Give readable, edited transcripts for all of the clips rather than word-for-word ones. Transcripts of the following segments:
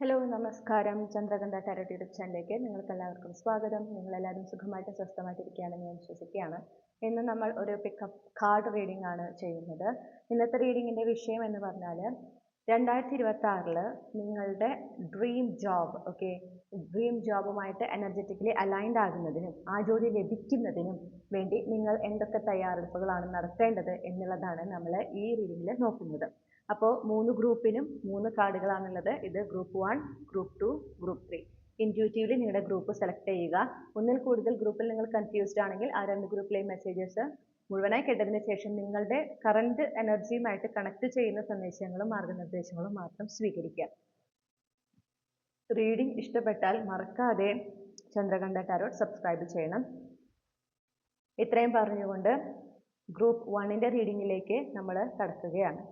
Hello നമസ്കാരം. ചന്ദ്രകന്ത tarot YouTube ചാനലിലേക്ക് നിങ്ങൾക്കെല്ലാവർക്കും സ്വാഗതം. നിങ്ങളെല്ലാവരും സുഖമായിട്ട് സ്വസ്ഥമായിട്ടിരിക്കുകയാണെന്ന് ഞാൻ വിശ്വസിക്കുകയാണ്. ഇന്ന് നമ്മൾ ഒരു പിക്കപ്പ് കാർഡ് റീഡിംഗ് ആണ് ചെയ്യുന്നത്. ഇന്നത്തെ റീഡിങ്ങിൻ്റെ വിഷയം എന്ന് പറഞ്ഞാൽ 2026 നിങ്ങളുടെ ഡ്രീം ജോബ് ഡ്രീം ജോബുമായിട്ട് എനർജറ്റിക്കലി അലൈൻഡ് ആകുന്നതിനും ആ ജോലി ലഭിക്കുന്നതിനും വേണ്ടി നിങ്ങൾ എന്തൊക്കെ തയ്യാറെടുപ്പുകളാണ് നടത്തേണ്ടത് എന്നുള്ളതാണ് നമ്മൾ ഈ റീഡിങ്ങിൽ നോക്കുന്നത്. അപ്പോൾ 3 ഗ്രൂപ്പിനും 3 കാർഡുകളാണുള്ളത്. ഇത് ഗ്രൂപ്പ് 1, ഗ്രൂപ്പ് 2, ഗ്രൂപ്പ് 3. ഇൻറ്റ്യൂറ്റീവ്ലി നിങ്ങളുടെ ഗ്രൂപ്പ് സെലക്ട് ചെയ്യുക. ഒന്നിൽ കൂടുതൽ ഗ്രൂപ്പിൽ നിങ്ങൾ കൺഫ്യൂസ്ഡ് ആണെങ്കിൽ ആ 2 ഗ്രൂപ്പിലെയും മെസ്സേജസ് മുഴുവനായി കേട്ടതിന് ശേഷം നിങ്ങളുടെ കറണ്ട് എനർജിയുമായിട്ട് കണക്ട് ചെയ്യുന്ന സന്ദേശങ്ങളും മാർഗനിർദ്ദേശങ്ങളും മാത്രം സ്വീകരിക്കുക. റീഡിംഗ് ഇഷ്ടപ്പെട്ടാൽ മറക്കാതെ ചന്ദ്രകന്ത ടാരോട്ട് സബ്സ്ക്രൈബ് ചെയ്യണം. ഇത്രയും പറഞ്ഞുകൊണ്ട് ഗ്രൂപ്പ് 1ൻ്റെ റീഡിങ്ങിലേക്ക് നമ്മൾ കടക്കുകയാണ്.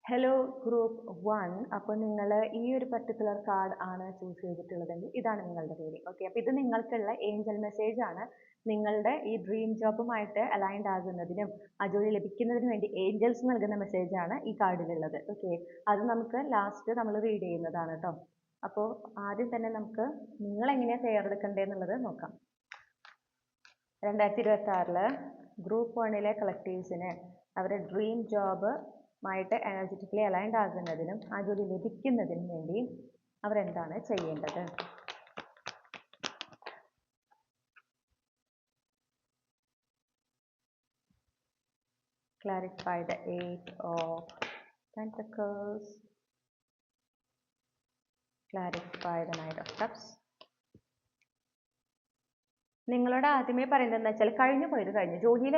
Hello group 1. അപ്പോൾ നിങ്ങൾ ഈ ഒരു പർട്ടിക്കുലർ കാർഡ് ആണ് ചൂസ് ചെയ്തിട്ടുള്ളതെങ്കിൽ ഇതാണ് നിങ്ങളുടെ റീഡിംഗ്. അപ്പോൾ ഇത് നിങ്ങൾക്കുള്ള ഏഞ്ചൽ മെസ്സേജ് ആണ്. നിങ്ങളുടെ ഈ ഡ്രീം ജോബുമായിട്ട് അലൈൻഡ് ആകുന്നതിനും ആ ജോലി ലഭിക്കുന്നതിനും വേണ്ടി ഏഞ്ചൽസ് നൽകുന്ന മെസ്സേജ് ആണ് ഈ കാർഡിലുള്ളത്. അത് നമുക്ക് ലാസ്റ്റ് നമ്മൾ റീഡ് ചെയ്യുന്നതാണ് കേട്ടോ. അപ്പോൾ ആദ്യം തന്നെ നമുക്ക് നിങ്ങൾ എങ്ങനെയാണ് തയ്യാറെടുക്കേണ്ടതെന്നുള്ളത് നോക്കാം. 2026 ഗ്രൂപ്പ് 1ലെ കളക്റ്റീവ്സിന് അവരുടെ ഡ്രീം ജോബ് മായിട്ട് എനർജറ്റിക്കലി അലൈൻഡ് ആകുന്നതിനും ആ ജോലി ലഭിക്കുന്നതിനും വേണ്ടി അവരെന്താണ് ചെയ്യേണ്ടത്? Clarify the 8 of Pentacles. Clarify the Knight of Cups. നിങ്ങളോട് ആദ്യമേ പറയുന്നത് എന്താ വെച്ചാൽ കഴിഞ്ഞു ജോലിയിൽ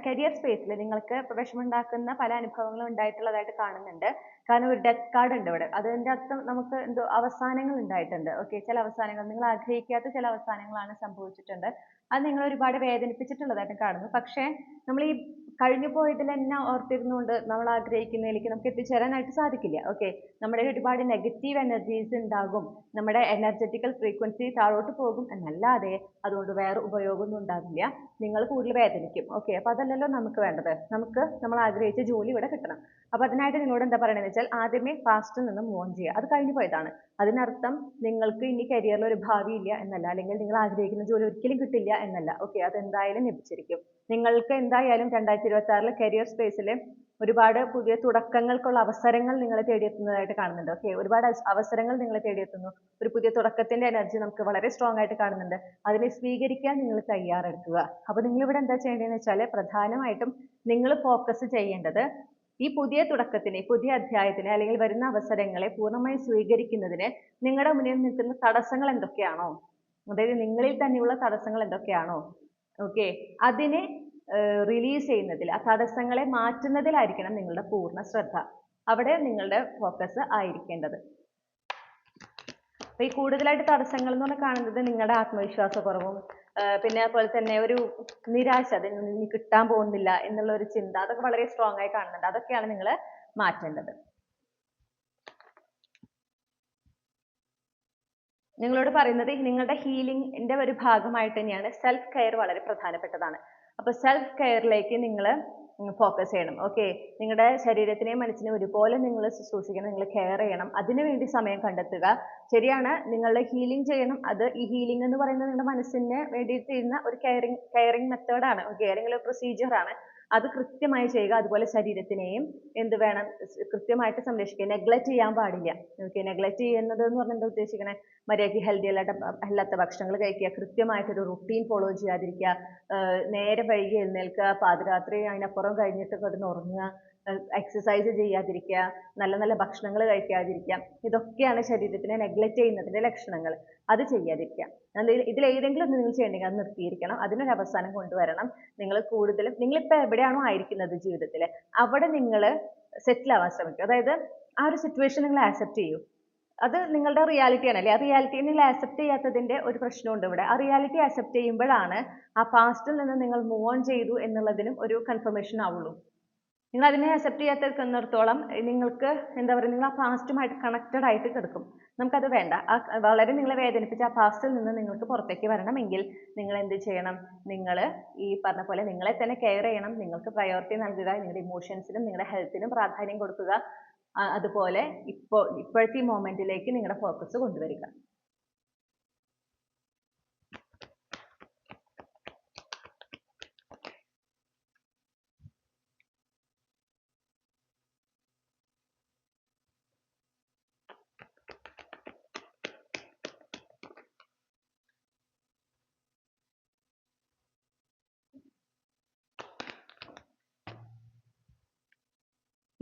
കരിയർ സ്പേസിൽ നിങ്ങൾക്ക് വിഷമമുണ്ടാക്കുന്ന പല അനുഭവങ്ങളും ഉണ്ടായിട്ടുള്ളതായിട്ട് കാണുന്നുണ്ട്. കാരണം ഒരു ഡെത്ത് കാർഡ് ഉണ്ട് ഇവിടെ. അതിൻ്റെ അർത്ഥം നമുക്ക് എന്തോ അവസാനങ്ങൾ ഉണ്ടായിട്ടുണ്ട്. ചില അവസാനങ്ങൾ നിങ്ങൾ ആഗ്രഹിക്കാത്ത ചില അവസാനങ്ങളാണ് സംഭവിച്ചിട്ടുണ്ട്. അത് നിങ്ങൾ ഒരുപാട് വേദനിപ്പിച്ചിട്ടുള്ളതായിട്ട് കാണുന്നു. പക്ഷേ നമ്മൾ ഈ കഴിഞ്ഞു പോയതിൽ തന്നെ ഓർത്തിരുന്നുകൊണ്ട് നമ്മൾ ആഗ്രഹിക്കുന്നതിലേക്ക് നമുക്ക് എത്തിച്ചേരാനായിട്ട് സാധിക്കില്ല. നമ്മുടെ ഒരുപാട് നെഗറ്റീവ് എനർജീസ് ഉണ്ടാകും. നമ്മുടെ എനർജറ്റിക്കൽ ഫ്രീക്വൻസി താഴോട്ട് പോകും എന്നല്ലാതെ അതുകൊണ്ട് വേറെ ഉപയോഗമൊന്നും ഉണ്ടാകില്ല. നിങ്ങൾ കൂടുതൽ വേദനിക്കും. അപ്പോൾ അതല്ലല്ലോ നമുക്ക് വേണ്ടത്. നമുക്ക് നമ്മൾ ആഗ്രഹിച്ച ജോലി ഇവിടെ കിട്ടണം. അപ്പോൾ അതിനായിട്ട് നിങ്ങളോട് എന്താ പറയണമെന്ന് വെച്ചാൽ ആദ്യമേ പാസ്റ്റിൽ നിന്ന് മൂവ് ഓൺ ചെയ്യുക. അത് കഴിഞ്ഞു പോയതാണ്. അതിനർത്ഥം നിങ്ങൾക്ക് ഇനി കരിയറിൽ ഒരു ഭാവി ഇല്ല എന്നല്ല, അല്ലെങ്കിൽ നിങ്ങൾ ആഗ്രഹിക്കുന്ന ജോലി ഒരിക്കലും കിട്ടില്ല എന്നല്ല. അതെന്തായാലും ലഭിച്ചിരിക്കും. നിങ്ങൾക്ക് എന്തായാലും 2026 കരിയർ സ്പേസിൽ ഒരുപാട് പുതിയ തുടക്കങ്ങൾക്കുള്ള അവസരങ്ങൾ നിങ്ങളെ തേടിയെത്തുന്നതായിട്ട് കാണുന്നുണ്ട്. ഒരുപാട് അവസരങ്ങൾ നിങ്ങളെ തേടിയെത്തുന്നു. ഒരു പുതിയ തുടക്കത്തിന്റെ എനർജി നമുക്ക് വളരെ സ്ട്രോങ് ആയിട്ട് കാണുന്നുണ്ട്. അതിനെ സ്വീകരിക്കാൻ നിങ്ങൾ തയ്യാറെടുക്കുക. അപ്പോൾ നിങ്ങളിവിടെ എന്താ ചെയ്യേണ്ടതെന്ന് വെച്ചാൽ പ്രധാനമായിട്ടും നിങ്ങൾ ഫോക്കസ് ചെയ്യേണ്ടത് ഈ പുതിയ തുടക്കത്തിന്, പുതിയ അധ്യായത്തിന് അല്ലെങ്കിൽ വരുന്ന അവസരങ്ങളെ പൂർണ്ണമായി സ്വീകരിക്കുന്നതിന് നിങ്ങളുടെ മുന്നിൽ നിൽക്കുന്ന തടസ്സങ്ങൾ എന്തൊക്കെയാണോ, അതായത് നിങ്ങളിൽ തന്നെയുള്ള തടസ്സങ്ങൾ എന്തൊക്കെയാണോ, അതിനെ റിലീസ് ചെയ്യുന്നതിൽ, ആ തടസ്സങ്ങളെ മാറ്റുന്നതിലായിരിക്കണം നിങ്ങളുടെ പൂർണ്ണ ശ്രദ്ധ. അവിടെ നിങ്ങളുടെ ഫോക്കസ് ആയിരിക്കേണ്ടത്. അപ്പോൾ ഈ കൂടുതലായിട്ട് തടസ്സങ്ങൾ എന്ന് പറഞ്ഞാൽ കാണുന്നത് നിങ്ങളുടെ ആത്മവിശ്വാസക്കുറവും, പിന്നെ അതുപോലെ തന്നെ ഒരു നിരാശ, അതിൽ നിന്ന് കിട്ടാൻ പോകുന്നില്ല എന്നുള്ള ഒരു ചിന്ത, അതൊക്കെ വളരെ സ്ട്രോങ് ആയി കാണുന്നുണ്ട്. അതൊക്കെയാണ് നിങ്ങൾ മാറ്റേണ്ടത്. നിങ്ങളോട് പറയുന്നത് നിങ്ങളുടെ ഹീലിംഗിന്റെ ഒരു ഭാഗമായിട്ട് തന്നെയാണ് സെൽഫ് കെയർ വളരെ പ്രധാനപ്പെട്ടതാണ്. അപ്പോൾ സെൽഫ് കെയറിലേക്ക് നിങ്ങൾ ഫോക്കസ് ചെയ്യണം. നിങ്ങളുടെ ശരീരത്തിനെയും മനസ്സിനെയും ഒരുപോലെ നിങ്ങൾ ശുശ്രൂഷിക്കണം, നിങ്ങൾ കെയർ ചെയ്യണം. അതിനുവേണ്ടി സമയം കണ്ടെത്തുക. ശരിയാണ്, നിങ്ങളുടെ ഹീലിംഗ് ചെയ്യണം. അത് ഈ ഹീലിംഗ് എന്ന് പറയുന്നത് നിങ്ങളുടെ മനസ്സിന് വേണ്ടിയിട്ട് ചെയ്യുന്ന ഒരു കെയറിംഗ് മെത്തേഡാണ്. അല്ലെങ്കിൽ ഒരു പ്രൊസീജിയറാണ്. അത് കൃത്യമായി ചെയ്യുക. അതുപോലെ ശരീരത്തിനെയും എന്ത് വേണം, കൃത്യമായിട്ട് സംരക്ഷിക്കുക. നെഗ്ലക്റ്റ് ചെയ്യാൻ പാടില്ല. നെഗ്ലക്റ്റ് ചെയ്യുന്നത് എന്ന് പറഞ്ഞാൽ എന്താ ഉദ്ദേശിക്കണേ? മര്യാദയ്ക്ക് ഹെൽത്തി അല്ലാത്ത ഭക്ഷണങ്ങൾ കഴിക്കുക, കൃത്യമായിട്ടൊരു റുട്ടീൻ ഫോളോ ചെയ്യാതിരിക്കുക, നേരെ വൈകി എഴുന്നേൽക്കുക, പാതിരാത്രി അതിനപ്പുറം കഴിഞ്ഞിട്ട് കിടന്ന് ഉറങ്ങുക, എക്സസൈസ് ചെയ്യാതിരിക്കുക, നല്ല നല്ല ഭക്ഷണങ്ങൾ കഴിക്കാതിരിക്കുക. ഇതൊക്കെയാണ് ശരീരത്തിനെ നെഗ്ലക്റ്റ് ചെയ്യുന്നതിൻ്റെ ലക്ഷണങ്ങൾ. അത് ചെയ്യാതിരിക്കുക. ഇതിലേതെങ്കിലും ഒന്ന് നിങ്ങൾ ചെയ്യണമെങ്കിൽ അത് നിർത്തിയിരിക്കണം. അതിനൊരു അവസാനം കൊണ്ടുവരണം. നിങ്ങൾ കൂടുതലും നിങ്ങളിപ്പോൾ എവിടെയാണോ ആയിരിക്കുന്നത് ജീവിതത്തിൽ, അവിടെ നിങ്ങൾ സെറ്റിൽ ആവാൻ ശ്രമിക്കുക. അതായത് ആ ഒരു സിറ്റുവേഷൻ നിങ്ങൾ ആക്സെപ്റ്റ് ചെയ്യൂ. അത് നിങ്ങളുടെ റിയാലിറ്റിയാണ് അല്ലേ? ആ റിയാലിറ്റിയെ നിങ്ങൾ ആക്സെപ്റ്റ് ചെയ്യാത്തതിൻ്റെ ഒരു പ്രശ്നമുണ്ട് ഇവിടെ. ആ റിയാലിറ്റി ആക്സെപ്റ്റ് ചെയ്യുമ്പോഴാണ് ആ പാസ്റ്റിൽ നിന്ന് നിങ്ങൾ മൂവ് ഓൺ ചെയ്തു എന്നുള്ളതിനും ഒരു കൺഫർമേഷൻ ആവുള്ളൂ. നിങ്ങൾ അതിനെ അക്സെപ്റ്റ് ചെയ്യാത്തിടത്തോളം നിങ്ങൾക്ക് എന്താ പറയുക, നിങ്ങൾ ആ പാസ്റ്റുമായിട്ട് കണക്റ്റഡ് ആയിട്ട് കിടക്കും. നമുക്കത് വേണ്ട. വളരെ നിങ്ങളെ വേദനിപ്പിച്ച ആ പാസ്റ്റിൽ നിന്ന് നിങ്ങൾക്ക് പുറത്തേക്ക് വരണമെങ്കിൽ നിങ്ങൾ എന്ത് ചെയ്യണം? നിങ്ങൾ ഈ പറഞ്ഞ പോലെ നിങ്ങളെ തന്നെ കെയർ ചെയ്യണം. നിങ്ങൾക്ക് പ്രയോറിറ്റി നൽകുക. നിങ്ങളുടെ ഇമോഷൻസിനും നിങ്ങളുടെ ഹെൽത്തിനും പ്രാധാന്യം കൊടുക്കുക. അതുപോലെ ഇപ്പോഴത്തെ ഈ മൊമെന്റിലേക്ക് നിങ്ങളുടെ ഫോക്കസ് കൊണ്ടുവരിക.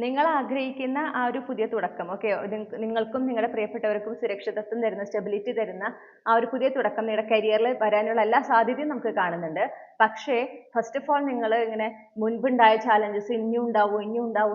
നിങ്ങൾ ആഗ്രഹിക്കുന്ന ആ ഒരു പുതിയ തുടക്കം, ഓക്കെ, നിങ്ങൾക്കും നിങ്ങളുടെ പ്രിയപ്പെട്ടവർക്കും സുരക്ഷിതത്വം തരുന്ന, സ്റ്റെബിലിറ്റി തരുന്ന ആ ഒരു പുതിയ തുടക്കം നിങ്ങളുടെ കരിയറിൽ വരാനുള്ള എല്ലാ സാധ്യതയും നമുക്ക് കാണുന്നുണ്ട്. പക്ഷേ ഫസ്റ്റ് ഓഫ് ഓൾ നിങ്ങൾ ഇങ്ങനെ മുൻപുണ്ടായ ചാലഞ്ചസ് ഇനിയും ഉണ്ടാവും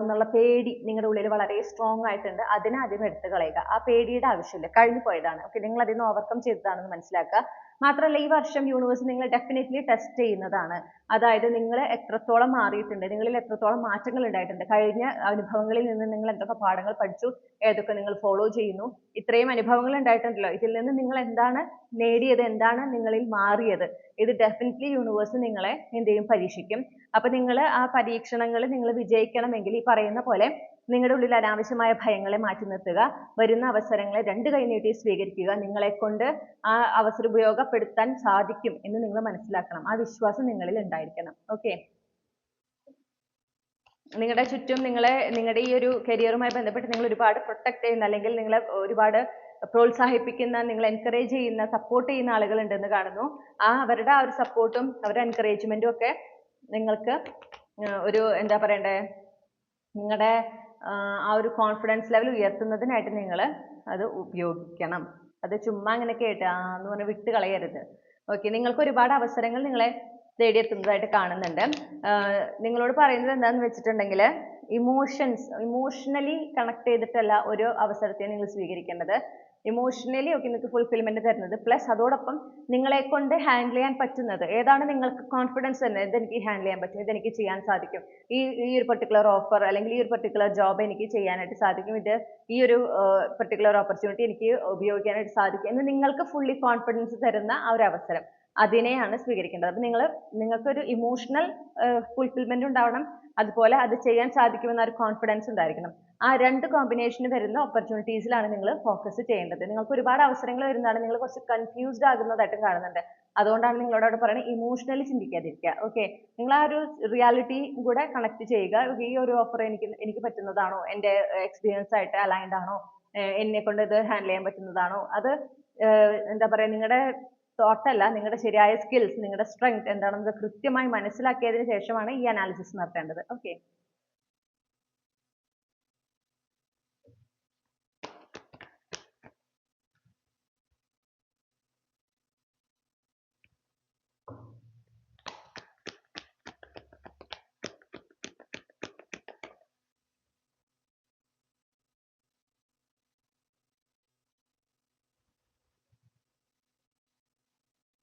എന്നുള്ള പേടി നിങ്ങളുടെ ഉള്ളിൽ വളരെ സ്ട്രോങ് ആയിട്ടുണ്ട്. അതിനെ ആദ്യം എടുത്തു കളയുക. ആ പേടിയുടെ ആവശ്യമില്ല, കഴിഞ്ഞു പോയതാണ്. ഓക്കെ, നിങ്ങൾ അതിൽ നിന്ന് ഓവർകം ചെയ്തതാണെന്ന് മനസ്സിലാക്കുക. മാത്രമല്ല ഈ വർഷം യൂണിവേഴ്സ് നിങ്ങൾ ഡെഫിനറ്റ്ലി ടെസ്റ്റ് ചെയ്യുന്നതാണ്. അതായത് നിങ്ങൾ എത്രത്തോളം മാറിയിട്ടുണ്ട്, നിങ്ങളിൽ എത്രത്തോളം മാറ്റങ്ങൾ ഉണ്ടായിട്ടുണ്ട്, കഴിഞ്ഞ അനുഭവങ്ങളിൽ നിന്ന് നിങ്ങൾ എന്തൊക്കെ പാഠങ്ങൾ പഠിച്ചു, ഏതൊക്കെ നിങ്ങൾ ഫോളോ ചെയ്യുന്നു, ഇത്രയും അനുഭവങ്ങൾ ഉണ്ടായിട്ടുണ്ടല്ലോ, ഇതിൽ നിന്ന് നിങ്ങൾ എന്താണ് നേടിയത്, എന്താണ് നിങ്ങളിൽ മാറിയത്, ഇത് ഡെഫിനറ്റ്ലി യൂണിവേഴ്സ് നിങ്ങളെ എന്ത് ചെയ്യും, പരീക്ഷിക്കും. അപ്പൊ നിങ്ങൾ ആ പരീക്ഷണങ്ങൾ നിങ്ങൾ വിജയിക്കണമെങ്കിൽ ഈ പറയുന്ന പോലെ നിങ്ങളുടെ ഉള്ളിൽ അനാവശ്യമായ ഭയങ്ങളെ മാറ്റി നിർത്തുക. വരുന്ന അവസരങ്ങളെ രണ്ട് കൈ നീട്ടി സ്വീകരിക്കുക. നിങ്ങളെ കൊണ്ട് ആ അവസരം ഉപയോഗപ്പെടുത്താൻ സാധിക്കും എന്ന് നിങ്ങൾ മനസ്സിലാക്കണം. ആ വിശ്വാസം നിങ്ങളിൽ ഉണ്ടായിരിക്കണം. ഓക്കെ, നിങ്ങളുടെ ചുറ്റും നിങ്ങളുടെ ഈ ഒരു കരിയറുമായി ബന്ധപ്പെട്ട് നിങ്ങൾ ഒരുപാട് പ്രൊട്ടക്ട് ചെയ്യുന്ന, അല്ലെങ്കിൽ നിങ്ങളെ ഒരുപാട് പ്രോത്സാഹിപ്പിക്കുന്ന, നിങ്ങൾ എൻകറേജ് ചെയ്യുന്ന, സപ്പോർട്ട് ചെയ്യുന്ന ആളുകൾ ഉണ്ടെന്ന് കാണുന്നു. അവരുടെ ആ ഒരു സപ്പോർട്ടും അവരുടെ എൻകറേജ്മെന്റും ഒക്കെ നിങ്ങൾക്ക് ഒരു എന്താ പറയണ്ടേ, നിങ്ങളുടെ ആ ഒരു കോൺഫിഡൻസ് ലെവൽ ഉയർത്തുന്നതിനായിട്ട് നിങ്ങൾ അത് ഉപയോഗിക്കണം. അത് ചുമ്മാ അങ്ങനെ എന്ന് പറഞ്ഞ് വിട്ട് കളയരുത്. ഓക്കെ, നിങ്ങൾക്ക് ഒരുപാട് അവസരങ്ങൾ നിങ്ങളെ തേടിയെത്തുന്നതായിട്ട് കാണുന്നുണ്ട്. നിങ്ങളോട് പറയുന്നത് എന്താണെന്ന് വെച്ചിട്ടുണ്ടെങ്കിൽ, ഇമോഷണലി കണക്ട് ചെയ്തിട്ടല്ല ഒരു അവസരത്തെ നിങ്ങൾ സ്വീകരിക്കേണ്ടത്. ഇമോഷണലി ഒക്കെ നിങ്ങൾക്ക് ഫുൾഫിൽമെന്റ് തരുന്നത്, പ്ലസ് അതോടൊപ്പം നിങ്ങളെ കൊണ്ട് ഹാൻഡിൽ ചെയ്യാൻ പറ്റുന്നത് ഏതാണ്, നിങ്ങൾക്ക് കോൺഫിഡൻസ് തരുന്നത്, ഇതെനിക്ക് ഹാൻഡിൽ ചെയ്യാൻ പറ്റും, ഇതെനിക്ക് ചെയ്യാൻ സാധിക്കും, ഈ ഒരു പെർട്ടിക്കുലർ ഓഫർ അല്ലെങ്കിൽ ഈ ഒരു പെർട്ടിക്കുലർ ജോബ് എനിക്ക് ചെയ്യാനായിട്ട് സാധിക്കും, ഈ ഒരു പെർട്ടിക്കുലർ ഓപ്പർച്യൂണിറ്റി എനിക്ക് ഉപയോഗിക്കാനായിട്ട് സാധിക്കും എന്ന് നിങ്ങൾക്ക് ഫുള്ളി കോൺഫിഡൻസ് തരുന്ന ആ ഒരു അവസരം, അതിനെയാണ് സ്വീകരിക്കേണ്ടത്. അപ്പൊ നിങ്ങൾക്കൊരു ഇമോഷണൽ ഫുൾഫിൽമെന്റ് ഉണ്ടാവണം, അതുപോലെ അത് ചെയ്യാൻ സാധിക്കുമെന്ന ഒരു കോൺഫിഡൻസ് ഉണ്ടായിരിക്കണം. ആ രണ്ട് കോമ്പിനേഷന് വരുന്ന ഓപ്പർച്യൂണിറ്റീസിലാണ് നിങ്ങൾ ഫോക്കസ് ചെയ്യേണ്ടത്. നിങ്ങൾക്ക് ഒരുപാട് അവസരങ്ങൾ വരുന്നതാണ്, നിങ്ങൾ കുറച്ച് കൺഫ്യൂസ്ഡ് ആകുന്നതായിട്ടും കാണുന്നുണ്ട്. അതുകൊണ്ടാണ് നിങ്ങളോട് അവിടെ പറയുന്നത് ഇമോഷണലി ചിന്തിക്കാതിരിക്കുക. ഓക്കെ, നിങ്ങൾ ആ ഒരു റിയാലിറ്റി കൂടെ കണക്ട് ചെയ്യുക. ഈ ഒരു ഓഫർ എനിക്ക് പറ്റുന്നതാണോ, എൻ്റെ എക്സ്പീരിയൻസ് ആയിട്ട് അലൈൻഡ് ആണോ, എന്നെ കൊണ്ട് ഇത് ഹാൻഡിൽ ചെയ്യാൻ പറ്റുന്നതാണോ, അത് എന്താ പറയുക, നിങ്ങളുടെ തോട്ടല്ല, നിങ്ങളുടെ ശരിയായ സ്കിൽസ്, നിങ്ങളുടെ സ്ട്രെങ്ത് എന്താണെന്ന് കൃത്യമായി മനസ്സിലാക്കിയതിന് ശേഷമാണ് ഈ അനാലിസിസ് നടത്തേണ്ടത്. ഓക്കെ,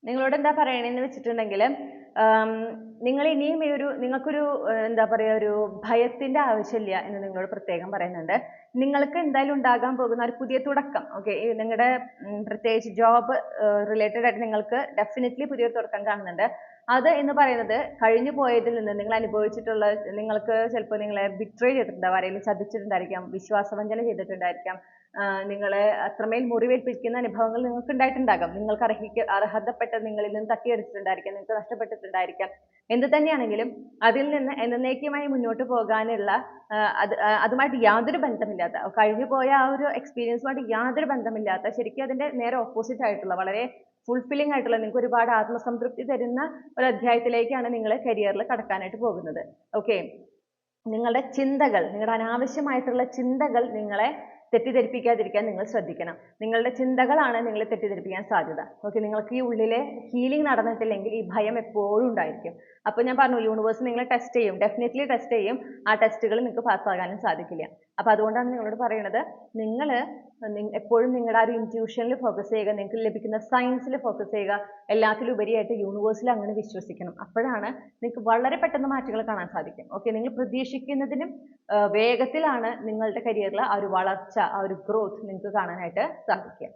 നിങ്ങളോട് എന്താ പറയണെന്ന് വെച്ചിട്ടുണ്ടെങ്കിൽ, നിങ്ങൾ ഇനിയും നിങ്ങൾക്കൊരു എന്താ പറയുക, ഒരു ഭയത്തിന്റെ ആവശ്യമില്ല എന്ന് നിങ്ങളോട് പ്രത്യേകം പറയുന്നുണ്ട്. നിങ്ങൾക്ക് എന്തായാലും ഉണ്ടാകാൻ പോകുന്ന ഒരു പുതിയ തുടക്കം, ഓക്കെ, നിങ്ങളുടെ പ്രത്യേകിച്ച് ജോബ് റിലേറ്റഡ് ആയിട്ട് നിങ്ങൾക്ക് ഡെഫിനറ്റ്ലി പുതിയൊരു തുടക്കം കാണുന്നുണ്ട്. അത് എന്ന് പറയുന്നത് കഴിഞ്ഞു പോയതിൽ നിന്ന് നിങ്ങൾ അനുഭവിച്ചിട്ടുള്ള, നിങ്ങൾക്ക് ചിലപ്പോൾ നിങ്ങളെ ബിട്രേ ചെയ്തിട്ടുണ്ടാവും, ആരെങ്കിലും ചതിച്ചിട്ടുണ്ടായിരിക്കാം, വിശ്വാസവഞ്ചന ചെയ്തിട്ടുണ്ടായിരിക്കാം, നിങ്ങളെ അത്രമേൽ മുറിവേൽപ്പിക്കുന്ന അനുഭവങ്ങൾ നിങ്ങൾക്ക് ഉണ്ടായിട്ടുണ്ടാകാം, നിങ്ങൾക്ക് അർഹതപ്പെട്ട നിങ്ങളിൽ നിന്ന് തട്ടിയെടുത്തിട്ടുണ്ടായിരിക്കാം, നിങ്ങൾക്ക് നഷ്ടപ്പെട്ടിട്ടുണ്ടായിരിക്കാം. എന്ത് തന്നെയാണെങ്കിലും അതിൽ നിന്ന് എന്നേക്കുമായി മുന്നോട്ട് പോകാനുള്ള അതുമായിട്ട് യാതൊരു ബന്ധമില്ലാത്ത, കഴിഞ്ഞു പോയ ആ ഒരു എക്സ്പീരിയൻസുമായിട്ട് യാതൊരു ബന്ധമില്ലാത്ത, ശരിക്കും അതിന്റെ നേരെ ഓപ്പോസിറ്റ് ആയിട്ടുള്ള, വളരെ ഫുൾഫില്ലിംഗ് ആയിട്ടുള്ള, നിങ്ങൾക്ക് ഒരുപാട് ആത്മസംതൃപ്തി തരുന്ന ഒരു അധ്യായത്തിലേക്കാണ് നിങ്ങൾ കരിയറിൽ കടക്കാനായിട്ട് പോകുന്നത്. ഓക്കെ, നിങ്ങളുടെ ചിന്തകൾ, നിങ്ങളുടെ അനാവശ്യമായിട്ടുള്ള ചിന്തകൾ നിങ്ങളെ തെറ്റിദ്ധരിപ്പിക്കാതിരിക്കാൻ നിങ്ങൾ ശ്രദ്ധിക്കണം. നിങ്ങളുടെ ചിന്തകളാണ് നിങ്ങളെ തെറ്റിദ്ധരിപ്പിക്കാൻ സാധ്യത. ഓക്കെ, നിങ്ങൾക്ക് ഈ ഉള്ളിലെ ഹീലിംഗ് നടന്നിട്ടില്ലെങ്കിൽ ഈ ഭയം എപ്പോഴും ഉണ്ടായിരിക്കും. അപ്പോൾ ഞാൻ പറഞ്ഞു, യൂണിവേഴ്സ് നിങ്ങളെ ടെസ്റ്റ് ചെയ്യും, ഡെഫിനറ്റ്ലി ടെസ്റ്റ് ചെയ്യും. ആ ടെസ്റ്റുകൾ നിങ്ങൾക്ക് പാസ്സാകാനും സാധിക്കില്ല. അപ്പോൾ അതുകൊണ്ടാണ് നിങ്ങളോട് പറയുന്നത്, നിങ്ങൾ എപ്പോഴും നിങ്ങളുടെ ആ ഒരു ഇൻറ്റ്യൂഷനിൽ ഫോക്കസ് ചെയ്യുക, നിങ്ങൾക്ക് ലഭിക്കുന്ന സയൻസിൽ ഫോക്കസ് ചെയ്യുക, എല്ലാത്തിലും ഉപരിയായിട്ട് യൂണിവേഴ്സിൽ അങ്ങനെ വിശ്വസിക്കണം. അപ്പോഴാണ് നിങ്ങൾക്ക് വളരെ പെട്ടെന്ന് മാറ്റങ്ങൾ കാണാൻ സാധിക്കും. ഓക്കെ, നിങ്ങൾ പ്രതീക്ഷിക്കുന്നതിനും വേഗത്തിലാണ് നിങ്ങളുടെ കരിയറിൽ ആ ഒരു വളർച്ച, ആ ഒരു ഗ്രോത്ത് നിങ്ങൾക്ക് കാണാനായിട്ട് സാധിക്കുക.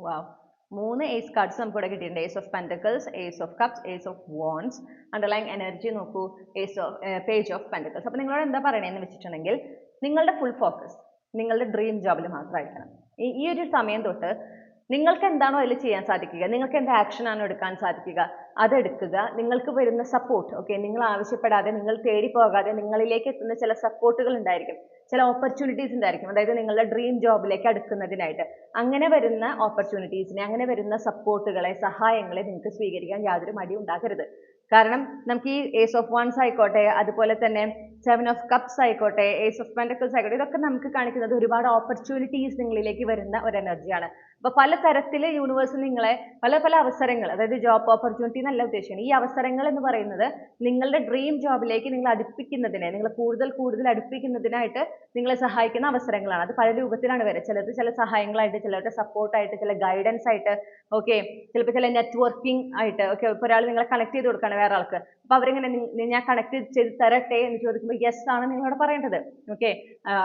വാവ്, 3 ഏസ് കാർഡ്സ് നമുക്ക് ഇവിടെ കിട്ടിയിട്ടുണ്ട്. Ace of pentacles, ace of cups, ace of wands. Underline energy നോക്കൂ, പേജ് ഓഫ് പെന്റക്കിൾസ്. അപ്പോൾ നിങ്ങളോട് എന്താ പറയണതെന്ന് വെച്ചിട്ടുണ്ടെങ്കിൽ നിങ്ങളുടെ ഫുൾ ഫോക്കസ് നിങ്ങളുടെ ഡ്രീം ജോബിൽ മാത്രമായിരിക്കണം. ഈ ഒരു സമയം തൊട്ട് നിങ്ങൾക്ക് എന്താണോ അതിൽ ചെയ്യാൻ സാധിക്കുക, നിങ്ങൾക്ക് എന്ത് ആക്ഷനാണോ എടുക്കാൻ സാധിക്കുക അതെടുക്കുക. നിങ്ങൾക്ക് വരുന്ന സപ്പോർട്ട്, ഓക്കെ, നിങ്ങൾ ആവശ്യപ്പെടാതെ, നിങ്ങൾ തേടി പോകാതെ നിങ്ങളിലേക്ക് എത്തുന്ന ചില സപ്പോർട്ടുകൾ ഉണ്ടായിരിക്കും, ചില ഓപ്പർച്യൂണിറ്റീസ് ഉണ്ടായിരിക്കും. അതായത് നിങ്ങളുടെ ഡ്രീം ജോബിലേക്ക് അടുക്കുന്നതിനായിട്ട് അങ്ങനെ വരുന്ന ഓപ്പർച്യൂണിറ്റീസിനെ, അങ്ങനെ വരുന്ന സപ്പോർട്ടുകളെ, സഹായങ്ങളെ നിങ്ങൾക്ക് സ്വീകരിക്കാൻ യാതൊരു മടിയും ഉണ്ടാകരുത്. കാരണം നമുക്ക് ഈ ഏസ് ഓഫ് വൺസ് ആയിക്കോട്ടെ, അതുപോലെ തന്നെ 7 ഓഫ് കപ്സ് ആയിക്കോട്ടെ, ഏസ് ഓഫ് പെന്റക്കിൾസ് ആയിക്കോട്ടെ, ഇതൊക്കെ നമുക്ക് കാണിക്കുന്നത് ഒരുപാട് ഓപ്പർച്യൂണിറ്റീസ് നിങ്ങളിലേക്ക് വരുന്ന ഒരു എനർജിയാണ്. അപ്പോൾ പല തരത്തിൽ യൂണിവേഴ്സ് നിങ്ങളെ പല പല അവസരങ്ങൾ, അതായത് ജോബ് ഓപ്പർച്യൂണിറ്റി എന്നല്ല ഉദ്ദേശിക്കുന്നത്, ഈ അവസരങ്ങൾ എന്ന് പറയുന്നത് നിങ്ങളുടെ ഡ്രീം ജോബിലേക്ക് നിങ്ങൾ അടുപ്പിക്കുന്നതിനെ, നിങ്ങൾ കൂടുതൽ അടുപ്പിക്കുന്നതിനായിട്ട് നിങ്ങളെ സഹായിക്കുന്ന അവസരങ്ങളാണ്. അത് പല രൂപത്തിലാണ് വരിക. ചിലത് ചില സഹായങ്ങളായിട്ട്, ചിലരുടെ സപ്പോർട്ടായിട്ട്, ചില ഗൈഡൻസ് ആയിട്ട്, ഓക്കെ, ചിലപ്പോൾ ചില നെറ്റ്വർക്കിംഗ് ആയിട്ട്. ഓക്കെ, ഇപ്പോൾ ഒരാൾ നിങ്ങളെ കണക്ട് ചെയ്ത് കൊടുക്കുകയാണ് വേറെ ആൾക്ക്, അപ്പോൾ അവരിങ്ങനെ ഞാൻ കണക്ട് ചെയ്ത് തരട്ടെ എന്ന് ചോദിക്കുമ്പോൾ യെസ് ആണ് നിങ്ങളോട് പറയേണ്ടത്. ഓക്കെ,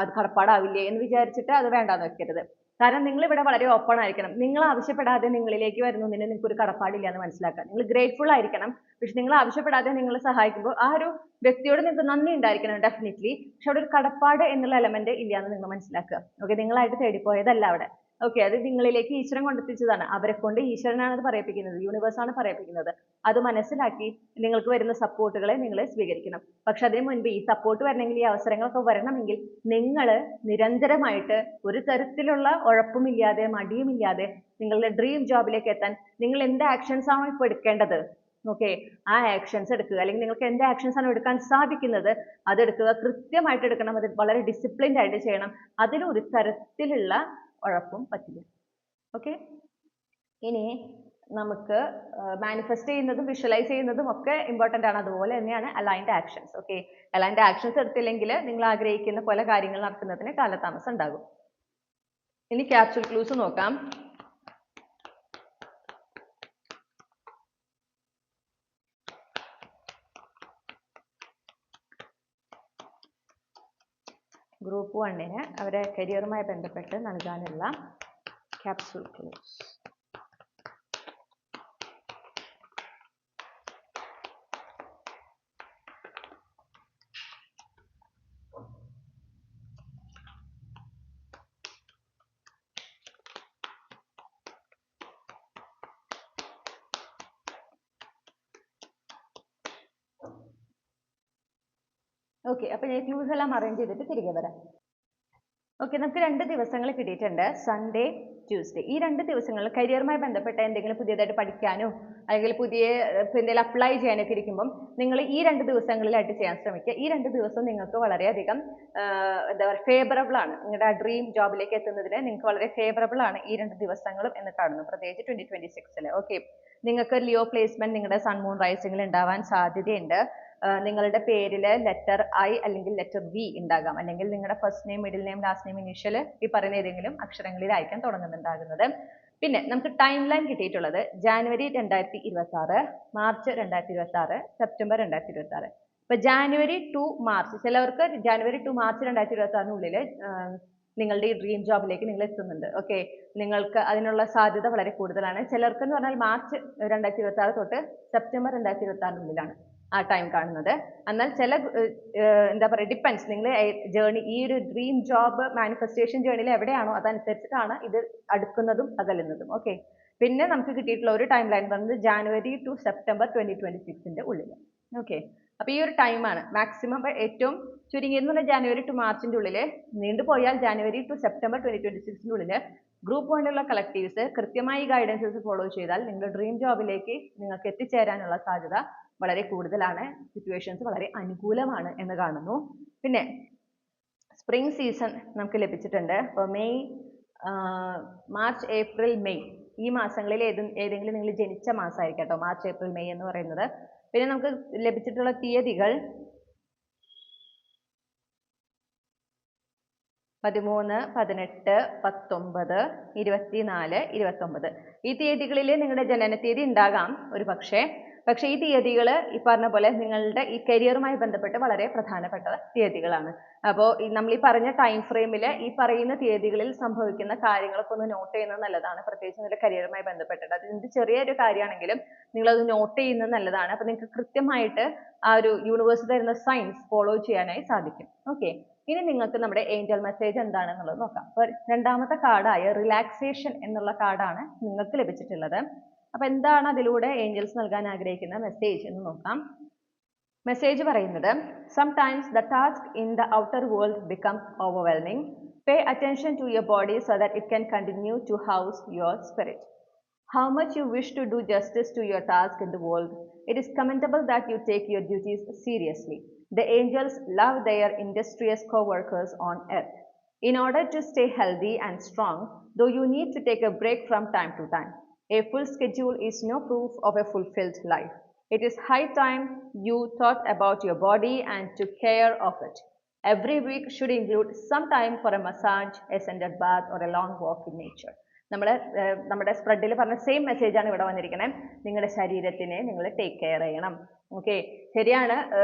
അത് കടപ്പാടാവില്ലേ എന്ന് വിചാരിച്ചിട്ട് അത് വേണ്ടാന്ന് വെക്കരുത്. കാരണം നിങ്ങൾ ഇവിടെ വളരെ ഓപ്പൺ ആയിരിക്കണം. നിങ്ങൾ ആവശ്യപ്പെടാതെ നിങ്ങളിലേക്ക് വരുന്നതിന് നിങ്ങൾക്ക് ഒരു കടപ്പാടില്ല എന്ന് മനസ്സിലാക്കുക. നിങ്ങൾ ഗ്രേറ്റ്ഫുൾ ആയിരിക്കണം. പക്ഷെ നിങ്ങൾ ആവശ്യപ്പെടാതെ നിങ്ങളെ സഹായിക്കുമ്പോൾ ആ ഒരു വ്യക്തിയോട് നിങ്ങൾക്ക് നന്ദി ഉണ്ടായിരിക്കണം ഡെഫിനറ്റ്ലി. പക്ഷെ അവിടെ ഒരു കടപ്പാട് എന്നുള്ള എലമെന്റ് ഇല്ല എന്ന് നിങ്ങൾ മനസ്സിലാക്കുക. ഓക്കെ, നിങ്ങളായിട്ട് തേടിപ്പോയതല്ല അവിടെ. ഓക്കെ, അത് നിങ്ങളിലേക്ക് ഈശ്വരൻ കൊണ്ടെത്തിച്ചതാണ്. അവരെ കൊണ്ട് ഈശ്വരനാണ് അത് പറയിപ്പിക്കുന്നത്, യൂണിവേഴ്സ് ആണ് പറയിപ്പിക്കുന്നത്. അത് മനസ്സിലാക്കി നിങ്ങൾക്ക് വരുന്ന സപ്പോർട്ടുകളെ നിങ്ങൾ സ്വീകരിക്കണം. പക്ഷെ അതിന് മുൻപ് ഈ സപ്പോർട്ട് വരണമെങ്കിൽ, ഈ അവസരങ്ങളൊക്കെ വരണമെങ്കിൽ നിങ്ങൾ നിരന്തരമായിട്ട് ഒരു തരത്തിലുള്ള ഉഴപ്പുമില്ലാതെ, മടിയുമില്ലാതെ നിങ്ങളുടെ ഡ്രീം ജോബിലേക്ക് എത്താൻ നിങ്ങൾ എന്ത് ആക്ഷൻസ് ആണോ ഇപ്പോൾ എടുക്കേണ്ടത്, ഓക്കെ, ആ ആക്ഷൻസ് എടുക്കുക. അല്ലെങ്കിൽ നിങ്ങൾക്ക് എന്ത് ആക്ഷൻസ് ആണ് എടുക്കാൻ സാധിക്കുന്നത് അതെടുക്കുക. കൃത്യമായിട്ട് എടുക്കണം. അത് വളരെ ഡിസിപ്ലിൻഡ് ആയിട്ട് ചെയ്യണം. അതിന് ഒരു തരത്തിലുള്ള ഉഴപ്പും പറ്റില്ല. ഓക്കെ, ഇനി നമുക്ക് മാനിഫെസ്റ്റ് ചെയ്യുന്നതും വിഷ്വലൈസ് ചെയ്യുന്നതും ഒക്കെ ഇമ്പോർട്ടൻ്റ് ആണ്. അതുപോലെ തന്നെയാണ് aligned actions. Okay, aligned actions എടുത്തില്ലെങ്കിൽ നിങ്ങൾ ആഗ്രഹിക്കുന്ന പല കാര്യങ്ങൾ നടക്കുന്നതിന് കാലതാമസം ഉണ്ടാകും. ഇനി ക്യാപ്സ്യൂൾ ക്ലൂസ് നോക്കാം. ഗ്രൂപ്പ് 1-ന് അവരെ കരിയറുമായി ബന്ധപ്പെട്ട് നൽകാനുള്ള ക്യാപ്സ്യൂൾ ക്ലൂസ്. ഓക്കെ, അപ്പോൾ ഞാൻ ക്ലൂസ് എല്ലാം അറേഞ്ച് ചെയ്തിട്ട് തിരികെ വരാം. ഓക്കെ, നമുക്ക് 2 ദിവസങ്ങൾ കിട്ടിയിട്ടുണ്ട്, സൺഡേ, ട്യൂസ്ഡേ. ഈ 2 ദിവസങ്ങളിൽ കരിയറുമായി ബന്ധപ്പെട്ട എന്തെങ്കിലും പുതിയതായിട്ട് പഠിക്കാനോ അല്ലെങ്കിൽ പുതിയ എന്തെങ്കിലും അപ്ലൈ ചെയ്യാനൊക്കെ ഇരിക്കുമ്പം നിങ്ങൾ ഈ 2 ദിവസങ്ങളിലായിട്ട് ചെയ്യാൻ ശ്രമിക്കുക. ഈ 2 ദിവസം നിങ്ങൾക്ക് വളരെയധികം എന്താ പറയുക, ഫേവറബിൾ ആണ്. നിങ്ങളുടെ ആ ഡ്രീം ജോബിലേക്ക് എത്തുന്നതിന് നിങ്ങൾക്ക് വളരെ ഫേവറബിൾ ആണ് ഈ 2 ദിവസങ്ങളും എന്ന് കാണുന്നു, പ്രത്യേകിച്ച് 2026-ൽ. ഓക്കെ, നിങ്ങൾക്ക് ലിയോ പ്ലേസ്മെന്റ് നിങ്ങളുടെ സൺ മൂൺ റൈസിംഗിൽ ഉണ്ടാവാൻ സാധ്യതയുണ്ട്. നിങ്ങളുടെ പേരിൽ ലെറ്റർ ഐ അല്ലെങ്കിൽ ലെറ്റർ വി ഉണ്ടാകാം, അല്ലെങ്കിൽ നിങ്ങളുടെ first name, middle name, last name, initial ഈ പറയുന്ന ഏതെങ്കിലും അക്ഷരങ്ങളിലായിരിക്കാം തുടങ്ങുന്നുണ്ടാകുന്നത്. പിന്നെ നമുക്ക് ടൈം ലൈൻ കിട്ടിയിട്ടുള്ളത് ജാനുവരി 2026, മാർച്ച് 2026, സെപ്റ്റംബർ 2026. ഇപ്പൊ ജാനുവരി ടു മാർച്ച്, ചിലവർക്ക് ജാനുവരി ടു മാർച്ച് 2026-നുള്ളിൽ നിങ്ങളുടെ ഈ ഡ്രീം ജോബിലേക്ക് നിങ്ങൾ എത്തുന്നുണ്ട്. ഓക്കെ, നിങ്ങൾക്ക് അതിനുള്ള സാധ്യത വളരെ കൂടുതലാണ്. ചിലർക്ക് എന്ന് പറഞ്ഞാൽ മാർച്ച് 2026 തൊട്ട് സെപ്റ്റംബർ 2026-നുള്ളിലാണ് ആ ടൈം കാണുന്നത്. എന്നാൽ ചില എന്താ പറയുക, ഡിപ്പെൻസ്, നിങ്ങൾ ജേർണി, ഈ ഒരു ഡ്രീം ജോബ് മാനിഫെസ്റ്റേഷൻ ജേർണിയിൽ എവിടെയാണോ അതനുസരിച്ചിട്ടാണ് ഇത് അടുക്കുന്നതും അകലുന്നതും. ഓക്കെ, പിന്നെ നമുക്ക് കിട്ടിയിട്ടുള്ള ഒരു ടൈം ലൈൻ പറഞ്ഞത് ജാനുവരി ടു സെപ്റ്റംബർ 2026-ന്റെ ഉള്ളിൽ. ഓക്കെ, അപ്പോൾ ഈ ഒരു ടൈമാണ് മാക്സിമം. ഏറ്റവും ചുരുങ്ങിയെന്ന് പറഞ്ഞാൽ ജാനുവരി ടു മാർച്ചിൻ്റെ ഉള്ളിൽ, നീണ്ടുപോയാൽ ജാനുവരി ടു സെപ്റ്റംബർ 2026-ന്റെ ഉള്ളിൽ ഗ്രൂപ്പ് 1-ലുള്ള കളക്റ്റീവ്സ് കൃത്യമായി ഗൈഡൻസസ് ഫോളോ ചെയ്താൽ നിങ്ങളുടെ ഡ്രീം ജോബിലേക്ക് നിങ്ങൾക്ക് എത്തിച്ചേരാനുള്ള സാധ്യത വളരെ കൂടുതലാണ്. സിറ്റുവേഷൻസ് വളരെ അനുകൂലമാണ് എന്ന് കാണുന്നു. പിന്നെ സ്പ്രിംഗ് സീസൺ നമുക്ക് ലഭിച്ചിട്ടുണ്ട്. അപ്പോൾ മെയ്, മാർച്ച്, ഏപ്രിൽ, മെയ് ഈ മാസങ്ങളിൽ ഏതെങ്കിലും നിങ്ങൾ ജനിച്ച മാസമായിരിക്കും കേട്ടോ, മാർച്ച്, ഏപ്രിൽ, മെയ് എന്ന് പറയുന്നത്. പിന്നെ നമുക്ക് ലഭിച്ചിട്ടുള്ള തീയതികൾ 13, 18, 19, 24, 29. ഈ തീയതികളിൽ നിങ്ങളുടെ ജനന തീയതി ഉണ്ടാകാം ഒരു പക്ഷേ. പക്ഷേ ഈ തീയതികൾ ഈ പറഞ്ഞ പോലെ നിങ്ങളുടെ ഈ കരിയറുമായി ബന്ധപ്പെട്ട് വളരെ പ്രധാനപ്പെട്ട തീയതികളാണ്. അപ്പോൾ നമ്മൾ ഈ പറഞ്ഞ ടൈം ഫ്രെയിമിൽ ഈ പറയുന്ന തീയതികളിൽ സംഭവിക്കുന്ന കാര്യങ്ങളൊക്കെ ഒന്ന് നോട്ട് ചെയ്യുന്നത് നല്ലതാണ്. പ്രത്യേകിച്ച് നിങ്ങളുടെ കരിയറുമായി ബന്ധപ്പെട്ടിട്ട്. അത് എന്ത് ചെറിയൊരു കാര്യമാണെങ്കിലും നിങ്ങളത് നോട്ട് ചെയ്യുന്നത് നല്ലതാണ്. അപ്പോൾ നിങ്ങൾക്ക് കൃത്യമായിട്ട് ആ ഒരു യൂണിവേഴ്സ് തരുന്ന സൈൻസ് ഫോളോ ചെയ്യാനായി സാധിക്കും. ഓക്കെ, ഇനി നിങ്ങൾക്ക് നമ്മുടെ ഏഞ്ചൽ മെസ്സേജ് എന്താണെന്നുള്ളത് നോക്കാം. അപ്പോൾ രണ്ടാമത്തെ കാർഡായ റിലാക്സേഷൻ എന്നുള്ള കാർഡാണ് നിങ്ങൾക്ക് ലഭിച്ചിട്ടുള്ളത്. അപ്പോൾ എന്താണ് അതിലൂടെ ഏഞ്ചൽസ് നൽകാൻ ആഗ്രഹിക്കുന്ന മെസ്സേജ് എന്ന് നോക്കാം. മെസ്സേജ് പറയുന്നത്, sometimes the task in the outer world becomes overwhelming. Pay attention to your body so that it can continue to house your spirit. How much you wish to do justice to your task in the world, it is commendable that you take your duties seriously. The angels love their industrious co-workers on earth. In order to stay healthy and strong, though you need to take a break from time to time, a full schedule is no proof of a fulfilled life. It is high time you thought about your body and took care of it. Every week should include some time for a massage, a scented bath, or a long walk in nature. നമ്മുടെ സ്പ്രെഡിൽ പറഞ്ഞ same message ആണ് ഇവിടെ വന്നിരിക്കുന്നത്. നിങ്ങളുടെ ശരീരത്തിനെ നിങ്ങൾ take care ചെയ്യണം. Okay, ശരിയാണ്.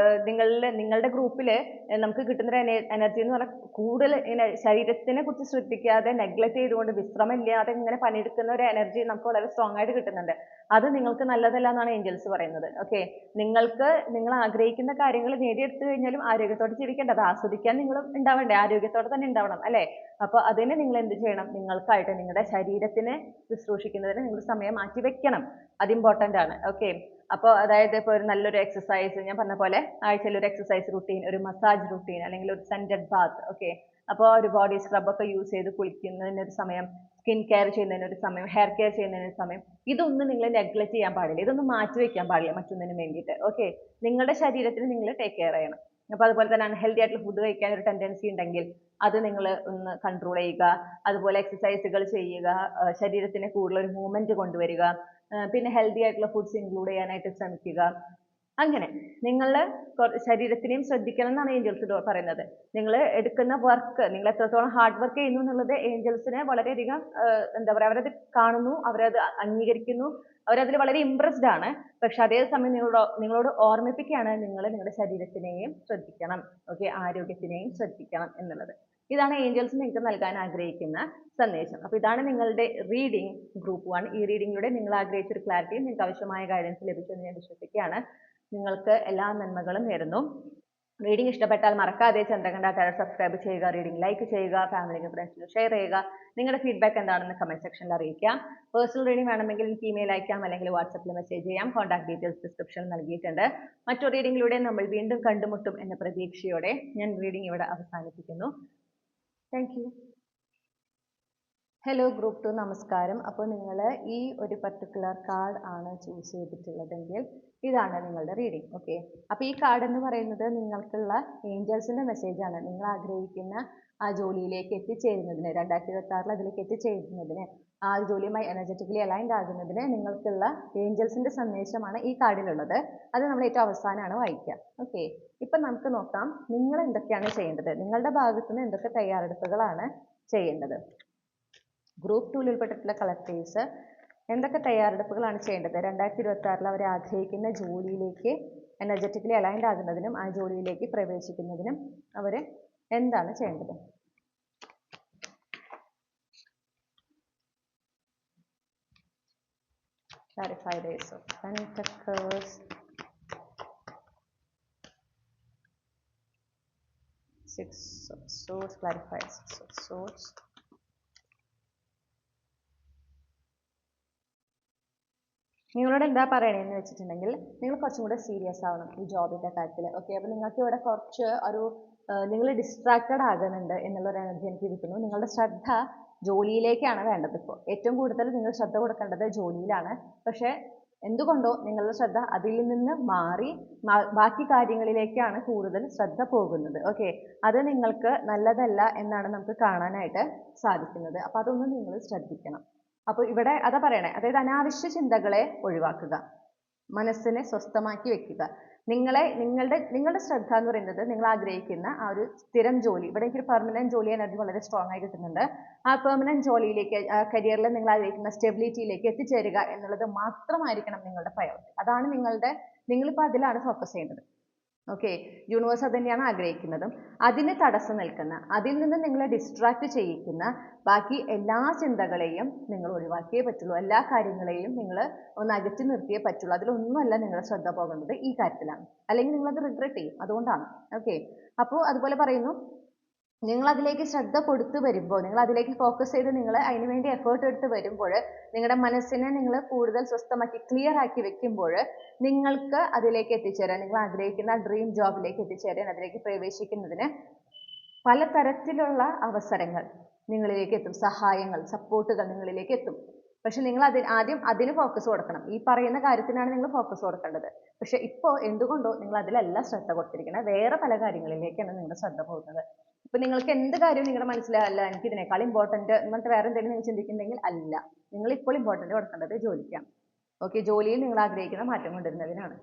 നിങ്ങളുടെ ഗ്രൂപ്പിൽ നമുക്ക് കിട്ടുന്ന എനർജി എന്ന് പറഞ്ഞാൽ കൂടുതൽ ഇങ്ങനെ ശരീരത്തിനെ കുറിച്ച് ശ്രദ്ധിക്കാതെ നെഗ്ലക്ട് ചെയ്തുകൊണ്ട് വിശ്രമമില്ലാതെ ഇങ്ങനെ പണിയെടുക്കുന്ന ഒരു എനർജി നമുക്ക് വളരെ സ്ട്രോങ് ആയിട്ട് കിട്ടുന്നുണ്ട്. അത് നിങ്ങൾക്ക് നല്ലതല്ല എന്നാണ് ഏഞ്ചൽസ് പറയുന്നത്. ഓക്കെ, നിങ്ങൾ ആഗ്രഹിക്കുന്ന കാര്യങ്ങൾ നേടിയെടുത്തു കഴിഞ്ഞാലും ആരോഗ്യത്തോടെ ജീവിക്കേണ്ടത്, അത് ആസ്വദിക്കാൻ നിങ്ങൾ ഉണ്ടാവണ്ടേ, ആരോഗ്യത്തോടെ തന്നെ ഉണ്ടാവണം അല്ലേ? അപ്പോൾ അതിന് നിങ്ങൾ എന്ത് ചെയ്യണം? നിങ്ങൾക്കായിട്ട് നിങ്ങളുടെ ശരീരത്തിനെ ശുശ്രൂഷിക്കുന്നതിന് നിങ്ങൾ സമയം മാറ്റി വെക്കണം. അത് ഇമ്പോർട്ടൻ്റ് ആണ്. ഓക്കെ, അപ്പോൾ അതായത് ഇപ്പോൾ ഒരു നല്ലൊരു എക്സസൈസ്, ഞാൻ പറഞ്ഞ പോലെ ആഴ്ചയിൽ ഒരു എക്സസൈസ് റുട്ടീൻ, ഒരു മസാജ് റുട്ടീൻ, അല്ലെങ്കിൽ ഒരു സെൻറ്റഡ് ബാത്ത്. ഓക്കെ, അപ്പോൾ ഒരു ബോഡി സ്ക്രബൊക്കെ യൂസ് ചെയ്ത് കുളിക്കുന്നതിനൊരു സമയം, സ്കിൻ കെയർ ചെയ്യുന്നതിനൊരു സമയം, ഹെയർ കെയർ ചെയ്യുന്നതിനൊരു സമയം, ഇതൊന്നും നിങ്ങൾ നെഗ്ലക്ട് ചെയ്യാൻ പാടില്ല. ഇതൊന്നും മാറ്റി വെക്കാൻ പാടില്ല മറ്റൊന്നിനും വേണ്ടിയിട്ട്. ഓക്കെ, നിങ്ങളുടെ ശരീരത്തിന് നിങ്ങൾ ടേക്ക് കെയർ ചെയ്യണം. അപ്പോൾ അതുപോലെ തന്നെ അൺഹെൽത്തി ആയിട്ടുള്ള ഫുഡ് കഴിക്കാൻ ഒരു ടെൻഡൻസി ഉണ്ടെങ്കിൽ അത് നിങ്ങൾ ഒന്ന് കൺട്രോൾ ചെയ്യുക. അതുപോലെ എക്സസൈസുകൾ ചെയ്യുക, ശരീരത്തിന് കൂടുതൽ ഒരു മൂവ്മെന്റ് കൊണ്ടുവരിക, പിന്നെ ഹെൽത്തി ആയിട്ടുള്ള ഫുഡ്സ് ഇൻക്ലൂഡ് ചെയ്യാനായിട്ട് ശ്രമിക്കുക. അങ്ങനെ നിങ്ങൾ ശരീരത്തിനെയും ശ്രദ്ധിക്കണം എന്നാണ് ഏഞ്ചൽസ് പറയുന്നത്. നിങ്ങൾ എടുക്കുന്ന വർക്ക്, നിങ്ങൾ എത്രത്തോളം ഹാർഡ് വർക്ക് ചെയ്യുന്നു എന്നുള്ളത് ഏഞ്ചൽസിനെ വളരെയധികം എന്താ പറയുക, അവരത് കാണുന്നു, അവരത് അംഗീകരിക്കുന്നു, അവരതിൽ വളരെ ഇംപ്രസ്ഡ് ആണ്. പക്ഷെ അതേസമയം നിങ്ങളോട് ഓർമ്മിപ്പിക്കുകയാണ്, നിങ്ങളുടെ ശരീരത്തിനെയും ശ്രദ്ധിക്കണം. ഓക്കെ, ആരോഗ്യത്തിനെയും ശ്രദ്ധിക്കണം എന്നുള്ളത്. ഇതാണ് ഏഞ്ചൽസ് നിങ്ങൾക്ക് നൽകാൻ ആഗ്രഹിക്കുന്ന സന്ദേശം. അപ്പോൾ ഇതാണ് നിങ്ങളുടെ റീഡിംഗ് ഗ്രൂപ്പ് 1. ഈ റീഡിങ്ങിലൂടെ നിങ്ങൾ ആഗ്രഹിച്ച ഒരു ക്ലാരിറ്റിയും നിങ്ങൾക്ക് ആവശ്യമായ ഗൈഡൻസ് ലഭിച്ചു എന്ന് ഞാൻ വിശ്വസിക്കുകയാണ്. നിങ്ങൾക്ക് എല്ലാ നന്മകളും നേരുന്നു. റീഡിംഗ് ഇഷ്ടപ്പെട്ടാൽ മറക്കാതെ ചന്ദ്രകണ്ഠ ടാരോ സബ്സ്ക്രൈബ് ചെയ്യുക, റീഡിംഗ് ലൈക്ക് ചെയ്യുക, ഫാമിലിക്കും ഫ്രണ്ട്സിനും ഷെയർ ചെയ്യുക. നിങ്ങളുടെ ഫീഡ്ബാക്ക് എന്താണെന്ന് കമന്റ് സെക്ഷനിൽ അറിയിക്കാം. പേഴ്സണൽ റീഡിംഗ് വേണമെങ്കിൽ എനിക്ക് ഇമെയിൽ അയക്കാം, അല്ലെങ്കിൽ വാട്സപ്പിൽ മെസ്സേജ് ചെയ്യാം. കോൺടാക്ട് ഡീറ്റെയിൽസ് ഡിസ്ക്രിപ്ഷനിൽ നൽകിയിട്ടുണ്ട്. മറ്റൊരു റീഡിങ്ങിലൂടെ നമ്മൾ വീണ്ടും കണ്ടുമുട്ടും എന്ന പ്രതീക്ഷയോടെ ഞാൻ റീഡിംഗ് ഇവിടെ അവസാനിപ്പിക്കുന്നു. Thank you. ഹലോ ഗ്രൂപ്പ് 2, നമസ്കാരം. അപ്പോൾ നിങ്ങൾ ഈ ഒരു പർട്ടിക്കുലർ കാർഡ് ആണ് ചൂസ് ചെയ്തിട്ടുള്ളതെങ്കിൽ ഇതാണ് നിങ്ങളുടെ റീഡിംഗ്. ഓക്കെ, അപ്പോൾ ഈ കാർഡ് എന്ന് പറയുന്നത് നിങ്ങൾക്കുള്ള ഏഞ്ചൽസിൻ്റെ മെസ്സേജാണ്. നിങ്ങൾ ആഗ്രഹിക്കുന്ന ആ ജോലിയിലേക്ക് എത്തിച്ചേരുന്നതിന്, 2026 അതിലേക്ക് എത്തിച്ചേരുന്നതിന്, ആ ജോലിയുമായി എനർജറ്റിക്കലി അലൈൻഡ് ആകുന്നതിന് നിങ്ങൾക്കുള്ള ഏഞ്ചൽസിൻ്റെ സന്ദേശമാണ് ഈ കാർഡിലുള്ളത്. അത് നമ്മൾ ഏറ്റവും അവസാനമാണ് വായിക്കുക. ഓക്കെ, ഇപ്പം നമുക്ക് നോക്കാം നിങ്ങൾ എന്തൊക്കെയാണ് ചെയ്യേണ്ടത്, നിങ്ങളുടെ ഭാഗത്തു നിന്ന് എന്തൊക്കെ തയ്യാറെടുപ്പുകളാണ് ചെയ്യേണ്ടത്. ഗ്രൂപ്പ് 2 ഉൾപ്പെട്ടിട്ടുള്ള കളക്ടേഴ്സ് എന്തൊക്കെ തയ്യാറെടുപ്പുകളാണ് ചെയ്യേണ്ടത്, 2026 അവർ ആഗ്രഹിക്കുന്ന ജോലിയിലേക്ക് എനർജറ്റിക്കലി അലൈൻഡ് ആകുന്നതിനും ആ ജോലിയിലേക്ക് പ്രവേശിക്കുന്നതിനും അവർ എന്താണ് ചെയ്യേണ്ടത്? Clarify the Ace of Pentacles, Six of Swords, clarify Six of Swords. നിങ്ങളോട് എന്താ പറയണതെന്ന് വെച്ചിട്ടുണ്ടെങ്കിൽ നിങ്ങൾ കുറച്ചും കൂടെ സീരിയസ് ആവണം ഈ ജോബിൻ്റെ കാര്യത്തിൽ. ഓക്കെ, അപ്പോൾ നിങ്ങൾക്ക് ഇവിടെ കുറച്ച് ഒരു നിങ്ങൾ ഡിസ്ട്രാക്റ്റഡ് ആകുന്നുണ്ട് എന്നുള്ളൊരു എനർജി എനിക്ക് കിട്ടുന്നു. നിങ്ങളുടെ ശ്രദ്ധ ജോലിയിലേക്കാണ് വേണ്ടത്. ഇപ്പോൾ ഏറ്റവും കൂടുതൽ നിങ്ങൾ ശ്രദ്ധ കൊടുക്കേണ്ടത് ജോലിയിലാണ്. പക്ഷേ എന്തുകൊണ്ടോ നിങ്ങളുടെ ശ്രദ്ധ അതിൽ നിന്ന് മാറി ബാക്കി കാര്യങ്ങളിലേക്കാണ് കൂടുതൽ ശ്രദ്ധ പോകുന്നത്. ഓക്കെ, അത് നിങ്ങൾക്ക് നല്ലതല്ല എന്നാണ് നമുക്ക് കാണാനായിട്ട് സാധിക്കുന്നത്. അപ്പോൾ അതൊന്നും നിങ്ങൾ ശ്രദ്ധിക്കണം. അപ്പോൾ ഇവിടെ അതാ പറയണേ, അതായത് അനാവശ്യ ചിന്തകളെ ഒഴിവാക്കുക. മനസ്സിനെ സ്വസ്ഥമാക്കി വെക്കുക. നിങ്ങളുടെ ശ്രദ്ധ എന്ന് പറയുന്നത് നിങ്ങൾ ആഗ്രഹിക്കുന്ന ആ ഒരു സ്ഥിരം ജോലി, ഇവിടെ എനിക്ക് പെർമനന്റ് ജോലി എനർജി വളരെ സ്ട്രോങ് ആയി കിട്ടുന്നുണ്ട്. ആ പെർമനന്റ് ജോലിയിലേക്ക്, കരിയറിൽ നിങ്ങൾ ആഗ്രഹിക്കുന്ന സ്റ്റെബിലിറ്റിയിലേക്ക് എത്തിച്ചേരുക എന്നുള്ളത് മാത്രമായിരിക്കണം നിങ്ങളുടെ പ്രയോറിറ്റി. അതാണ് നിങ്ങളിപ്പോൾ അതിലാണ് ഫോക്കസ് ചെയ്യേണ്ടത്. ഓക്കെ, യൂണിവേഴ്സ് അത് തന്നെയാണ് ആഗ്രഹിക്കുന്നതും. അതിന് തടസ്സം നിൽക്കുന്ന, അതിൽ നിന്ന് നിങ്ങളെ ഡിസ്ട്രാക്ട് ചെയ്യിക്കുന്ന ബാക്കി എല്ലാ ചിന്തകളെയും നിങ്ങൾ ഒഴിവാക്കിയേ പറ്റുള്ളൂ. എല്ലാ കാര്യങ്ങളെയും നിങ്ങൾ ഒന്ന് അകറ്റി നിർത്തിയേ പറ്റുള്ളൂ. അതിലൊന്നുമല്ല നിങ്ങളുടെ ശ്രദ്ധ പോകേണ്ടത്, ഈ കാര്യത്തിലാണ്. അല്ലെങ്കിൽ നിങ്ങളത് റിഗ്രറ്റ് ചെയ്യും. അതുകൊണ്ടാണ്. ഓക്കെ, അപ്പോൾ അതുപോലെ പറയുന്നു, നിങ്ങൾ അതിലേക്ക് ശ്രദ്ധ കൊടുത്തു വരുമ്പോൾ, നിങ്ങൾ അതിലേക്ക് ഫോക്കസ് ചെയ്ത് നിങ്ങൾ അതിന് വേണ്ടി എഫേർട്ട് എടുത്ത് വരുമ്പോൾ, നിങ്ങളുടെ മനസ്സിനെ നിങ്ങൾ കൂടുതൽ സ്വസ്ഥമാക്കി ക്ലിയർ ആക്കി വെക്കുമ്പോൾ നിങ്ങൾക്ക് അതിലേക്ക് എത്തിച്ചേരാൻ, നിങ്ങൾ ആഗ്രഹിക്കുന്ന ഡ്രീം ജോബിലേക്ക് എത്തിച്ചേരാൻ, അതിലേക്ക് പ്രവേശിക്കുന്നതിന് പലതരത്തിലുള്ള അവസരങ്ങൾ നിങ്ങളിലേക്ക് എത്തും, സഹായങ്ങൾ, സപ്പോർട്ടുകൾ നിങ്ങളിലേക്ക് എത്തും. പക്ഷെ നിങ്ങൾ ആദ്യം അതിന് ഫോക്കസ് കൊടുക്കണം. ഈ പറയുന്ന കാര്യത്തിനാണ് നിങ്ങൾ ഫോക്കസ് കൊടുക്കേണ്ടത്. പക്ഷെ ഇപ്പോൾ എന്തുകൊണ്ടോ നിങ്ങൾ അതിലല്ല ശ്രദ്ധ കൊടുത്തിരിക്കുന്നത്, വേറെ പല കാര്യങ്ങളിലേക്കാണ് നിങ്ങളുടെ ശ്രദ്ധ പോകുന്നത്. ഇപ്പൊ നിങ്ങൾക്ക് എന്ത് കാര്യവും നിങ്ങളുടെ മനസ്സിലല്ല എനിക്ക് ഇതിനേക്കാൾ ഇമ്പോർട്ടന്റ് എന്നിട്ട് വേറെ എന്തെങ്കിലും നിങ്ങൾ ചിന്തിക്കുന്നുണ്ടെങ്കിൽ അല്ല, നിങ്ങൾ ഇപ്പോൾ ഇമ്പോർട്ടന്റ് കൊടുക്കേണ്ടത് ജോലിക്കാണ്. ഓക്കെ, ജോലിയിൽ നിങ്ങൾ ആഗ്രഹിക്കുന്ന മാറ്റം കൊണ്ടുവരുന്നതിനാണ്.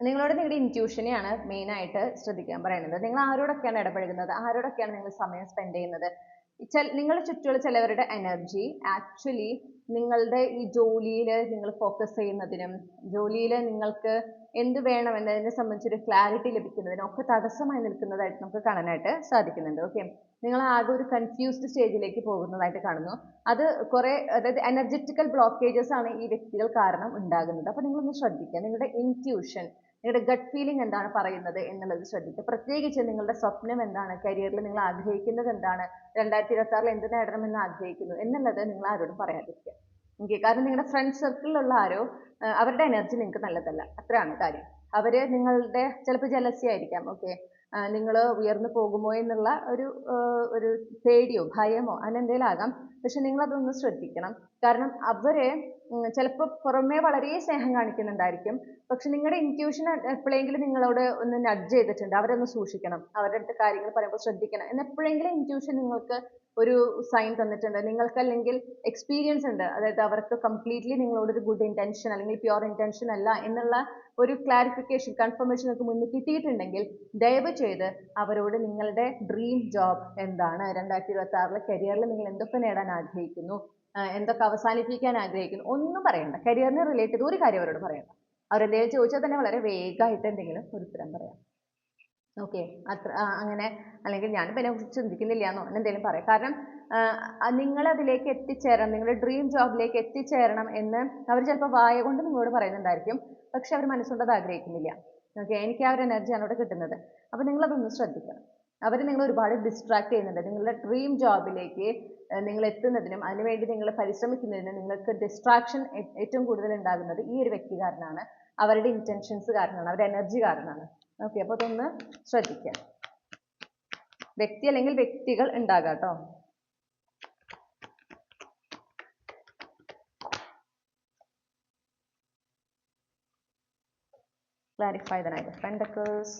നിങ്ങളോട് നിങ്ങളുടെ ഇൻറ്റ്യൂഷനെയാണ് മെയിൻ ആയിട്ട് ശ്രദ്ധിക്കാൻ പറയുന്നത്. നിങ്ങൾ ആരോടൊക്കെയാണ് ഇടപഴകുന്നത്, ആരോടൊക്കെയാണ് നിങ്ങൾ സമയം സ്പെൻഡ് ചെയ്യുന്നത്. നിങ്ങളുടെ ചുറ്റുമുള്ള ചിലവരുടെ എനർജി ആക്ച്വലി നിങ്ങളുടെ ഈ ജോലിയിൽ നിങ്ങൾ ഫോക്കസ് ചെയ്യുന്നതിനും ജോലിയിൽ നിങ്ങൾക്ക് എന്ത് വേണം എന്നതിനെ സംബന്ധിച്ചൊരു ക്ലാരിറ്റി ലഭിക്കുന്നതിനും ഒക്കെ തടസ്സമായി നിൽക്കുന്നതായിട്ട് നമുക്ക് കാണാനായിട്ട് സാധിക്കുന്നുണ്ട്. ഓക്കെ, നിങ്ങൾ ആകെ ഒരു കൺഫ്യൂസ്ഡ് സ്റ്റേജിലേക്ക് പോകുന്നതായിട്ട് കാണുന്നു. അതായത് എനർജറ്റിക്കൽ ബ്ലോക്കേജസ് ആണ് ഈ വ്യക്തികൾ കാരണം ഉണ്ടാകുന്നത്. അപ്പോൾ നിങ്ങളൊന്ന് ശ്രദ്ധിക്കുക, നിങ്ങളുടെ ഇൻറ്റ്യൂഷൻ, നിങ്ങളുടെ ഗട്ട് ഫീലിംഗ് എന്താണ് പറയുന്നത് എന്നുള്ളത് ശ്രദ്ധിക്കുക. പ്രത്യേകിച്ച് നിങ്ങളുടെ സ്വപ്നം എന്താണ്, കരിയറിൽ നിങ്ങൾ ആഗ്രഹിക്കുന്നത് എന്താണ്, 2026 എന്ത് നേടണമെന്ന് ആഗ്രഹിക്കുന്നു എന്നുള്ളത് നിങ്ങൾ ആരോടും പറയാതിരിക്കുക. ഓക്കെ, കാരണം നിങ്ങളുടെ ഫ്രണ്ട് സർക്കിളിലുള്ള ആരോ അവരുടെ എനർജി നിങ്ങൾക്ക് നല്ലതല്ല, അത്രയാണ് കാര്യം. അവര് നിങ്ങളുടെ ചിലപ്പോൾ ജലസി ആയിരിക്കാം. ഓക്കെ, നിങ്ങൾ ഉയർന്നു പോകുമോ എന്നുള്ള ഒരു പേടിയോ ഭയമോ അങ്ങനെ എന്തെങ്കിലും ആകാം. പക്ഷെ നിങ്ങൾ അതൊന്ന് ശ്രദ്ധിക്കണം. കാരണം അവര് ചിലപ്പോൾ പുറമേ വളരെ സ്നേഹം കാണിക്കുന്നുണ്ടായിരിക്കും, പക്ഷെ നിങ്ങളുടെ ഇൻറ്റ്യൂഷൻ എപ്പോഴെങ്കിലും നിങ്ങളോട് ഒന്ന് നഡ്ജ് ചെയ്തിട്ടുണ്ട്, അവരൊന്ന് സൂക്ഷിക്കണം, അവരുടെ അടുത്ത് കാര്യങ്ങൾ പറയുമ്പോൾ ശ്രദ്ധിക്കണം എന്ന് എപ്പോഴെങ്കിലും ഇൻറ്റ്യൂഷൻ നിങ്ങൾക്ക് ഒരു സൈൻ തന്നിട്ടുണ്ട്. നിങ്ങൾക്ക് അല്ലെങ്കിൽ എക്സ്പീരിയൻസ് ഉണ്ട്, അതായത് അവർക്ക് കംപ്ലീറ്റ്ലി നിങ്ങളോട് ഒരു ഗുഡ് ഇന്റൻഷൻ അല്ലെങ്കിൽ പ്യുവർ ഇന്റൻഷൻ അല്ല എന്നുള്ള ഒരു ക്ലാരിഫിക്കേഷൻ, കൺഫർമേഷൻ നിങ്ങൾക്ക് മുന്നിൽ കിട്ടിയിട്ടുണ്ടെങ്കിൽ ദയവ് ചെയ്ത് അവരോട് നിങ്ങളുടെ ഡ്രീം ജോബ് എന്താണ്, 2026 കരിയറിൽ നിങ്ങൾ എന്തൊക്കെ നേടാൻ ആഗ്രഹിക്കുന്നു, എന്തൊക്കെ അവസാനിപ്പിക്കാൻ ആഗ്രഹിക്കുന്നു ഒന്നും പറയണ്ട. കരിയറിനെ റിലേറ്റ് ചെയ്ത് ഒരു കാര്യം അവരോട് പറയണ്ട. അവരെന്തെങ്കിലും ചോദിച്ചാൽ തന്നെ വളരെ വേഗമായിട്ട് എന്തെങ്കിലും ഒരു ഉത്തരം പറയാം. ഓക്കെ, അങ്ങനെ, അല്ലെങ്കിൽ ഞാനിപ്പോൾ അതിനെക്കുറിച്ച് ചിന്തിക്കുന്നില്ല എന്നോ എന്തെങ്കിലും പറയാം. കാരണം നിങ്ങൾ അതിലേക്ക് എത്തിച്ചേരണം, നിങ്ങളുടെ ഡ്രീം ജോബിലേക്ക് എത്തിച്ചേരണം എന്ന് അവർ ചിലപ്പോൾ വായ കൊണ്ട് നിങ്ങളോട് പറയുന്നുണ്ടായിരിക്കും, പക്ഷെ അവർ മനസ്സുകൊണ്ട് അത് ആഗ്രഹിക്കുന്നില്ല. ഓക്കെ, എനിക്ക് ആ ഒരു എനർജിയാണ് അവിടെ കിട്ടുന്നത്. അപ്പോൾ നിങ്ങളതൊന്ന് ശ്രദ്ധിക്കണം. അവർ നിങ്ങൾ ഒരുപാട് ഡിസ്ട്രാക്ട് ചെയ്യുന്നുണ്ട്. നിങ്ങളുടെ ഡ്രീം ജോബിലേക്ക് നിങ്ങൾ എത്തുന്നതിനും അതിനുവേണ്ടി നിങ്ങൾ പരിശ്രമിക്കുന്നതിനും നിങ്ങൾക്ക് ഡിസ്ട്രാക്ഷൻ ഏറ്റവും കൂടുതൽ ഉണ്ടാകുന്നത് ഈ ഒരു വ്യക്തി കാരണമാണ്, അവരുടെ ഇന്റൻഷൻസ് കാരണമാണ്, അവരുടെ എനർജി കാരണമാണ്. ഓക്കെ, അപ്പോൾ അതൊന്ന് ശ്രദ്ധിക്കുക. വ്യക്തി അല്ലെങ്കിൽ വ്യക്തികൾ ഉണ്ടാകാം കേട്ടോ. Clarify the Knight of Pentacles.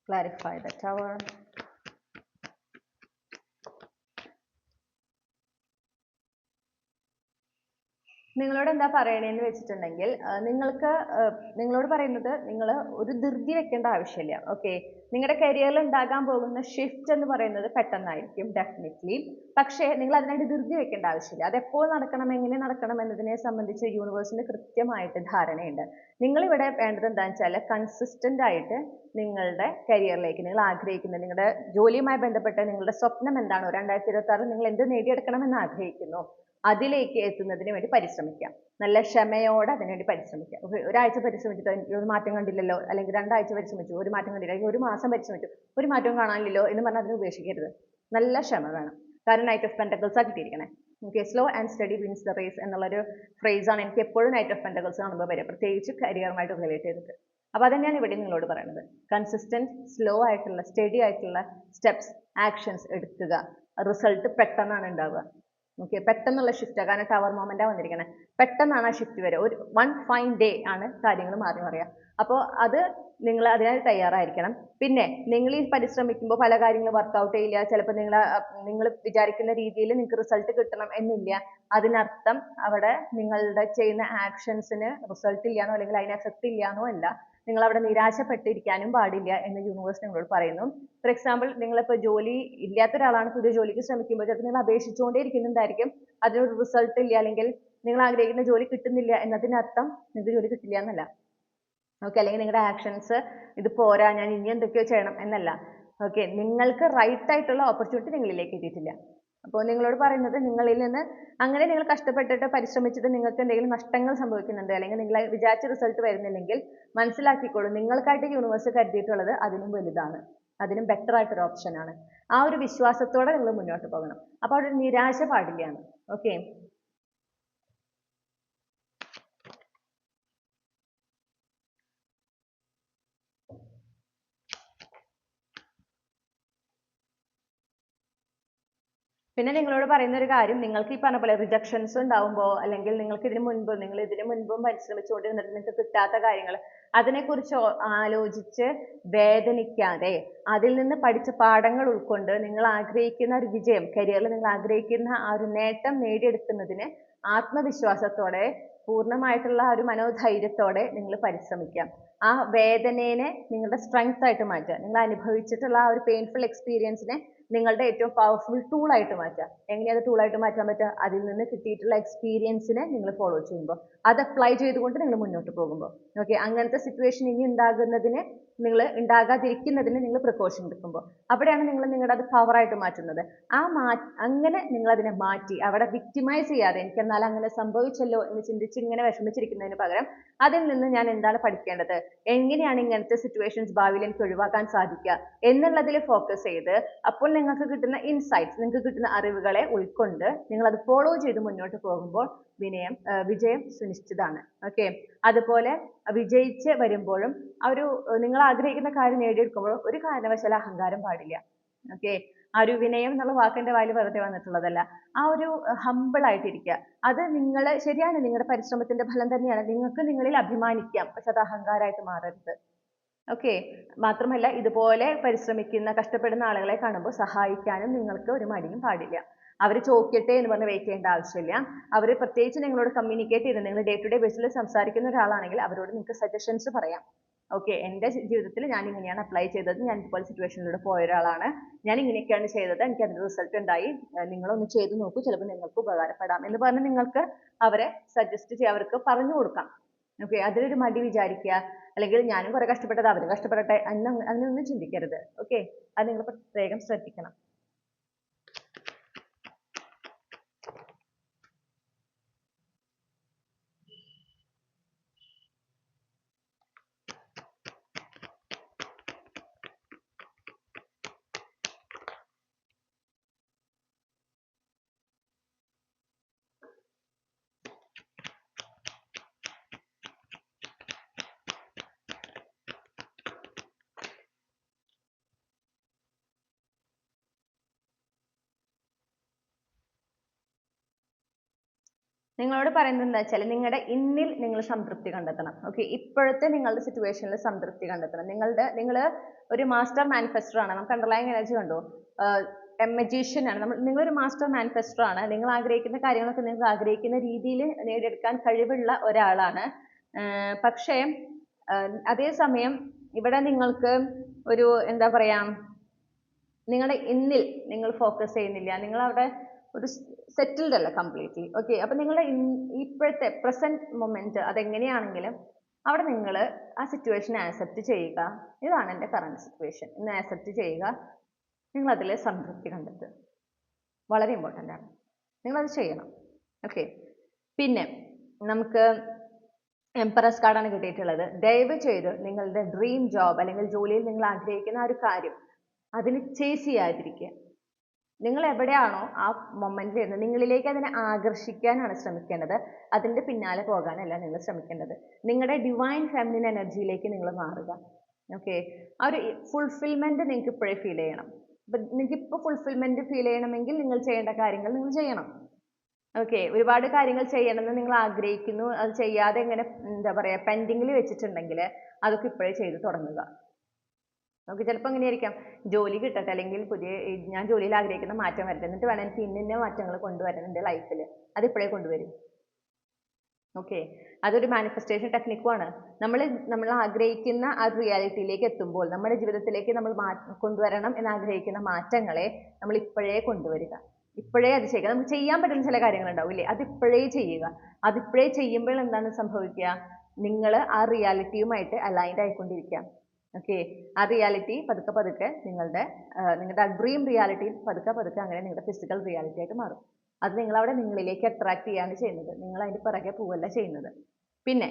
Clarify the Tower. നിങ്ങളോട് എന്താ പറയണേന്ന് വെച്ചിട്ടുണ്ടെങ്കിൽ, നിങ്ങളോട് പറയുന്നത് നിങ്ങൾ ഒരു ധൃതി വെക്കേണ്ട ആവശ്യമില്ല. ഓക്കെ, നിങ്ങളുടെ കരിയറിൽ ഉണ്ടാകാൻ പോകുന്ന ഷിഫ്റ്റ് എന്ന് പറയുന്നത് പെട്ടെന്നായിരിക്കും ഡെഫിനറ്റ്ലി. പക്ഷേ നിങ്ങൾ അതിനായിട്ട് ധൃതി വെക്കേണ്ട ആവശ്യമില്ല. അത് എപ്പോൾ നടക്കണം, എങ്ങനെ നടക്കണം എന്നതിനെ സംബന്ധിച്ച് യൂണിവേഴ്സിന് കൃത്യമായിട്ട് ധാരണയുണ്ട്. നിങ്ങളിവിടെ വേണ്ടത് എന്താണെന്ന് വെച്ചാൽ കൺസിസ്റ്റന്റ് ആയിട്ട് നിങ്ങളുടെ കരിയറിലേക്ക് നിങ്ങൾ ആഗ്രഹിക്കുന്നത്, നിങ്ങളുടെ ജോലിയുമായി ബന്ധപ്പെട്ട് നിങ്ങളുടെ സ്വപ്നം എന്താണോ, 2026 നിങ്ങൾ എന്ത് നേടിയെടുക്കണമെന്ന് ആഗ്രഹിക്കുന്നു അതിലേക്ക് എത്തുന്നതിന് വേണ്ടി പരിശ്രമിക്കാം. നല്ല ക്ഷമയോടെ അതിനുവേണ്ടി പരിശ്രമിക്കാം. ഒരാഴ്ച പരിശ്രമിച്ചിട്ട് ഒരു മാറ്റം കണ്ടില്ലല്ലോ, അല്ലെങ്കിൽ 2 ആഴ്ച പരിശ്രമിച്ചു ഒരു മാറ്റം കണ്ടില്ല, അല്ലെങ്കിൽ 1 മാസം പരിശ്രമിച്ചു ഒരു മാറ്റവും കാണാനില്ലല്ലോ എന്ന് പറഞ്ഞാൽ അതിനെ ഉപേക്ഷിക്കരുത്. നല്ല ക്ഷമ വേണം. കാരണം നൈറ്റ് ഓഫ് പെന്റക്കിൾസ് ആണ് കിട്ടിയിരിക്കണേ. Okay, slow and steady wins the race എന്നുള്ളൊരു ഫ്രേസാണ് എനിക്ക് എപ്പോഴും നൈറ്റ് ഓഫ് പെന്റക്കിൾസ് കാണുമ്പോൾ വരിക, പ്രത്യേകിച്ച് കരിയറുമായിട്ട് റിലേറ്റ് ചെയ്തിട്ട്. അപ്പോൾ അതന്നെയാണ് ഇവിടെ നിങ്ങളോട് പറയുന്നത്. കൺസിസ്റ്റന്റ്, സ്ലോ ആയിട്ടുള്ള, സ്റ്റഡി ആയിട്ടുള്ള സ്റ്റെപ്സ്, ആക്ഷൻസ് എടുക്കുക. റിസൾട്ട് പെട്ടെന്നാണ് ഉണ്ടാവുക. ഓക്കെ, പെട്ടെന്നുള്ള ഷിഫ്റ്റാണ്. കാരണം ടവർ മൊമെന്റാണ് വന്നിരിക്കുന്നത്. പെട്ടെന്നാണ് ആ ഷിഫ്റ്റ് വരിക. ഒരു വൺ ഫൈൻ ഡേ ആണ് കാര്യങ്ങൾ മാറി മറിയുക. അപ്പോൾ അത് നിങ്ങൾ അതിനായി തയ്യാറായിരിക്കണം. പിന്നെ നിങ്ങൾ ഈ പരിശ്രമിക്കുമ്പോൾ പല കാര്യങ്ങളും വർക്കൗട്ട് ചെയ്യില്ല. ചിലപ്പോൾ നിങ്ങൾ വിചാരിക്കുന്ന രീതിയിൽ നിങ്ങൾക്ക് റിസൾട്ട് കിട്ടണം എന്നില്ല. അതിനർത്ഥം അവിടെ നിങ്ങളുടെ ചെയ്യുന്ന ആക്ഷൻസിന് റിസൾട്ട് ഇല്ലാന്നോ അല്ലെങ്കിൽ അതിന് എഫക്റ്റ് ഇല്ലാന്നോ അല്ല. നിങ്ങൾ അവിടെ നിരാശപ്പെട്ടിരിക്കാനും പാടില്ല എന്ന് യൂണിവേഴ്സ് നിങ്ങളോട് പറയുന്നു. ഫോർ എക്സാമ്പിൾ, നിങ്ങളിപ്പോൾ ജോലി ഇല്ലാത്ത ഒരാളാണ്, പുതിയ ജോലിക്ക് ശ്രമിക്കുമ്പോൾ ചിലപ്പോൾ നിങ്ങൾ അപേക്ഷിച്ചുകൊണ്ടേ ഇരിക്കുന്നുണ്ടായിരിക്കും. അതിനൊരു റിസൾട്ട് ഇല്ല, അല്ലെങ്കിൽ നിങ്ങൾ ആഗ്രഹിക്കുന്ന ജോലി കിട്ടുന്നില്ല എന്നതിനർത്ഥം നിങ്ങൾക്ക് ജോലി കിട്ടില്ല എന്നല്ല. ഓക്കെ, അല്ലെങ്കിൽ നിങ്ങളുടെ ആക്ഷൻസ് ഇത് പോരാ, ഞാൻ ഇനി എന്തൊക്കെയോ ചെയ്യണം എന്നല്ല. ഓക്കെ, നിങ്ങൾക്ക് റൈറ്റ് ആയിട്ടുള്ള ഓപ്പർച്യൂണിറ്റി നിങ്ങളിലേക്ക് എത്തിയിട്ടില്ല. അപ്പോൾ നിങ്ങളോട് പറയുന്നത്, നിങ്ങളിൽ നിന്ന് അങ്ങനെ നിങ്ങൾ കഷ്ടപ്പെട്ടിട്ട് പരിശ്രമിച്ചിട്ട് നിങ്ങൾക്ക് എന്തെങ്കിലും നഷ്ടങ്ങൾ സംഭവിക്കുന്നുണ്ട്, അല്ലെങ്കിൽ നിങ്ങൾ വിചാരിച്ച റിസൾട്ട് വരുന്നില്ലെങ്കിൽ മനസ്സിലാക്കിക്കോളൂ, നിങ്ങൾക്കായിട്ട് യൂണിവേഴ്സ് കരുതിയിട്ടുള്ളത് അതിനും വലുതാണ്, അതിനും ബെറ്റർ ആയിട്ടൊരു ഓപ്ഷനാണ്. ആ ഒരു വിശ്വാസത്തോടെ നിങ്ങൾ മുന്നോട്ട് പോകണം. അപ്പോൾ അവിടെ നിരാശ പാടില്ലാണ്. ഓക്കെ, പിന്നെ നിങ്ങളോട് പറയുന്ന ഒരു കാര്യം, നിങ്ങൾക്ക് ഈ പറഞ്ഞ പോലെ റിജക്ഷൻസ് ഉണ്ടാവുമ്പോൾ, അല്ലെങ്കിൽ നിങ്ങൾ ഇതിനു മുൻപും പരിശ്രമിച്ചുകൊണ്ടിരുന്നിട്ട് നിങ്ങൾക്ക് കിട്ടാത്ത കാര്യങ്ങൾ, അതിനെക്കുറിച്ച് ആലോചിച്ച് വേദനിക്കാതെ അതിൽ നിന്ന് പഠിച്ച പാഠങ്ങൾ ഉൾക്കൊണ്ട് നിങ്ങൾ ആഗ്രഹിക്കുന്ന ഒരു വിജയം, കരിയറിൽ നിങ്ങൾ ആഗ്രഹിക്കുന്ന ആ ഒരു നേട്ടം നേടിയെടുക്കുന്നതിന് ആത്മവിശ്വാസത്തോടെ, പൂർണ്ണമായിട്ടുള്ള ഒരു മനോധൈര്യത്തോടെ നിങ്ങൾ പരിശ്രമിക്കാം. ആ വേദനയെ നിങ്ങളുടെ സ്ട്രെങ്ത് ആയിട്ട് മാറ്റുക. നിങ്ങൾ അനുഭവിച്ചിട്ടുള്ള ആ ഒരു പെയിൻഫുൾ എക്സ്പീരിയൻസിനെ നിങ്ങളുടെ ഏറ്റവും പവർഫുൾ ടൂൾ ആയിട്ട് മാറ്റുക. എങ്ങനെയാണ് ടൂൾ ആയിട്ട് മാറ്റാൻ പറ്റുക? അതിൽ നിന്ന് കിട്ടിയിട്ടുള്ള എക്സ്പീരിയൻസിനെ നിങ്ങൾ ഫോളോ ചെയ്യുമ്പോൾ, അത് അപ്ലൈ ചെയ്തുകൊണ്ട് നിങ്ങൾ മുന്നോട്ട് പോകുമ്പോൾ. ഓക്കെ, അങ്ങനത്തെ സിറ്റുവേഷൻ ഇനി ഉണ്ടാകാതിരിക്കുന്നതിന് നിങ്ങൾ പ്രിക്കോഷൻ എടുക്കുമ്പോൾ, അവിടെയാണ് നിങ്ങൾ നിങ്ങളുടെ അത് പവറായിട്ട് മാറ്റുന്നത്. അങ്ങനെ നിങ്ങൾ അതിനെ മാറ്റി അവിടെ വിക്ടിമൈസ് ചെയ്യാതെ, എനിക്ക് എന്നാൽ അങ്ങനെ സംഭവിച്ചല്ലോ എന്ന് ചിന്തിച്ച് ഇങ്ങനെ വിഷമിച്ചിരിക്കുന്നതിന് പകരം അതിൽ നിന്ന് ഞാൻ എന്താണ് പഠിക്കേണ്ടത്, എങ്ങനെയാണ് ഇങ്ങനത്തെ സിറ്റുവേഷൻസ് ഭാവിയിൽ എനിക്ക് ഒഴിവാക്കാൻ സാധിക്കുക എന്നുള്ളതിൽ ഫോക്കസ് ചെയ്ത്, അപ്പോൾ നിങ്ങൾക്ക് കിട്ടുന്ന ഇൻസൈറ്റ്സ്, നിങ്ങൾക്ക് കിട്ടുന്ന അറിവുകളെ ഉൾക്കൊണ്ട് നിങ്ങൾ അത് ഫോളോ ചെയ്ത് മുന്നോട്ട് പോകുമ്പോൾ വിജയം സുനിശ്ചിതമാണ്. ഓക്കെ, അതുപോലെ വിജയിച്ച് വരുമ്പോഴും നിങ്ങൾ ആഗ്രഹിക്കുന്ന കാര്യം നേടിയെടുക്കുമ്പോഴും ഒരു കാരണവശാലും അഹങ്കാരം പാടില്ല. ഓക്കെ, ആ ഒരു വിനയം എന്നുള്ള വാക്കിന്റെ വായിൽ വെറുതെ വന്നിട്ടുള്ളതല്ല. ആ ഒരു ഹമ്പിൾ ആയിട്ടിരിക്കുക. അത് ശരിയാണ്, നിങ്ങളുടെ പരിശ്രമത്തിന്റെ ഫലം തന്നെയാണ്. നിങ്ങൾക്ക് നിങ്ങളിൽ അഭിമാനിക്കാം, പക്ഷെ അത് അഹങ്കാരമായിട്ട് മാറരുത്. ഓക്കെ, മാത്രമല്ല ഇതുപോലെ പരിശ്രമിക്കുന്ന കഷ്ടപ്പെടുന്ന ആളുകളെ കാണുമ്പോൾ സഹായിക്കാനും നിങ്ങൾക്ക് ഒരു മടിയും പാടില്ല. അവർ ചോദിക്കട്ടെ എന്ന് പറഞ്ഞ് വെയിറ്റ് ചെയ്യേണ്ട ആവശ്യമില്ല. അവർ പ്രത്യേകിച്ച് നിങ്ങളോട് കമ്മ്യൂണിക്കേറ്റ് ചെയ്ത് നിങ്ങൾ ഡേ ടു ഡേ ബേസിൽ സംസാരിക്കുന്ന ഒരാളാണെങ്കിൽ അവരോട് നിങ്ങൾക്ക് സജഷൻസ് പറയാം. ഓക്കെ, എൻ്റെ ജീവിതത്തിൽ ഞാൻ ഇങ്ങനെയാണ് അപ്ലൈ ചെയ്തത്, ഞാൻ ഇതുപോലെ സിറ്റുവേഷനിലൂടെ പോയ ഒരാളാണ്, ഞാൻ ഇങ്ങനെയൊക്കെയാണ് ചെയ്തത്, എനിക്ക് അതിൻ്റെ റിസൾട്ട് ഉണ്ടായി, നിങ്ങളൊന്ന് ചെയ്ത് നോക്കൂ, ചിലപ്പോൾ നിങ്ങൾക്ക് ഉപകാരപ്പെടാം എന്ന് പറഞ്ഞ് നിങ്ങൾക്ക് അവരെ സജസ്റ്റ് ചെയ്യാം, അവർക്ക് പറഞ്ഞു കൊടുക്കാം. ഓക്കെ, അതിലൊരു മടി വിചാരിക്കുക, അല്ലെങ്കിൽ ഞാനും കുറെ കഷ്ടപ്പെട്ടത് അവരും കഷ്ടപ്പെടട്ടെ അതിനൊന്നും ചിന്തിക്കരുത്. ഓക്കെ, അത് നിങ്ങൾ പ്രത്യേകം ശ്രദ്ധിക്കണം. നിങ്ങളോട് പറയുന്നത് എന്താ വെച്ചാൽ, നിങ്ങളുടെ ഇന്നിൽ നിങ്ങൾ സംതൃപ്തി കണ്ടെത്തണം. ഓക്കെ, ഇപ്പോഴത്തെ നിങ്ങളുടെ സിറ്റുവേഷനിൽ സംതൃപ്തി കണ്ടെത്തണം. നിങ്ങൾ ഒരു മാസ്റ്റർ മാനിഫെസ്റ്റർ ആണ്. നമുക്ക് അണ്ടർലൈൻ എനർജി കണ്ടോ, മജീഷ്യൻ ആണ്. നിങ്ങളൊരു മാസ്റ്റർ മാനിഫെസ്റ്റർ ആണ്. നിങ്ങൾ ആഗ്രഹിക്കുന്ന കാര്യങ്ങളൊക്കെ നിങ്ങൾക്ക് ആഗ്രഹിക്കുന്ന രീതിയിൽ നേടിയെടുക്കാൻ കഴിവുള്ള ഒരാളാണ്. പക്ഷേ അതേസമയം ഇവിടെ നിങ്ങൾക്ക് ഒരു എന്താ പറയാ, നിങ്ങളുടെ ഇന്നിൽ നിങ്ങൾ ഫോക്കസ് ചെയ്യുന്നില്ല. നിങ്ങൾ അവിടെ ഒരു സെറ്റിൽഡ് അല്ല കംപ്ലീറ്റ്ലി. ഓക്കെ, അപ്പം നിങ്ങളുടെ ഇപ്പോഴത്തെ പ്രസന്റ് മൊമെന്റ് അതെങ്ങനെയാണെങ്കിലും അവിടെ നിങ്ങൾ ആ സിറ്റുവേഷനെ ആക്സെപ്റ്റ് ചെയ്യുക. ഇതാണ് എൻ്റെ കറണ്ട് സിറ്റുവേഷൻ എന്ന് ആക്സെപ്റ്റ് ചെയ്യുക. നിങ്ങൾ അതിൽ സംതൃപ്തി കണ്ടെത്തുക. വളരെ ഇമ്പോർട്ടൻ്റ് ആണ്, നിങ്ങളത് ചെയ്യണം. ഓക്കെ, പിന്നെ നമുക്ക് എംപറസ് കാർഡാണ് കിട്ടിയിട്ടുള്ളത്. ദയവ് ചെയ്ത് നിങ്ങളുടെ ഡ്രീം ജോബ് അല്ലെങ്കിൽ ജോലിയിൽ നിങ്ങൾ ആഗ്രഹിക്കുന്ന ആ ഒരു കാര്യം അതിന് ചേസ് ചെയ്യാതിരിക്കുക. നിങ്ങൾ എവിടെയാണോ ആ മൊമെന്റിൽ ഇരുന്ന് നിങ്ങളിലേക്ക് അതിനെ ആകർഷിക്കാനാണ് ശ്രമിക്കേണ്ടത്, അതിൻ്റെ പിന്നാലെ പോകാനല്ല നിങ്ങൾ ശ്രമിക്കേണ്ടത്. നിങ്ങളുടെ ഡിവൈൻ ഫെമിനിൻ എനർജിയിലേക്ക് നിങ്ങൾ മാറുക. ഓക്കെ, ആ ഒരു ഫുൾഫിൽമെന്റ് നിങ്ങൾക്ക് ഇപ്പോഴേ ഫീൽ ചെയ്യണം. നിങ്ങൾക്ക് ഇപ്പോൾ ഫുൾഫിൽമെന്റ് ഫീൽ ചെയ്യണമെങ്കിൽ നിങ്ങൾ ചെയ്യേണ്ട കാര്യങ്ങൾ നിങ്ങൾ ചെയ്യണം. ഓക്കെ, ഒരുപാട് കാര്യങ്ങൾ ചെയ്യണമെന്ന് നിങ്ങൾ ആഗ്രഹിക്കുന്നു, അത് ചെയ്യാതെ ഇങ്ങനെ എന്താ പറയുക പെൻഡിങ്ങിൽ വെച്ചിട്ടുണ്ടെങ്കിൽ അതൊക്കെ ഇപ്പോഴേ ചെയ്ത് തുടങ്ങുക. നമുക്ക് ചിലപ്പോൾ എങ്ങനെയായിരിക്കാം, ജോലി കിട്ടട്ടെ, അല്ലെങ്കിൽ ഞാൻ ജോലിയിൽ ആഗ്രഹിക്കുന്ന മാറ്റം വരട്ടെ, എന്നിട്ട് വേണം എനിക്ക് ഇന്ന മാറ്റങ്ങൾ കൊണ്ടുവരാൻ എൻ്റെ ലൈഫിൽ, അതിപ്പോഴേ കൊണ്ടുവരും. ഓക്കെ, അതൊരു മാനിഫെസ്റ്റേഷൻ ടെക്നിക്കുമാണ്. നമ്മൾ ആഗ്രഹിക്കുന്ന ആ റിയാലിറ്റിയിലേക്ക് എത്തുമ്പോൾ, നമ്മുടെ ജീവിതത്തിലേക്ക് നമ്മൾ കൊണ്ടുവരണം എന്ന് ആഗ്രഹിക്കുന്ന മാറ്റങ്ങളെ നമ്മൾ ഇപ്പോഴേ കൊണ്ടുവരിക, ഇപ്പോഴേ അത് ചെയ്യുക. നമുക്ക് ചെയ്യാൻ പറ്റുന്ന ചില കാര്യങ്ങൾ ഉണ്ടാവില്ലേ, അതിപ്പോഴേ ചെയ്യുക. അതിപ്പോഴേ ചെയ്യുമ്പോൾ എന്താണ് സംഭവിക്കുക, നിങ്ങൾ ആ റിയാലിറ്റിയുമായിട്ട് അലൈൻഡ് ആയിക്കൊണ്ടിരിക്കുക. ഓക്കെ, ആ റിയാലിറ്റി പതുക്കെ പതുക്കെ നിങ്ങളുടെ ഡ്രീം റിയാലിറ്റി പതുക്കെ പതുക്കെ അങ്ങനെ നിങ്ങളുടെ ഫിസിക്കൽ റിയാലിറ്റി ആയിട്ട് മാറും. അത് നിങ്ങളവിടെ നിങ്ങളിലേക്ക് അട്രാക്ട് ചെയ്യാണ് ചെയ്യുന്നത്, നിങ്ങൾ അതിൻ്റെ പിറകെ പോവല്ല ചെയ്യുന്നത്. പിന്നെ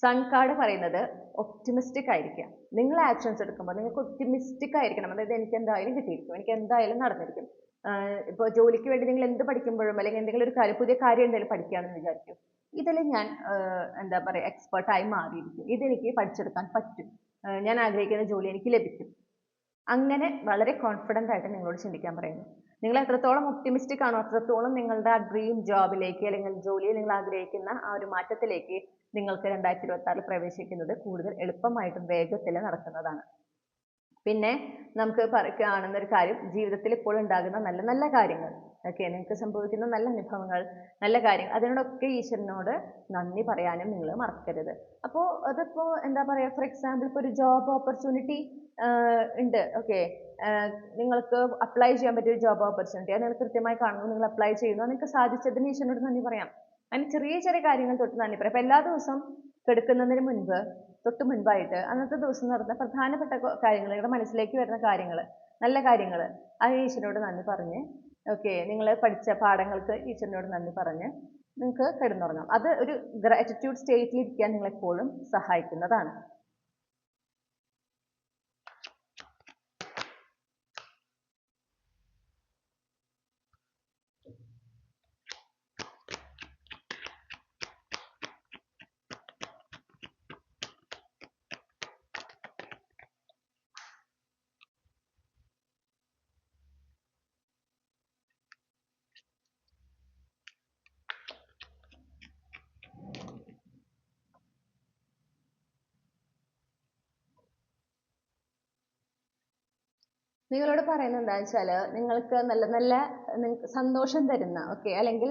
സൺ കാർഡ് പറയുന്നത് ഒപ്റ്റിമിസ്റ്റിക് ആയിരിക്കുക. നിങ്ങൾ ആക്ഷൻസ് എടുക്കുമ്പോൾ നിങ്ങൾക്ക് ഒപ്റ്റിമിസ്റ്റിക് ആയിരിക്കണം. അതായത് എനിക്ക് എന്തായാലും കിട്ടിയിരിക്കും, എനിക്ക് എന്തായാലും നടന്നിരിക്കും. ഇപ്പോൾ ജോലിക്ക് വേണ്ടി നിങ്ങൾ എന്ത് പഠിക്കുമ്പോഴും, അല്ലെങ്കിൽ എന്തെങ്കിലും ഒരു കാര്യം, പുതിയ കാര്യം എന്തെങ്കിലും പഠിക്കുകയാണെന്ന് വിചാരിക്കും, ഇതിൽ ഞാൻ എന്താ പറയുക എക്സ്പേർട്ടായി മാറിയിരിക്കും, ഇതെനിക്ക് പഠിച്ചെടുക്കാൻ പറ്റും, ഞാൻ ആഗ്രഹിക്കുന്ന ജോലി എനിക്ക് ലഭിക്കും. അങ്ങനെ വളരെ കോൺഫിഡൻ്റ് ആയിട്ട് നിങ്ങളോട് ചിന്തിക്കാൻ പറയുന്നു. നിങ്ങൾ എത്രത്തോളം ഒപ്റ്റിമിസ്റ്റിക് ആണോ അത്രത്തോളം നിങ്ങളുടെ ആ ഡ്രീം ജോബിലേക്ക്, അല്ലെങ്കിൽ ജോലിയിൽ നിങ്ങൾ ആഗ്രഹിക്കുന്ന ആ ഒരു മാറ്റത്തിലേക്ക് നിങ്ങൾക്ക് 2026 പ്രവേശിക്കുന്നത് കൂടുതൽ എളുപ്പമായിട്ടും വേഗത്തിൽ നടക്കുന്നതാണ്. പിന്നെ നമുക്ക് കാണുന്ന ഒരു കാര്യം, ജീവിതത്തിൽ ഇപ്പോൾ ഉണ്ടാകുന്ന നല്ല നല്ല കാര്യങ്ങൾ, ഓക്കെ, നിങ്ങൾക്ക് സംഭവിക്കുന്ന നല്ല അനുഭവങ്ങൾ, നല്ല കാര്യങ്ങൾ, അതിനോടൊക്കെ ഈശ്വരനോട് നന്ദി പറയാനും നിങ്ങൾ മറക്കരുത്. അപ്പോൾ അതിപ്പോൾ എന്താ പറയുക, ഫോർ എക്സാമ്പിൾ ഇപ്പോൾ ഒരു ജോബ് ഓപ്പർച്യൂണിറ്റി ഉണ്ട്, ഓക്കെ, നിങ്ങൾക്ക് അപ്ലൈ ചെയ്യാൻ പറ്റിയ ഒരു ജോബ് ഓപ്പർച്യൂണിറ്റി, അത് നിങ്ങൾ കൃത്യമായി കാണുന്നു, നിങ്ങൾ അപ്ലൈ ചെയ്യുന്നു, നിങ്ങൾക്ക് സാധിച്ചതിന് ഈശ്വരനോട് നന്ദി പറയാം. അതിന് ചെറിയ ചെറിയ കാര്യങ്ങൾ തൊട്ട് നന്ദി പറയാം. അപ്പോൾ എല്ലാ ദിവസവും കിടക്കുന്നതിന് മുൻപ്, തൊട്ട് മുൻപായിട്ട് അന്നത്തെ ദിവസം നടന്ന പ്രധാനപ്പെട്ട കാര്യങ്ങൾ, നിങ്ങളുടെ മനസ്സിലേക്ക് വരുന്ന കാര്യങ്ങൾ, നല്ല കാര്യങ്ങൾ, ആ ഈശ്വരനോട് നന്ദി പറഞ്ഞ്, ഓക്കെ, നിങ്ങൾ പഠിച്ച പാഠങ്ങൾക്ക് ഈശ്വരനോട് നന്ദി പറഞ്ഞ് നിങ്ങൾക്ക് കിടന്നുറങ്ങാം. അത് ഒരു ഗ്രാറ്റിറ്റ്യൂഡ് സ്റ്റേറ്റിൽ ഇരിക്കാൻ നിങ്ങളെപ്പോഴും സഹായിക്കുന്നതാണ്. നിങ്ങളോട് പറയുന്നത് എന്താണെന്ന് വെച്ചാൽ, നിങ്ങൾക്ക് നല്ല നല്ല സന്തോഷം തരുന്ന, ഓക്കെ, അല്ലെങ്കിൽ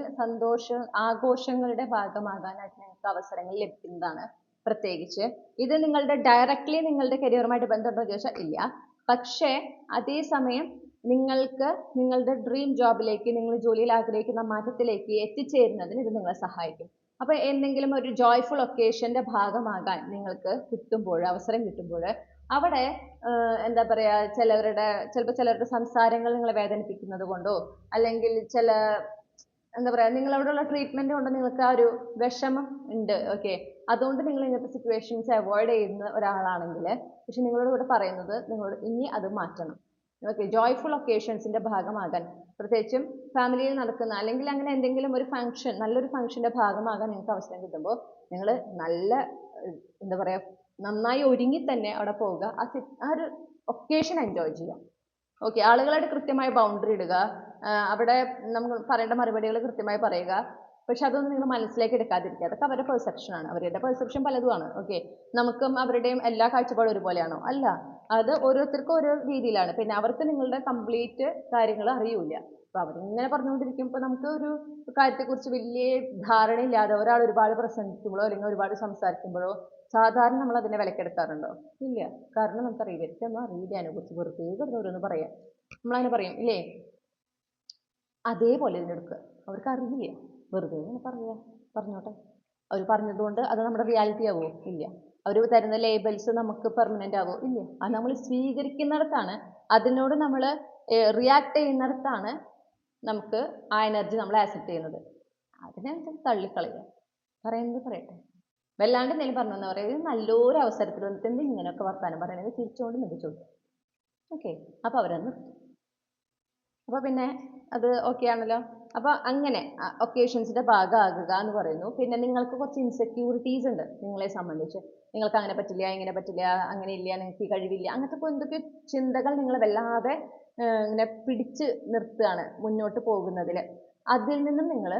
ആഘോഷങ്ങളുടെ ഭാഗമാകാനായിട്ട് നിങ്ങൾക്ക് അവസരങ്ങൾ ലഭിക്കുന്നതാണ്. പ്രത്യേകിച്ച് ഇത് നിങ്ങളുടെ ഡയറക്റ്റ്ലി നിങ്ങളുടെ കരിയറുമായിട്ട് ബന്ധമുണ്ടോ എന്ന് ചോദിച്ചാൽ ഇല്ല. പക്ഷേ അതേസമയം നിങ്ങൾക്ക് നിങ്ങളുടെ ഡ്രീം ജോബിലേക്ക്, നിങ്ങൾ ജോലിയിൽ ആഗ്രഹിക്കുന്ന മാറ്റത്തിലേക്ക് എത്തിച്ചേരുന്നതിന് ഇത് നിങ്ങളെ സഹായിക്കും. അപ്പോൾ എന്തെങ്കിലും ഒരു ജോയ്ഫുൾ ഒക്കേഷൻ്റെ ഭാഗമാകാൻ നിങ്ങൾക്ക് അവസരം കിട്ടുമ്പോൾ അവിടെ എന്താ പറയുക, ചിലപ്പോൾ ചിലരുടെ സംസാരങ്ങൾ നിങ്ങളെ വേദനിപ്പിക്കുന്നത് കൊണ്ടോ, അല്ലെങ്കിൽ എന്താ പറയുക, നിങ്ങളോടുള്ള ട്രീറ്റ്മെൻറ്റ് കൊണ്ട് നിങ്ങൾക്ക് ആ ഒരു വിഷമം ഉണ്ട്, ഓക്കെ, അതുകൊണ്ട് നിങ്ങൾ ഇങ്ങനത്തെ സിറ്റുവേഷൻസ് അവോയ്ഡ് ചെയ്യുന്ന ഒരാളാണെങ്കിൽ, പക്ഷെ നിങ്ങളോട് ഇവിടെ പറയുന്നത് നിങ്ങളോട് ഇനി അത് മാറ്റണം. ഓക്കെ, ജോയ്ഫുൾ ഒക്കേഷൻസിൻ്റെ ഭാഗമാകാൻ, പ്രത്യേകിച്ചും ഫാമിലിയിൽ നടക്കുന്ന അല്ലെങ്കിൽ അങ്ങനെ എന്തെങ്കിലും ഒരു ഫംഗ്ഷൻ, നല്ലൊരു ഫംഗ്ഷൻ്റെ ഭാഗമാകാൻ നിങ്ങൾക്ക് അവസരം കിട്ടുമ്പോൾ നിങ്ങൾ നല്ല എന്താ പറയുക, നന്നായി ഒരുങ്ങി തന്നെ അവിടെ പോവുക, ആ ഒരു ഒക്കേഷൻ എൻജോയ് ചെയ്യാം. ഓക്കെ, ആളുകളായിട്ട് കൃത്യമായ ബൗണ്ടറി ഇടുക, അവിടെ നമ്മൾ പറയേണ്ട മറുപടികൾ കൃത്യമായി പറയുക. പക്ഷെ അതൊന്നും നിങ്ങൾ മനസ്സിലേക്ക് എടുക്കാതിരിക്കുക, അതൊക്കെ അവരുടെ പെർസെപ്ഷനാണ്, അവരുടെ പെർസെപ്ഷൻ പലതുമാണ്. ഓക്കെ, നമുക്കും അവരുടെയും എല്ലാ കാഴ്ചപ്പാടും ഒരുപോലെയാണോ? അല്ല, അത് ഓരോരുത്തർക്കും ഓരോ രീതിയിലാണ്. പിന്നെ അവർക്ക് നിങ്ങളുടെ കംപ്ലീറ്റ് കാര്യങ്ങൾ അറിയില്ല. അപ്പോൾ അവരിങ്ങനെ പറഞ്ഞുകൊണ്ടിരിക്കുമ്പോൾ നമുക്ക് ഒരു കാര്യത്തെക്കുറിച്ച് വലിയ ധാരണയില്ലാതെ ഒരാൾ ഒരുപാട് പ്രസംഗിക്കുമ്പോഴോ അല്ലെങ്കിൽ ഒരുപാട് സംസാരിക്കുമ്പോഴോ സാധാരണ നമ്മൾ അതിനെ വിലക്കെടുക്കാറുണ്ടോ? ഇല്ല, കാരണം നമുക്കറിയില്ല, എനിക്കൊന്നും അറിയില്ല അതിനെക്കുറിച്ച്, വെറുതെ ഓരോന്ന് പറയാം, നമ്മളതിനെ പറയും ഇല്ലേ? അതേപോലെ ഇതിനെടുക്കുക, അവർക്ക് അറിയില്ല, വെറുതെ പറഞ്ഞോട്ടെ. അവർ പറഞ്ഞതുകൊണ്ട് അത് നമ്മുടെ റിയാലിറ്റി ആവുമോ? ഇല്ല. അവർ തരുന്ന ലേബൽസ് നമുക്ക് പെർമനൻ്റ് ആവുമോ? ഇല്ല. അത് നമ്മൾ സ്വീകരിക്കുന്നിടത്താണ്, അതിനോട് നമ്മൾ റിയാക്ട് ചെയ്യുന്നിടത്താണ് നമുക്ക് ആ എനർജി നമ്മൾ ആക്സെപ്റ്റ് ചെയ്യുന്നത്. അതിനെ തള്ളിക്കളയുക, പറയുന്നത് പറയട്ടെ, വല്ലാണ്ട് എന്തെങ്കിലും പറഞ്ഞു എന്ന് പറയുന്നത് നല്ലൊരു അവസരത്തിൽ വന്നിട്ട് എന്ത് ഇങ്ങനെയൊക്കെ വർത്താനം പറയണത് തിരിച്ചുകൊണ്ട് മികച്ചോളൂ. ഓക്കെ, അപ്പോൾ അവരത് നിർത്തും. അപ്പോൾ പിന്നെ അത് ഓക്കെ ആണല്ലോ. അപ്പോൾ അങ്ങനെ ഒക്കേഷൻസിൻ്റെ ഭാഗമാകുക എന്ന് പറയുന്നു. പിന്നെ നിങ്ങൾക്ക് കുറച്ച് ഇൻസെക്യൂരിറ്റീസ് ഉണ്ട് നിങ്ങളെ സംബന്ധിച്ച്, നിങ്ങൾക്ക് അങ്ങനെ പറ്റില്ല, ഇങ്ങനെ പറ്റില്ല, അങ്ങനെ ഇല്ല, നിങ്ങൾക്ക് ഈ കഴിവില്ല, അങ്ങനത്തെ എന്തൊക്കെ ചിന്തകൾ നിങ്ങൾ വല്ലാതെ ഇങ്ങനെ പിടിച്ച് നിർത്തുകയാണ് മുന്നോട്ട് പോകുന്നതിൽ, അതിൽ നിന്നും നിങ്ങൾ